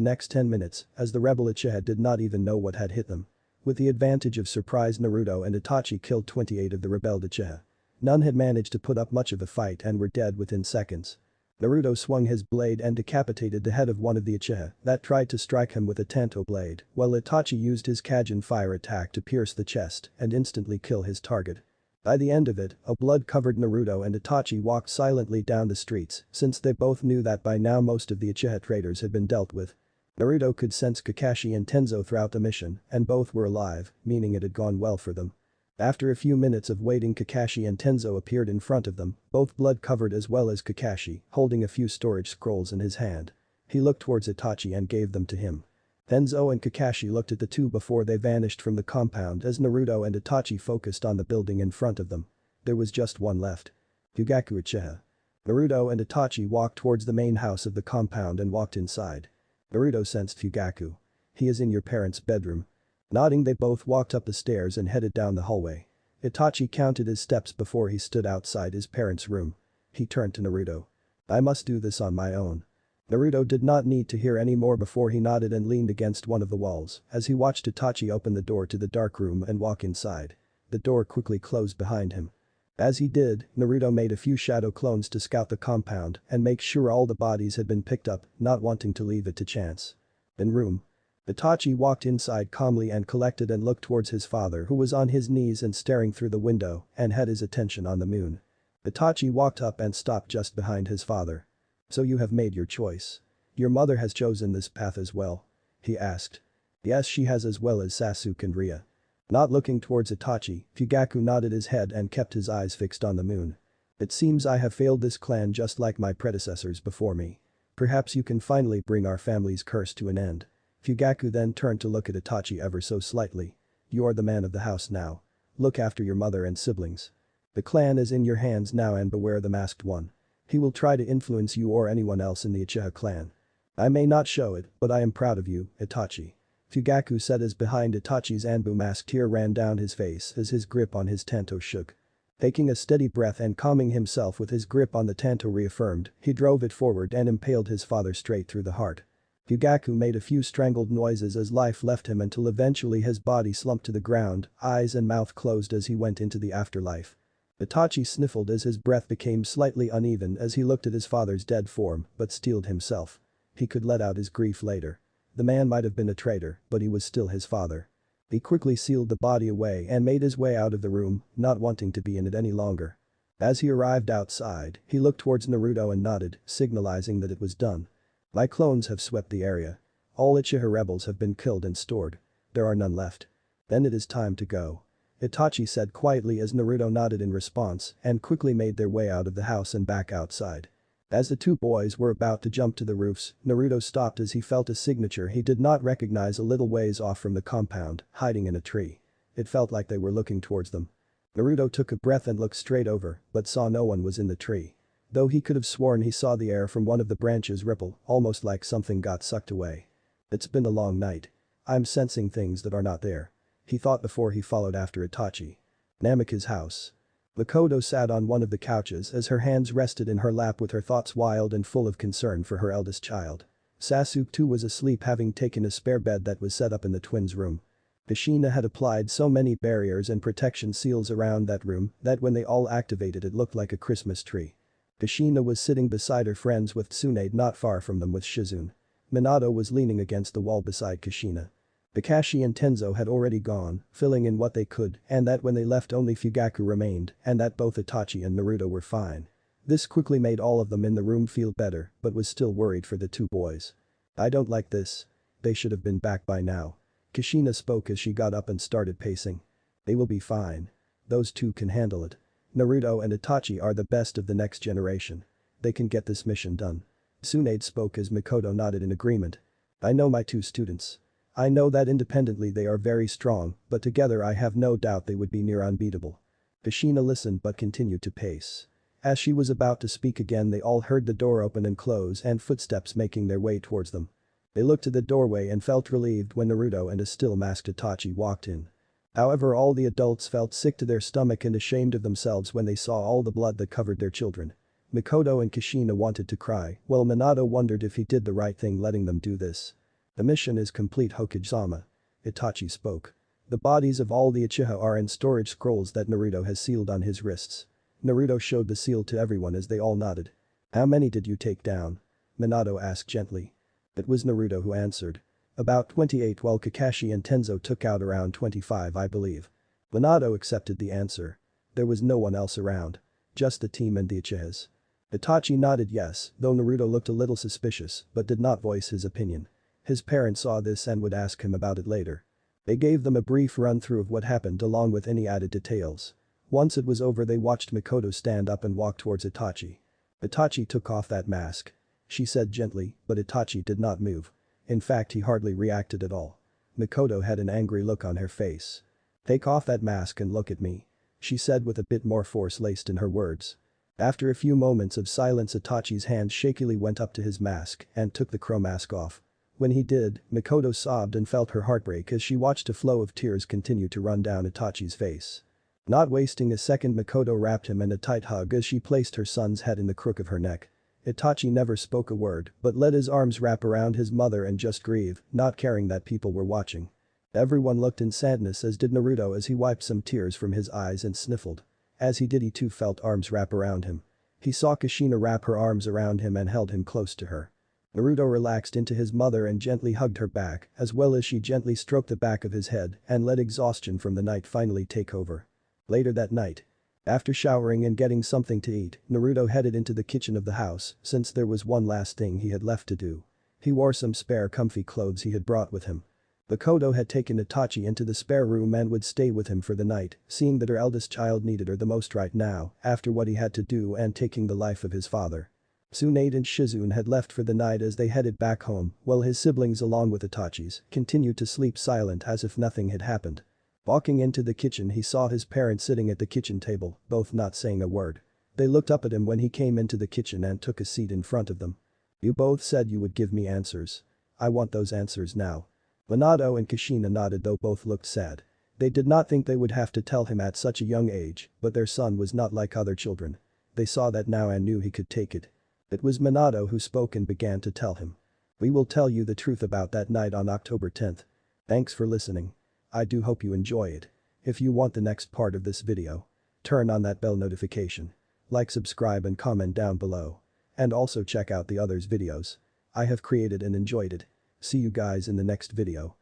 next 10 minutes, as the rebel Uchiha did not even know what had hit them. With the advantage of surprise, Naruto and Itachi killed 28 of the rebelled Uchiha. None had managed to put up much of a fight and were dead within seconds. Naruto swung his blade and decapitated the head of one of the Uchiha that tried to strike him with a tanto blade, while Itachi used his Kajin fire attack to pierce the chest and instantly kill his target. By the end of it, a blood-covered Naruto and Itachi walked silently down the streets since they both knew that by now most of the Uchiha traitors had been dealt with. Naruto could sense Kakashi and Tenzo throughout the mission and both were alive, meaning it had gone well for them. After a few minutes of waiting, Kakashi and Tenzo appeared in front of them, both blood-covered as well as Kakashi, holding a few storage scrolls in his hand. He looked towards Itachi and gave them to him. Tenzo and Kakashi looked at the two before they vanished from the compound as Naruto and Itachi focused on the building in front of them. There was just one left. Fugaku Uchiha. Naruto and Itachi walked towards the main house of the compound and walked inside. Naruto sensed Fugaku. He is in your parents' bedroom. Nodding, they both walked up the stairs and headed down the hallway. Itachi counted his steps before he stood outside his parents' room. He turned to Naruto. I must do this on my own. Naruto did not need to hear any more before he nodded and leaned against one of the walls as he watched Itachi open the door to the dark room and walk inside. The door quickly closed behind him. As he did, Naruto made a few shadow clones to scout the compound and make sure all the bodies had been picked up, not wanting to leave it to chance. In room. Itachi walked inside calmly and collected and looked towards his father who was on his knees and staring through the window and had his attention on the moon. Itachi walked up and stopped just behind his father. "So you have made your choice. Your mother has chosen this path as well?" he asked. "Yes, she has, as well as Sasuke and Ria." Not looking towards Itachi, Fugaku nodded his head and kept his eyes fixed on the moon. "It seems I have failed this clan just like my predecessors before me. Perhaps you can finally bring our family's curse to an end." Fugaku then turned to look at Itachi ever so slightly. "You are the man of the house now. Look after your mother and siblings. The clan is in your hands now, and beware the masked one. He will try to influence you or anyone else in the Uchiha clan. I may not show it, but I am proud of you, Itachi." Fugaku said as behind Itachi's Anbu mask tear ran down his face as his grip on his tanto shook. Taking a steady breath and calming himself with his grip on the tanto reaffirmed, he drove it forward and impaled his father straight through the heart. Fugaku made a few strangled noises as life left him until eventually his body slumped to the ground, eyes and mouth closed as he went into the afterlife. Itachi sniffled as his breath became slightly uneven as he looked at his father's dead form but steeled himself. He could let out his grief later. The man might have been a traitor, but he was still his father. He quickly sealed the body away and made his way out of the room, not wanting to be in it any longer. As he arrived outside, he looked towards Naruto and nodded, signalizing that it was done. "My clones have swept the area. All Uchiha rebels have been killed and stored. There are none left. Then it is time to go," Itachi said quietly as Naruto nodded in response and quickly made their way out of the house and back outside. As the two boys were about to jump to the roofs, Naruto stopped as he felt a signature he did not recognize a little ways off from the compound, hiding in a tree. It felt like they were looking towards them. Naruto took a breath and looked straight over, but saw no one was in the tree. Though he could have sworn he saw the air from one of the branches ripple, almost like something got sucked away. "It's been a long night. I'm sensing things that are not there," he thought before he followed after Itachi. Namika's house. Makoto sat on one of the couches as her hands rested in her lap with her thoughts wild and full of concern for her eldest child. Sasuke too was asleep, having taken a spare bed that was set up in the twins' room. Kushina had applied so many barriers and protection seals around that room that when they all activated it looked like a Christmas tree. Kushina was sitting beside her friends with Tsunade not far from them with Shizune. Minato was leaning against the wall beside Kushina. Kakashi and Tenzo had already gone, filling in what they could, and that when they left only Fugaku remained, and that both Itachi and Naruto were fine. This quickly made all of them in the room feel better, but was still worried for the two boys. "I don't like this. They should have been back by now." Kushina spoke as she got up and started pacing. "They will be fine. Those two can handle it. Naruto and Itachi are the best of the next generation. They can get this mission done." Tsunade spoke as Makoto nodded in agreement. "I know my two students. I know that independently they are very strong, but together I have no doubt they would be near unbeatable." Kushina listened but continued to pace. As she was about to speak again, they all heard the door open and close and footsteps making their way towards them. They looked at the doorway and felt relieved when Naruto and a still masked Itachi walked in. However, all the adults felt sick to their stomach and ashamed of themselves when they saw all the blood that covered their children. Makoto and Kushina wanted to cry, while Minato wondered if he did the right thing letting them do this. "The mission is complete, Hokage-sama," Itachi spoke. "The bodies of all the Uchiha are in storage scrolls that Naruto has sealed on his wrists." Naruto showed the seal to everyone as they all nodded. "How many did you take down?" Minato asked gently. It was Naruto who answered. "About 28, while Kakashi and Tenzo took out around 25, I believe." Minato accepted the answer. There was no one else around. Just the team and the Uchihas. Itachi nodded yes, though Naruto looked a little suspicious but did not voice his opinion. His parents saw this and would ask him about it later. They gave them a brief run-through of what happened along with any added details. Once it was over, they watched Makoto stand up and walk towards Itachi. "Itachi took off that mask," she said gently, but Itachi did not move. In fact, he hardly reacted at all. Makoto had an angry look on her face. "Take off that mask and look at me," she said with a bit more force laced in her words. After a few moments of silence, Itachi's hand shakily went up to his mask and took the crow mask off. When he did, Makoto sobbed and felt her heart break as she watched a flow of tears continue to run down Itachi's face. Not wasting a second, Makoto wrapped him in a tight hug as she placed her son's head in the crook of her neck. Itachi never spoke a word but let his arms wrap around his mother and just grieve, not caring that people were watching. Everyone looked in sadness as did Naruto as he wiped some tears from his eyes and sniffled. As he did he too felt arms wrap around him. He saw Kushina wrap her arms around him and held him close to her. Naruto relaxed into his mother and gently hugged her back as well as she gently stroked the back of his head and let exhaustion from the night finally take over. Later that night. After showering and getting something to eat, Naruto headed into the kitchen of the house since there was one last thing he had left to do. He wore some spare comfy clothes he had brought with him. Makoto had taken Itachi into the spare room and would stay with him for the night, seeing that her eldest child needed her the most right now after what he had to do and taking the life of his father. Tsunade and Shizune had left for the night as they headed back home, while his siblings along with Itachi's continued to sleep silent as if nothing had happened. Walking into the kitchen he saw his parents sitting at the kitchen table, both not saying a word. They looked up at him when he came into the kitchen and took a seat in front of them. "You both said you would give me answers. I want those answers now." Minato and Kushina nodded though both looked sad. They did not think they would have to tell him at such a young age, but their son was not like other children. They saw that now and knew he could take it. It was Minato who spoke and began to tell him. "We will tell you the truth about that night on October 10th. Thanks for listening. I do hope you enjoy it. If you want the next part of this video, turn on that bell notification. Like, subscribe and comment down below. And also check out the others videos I have created and enjoyed it. See you guys in the next video.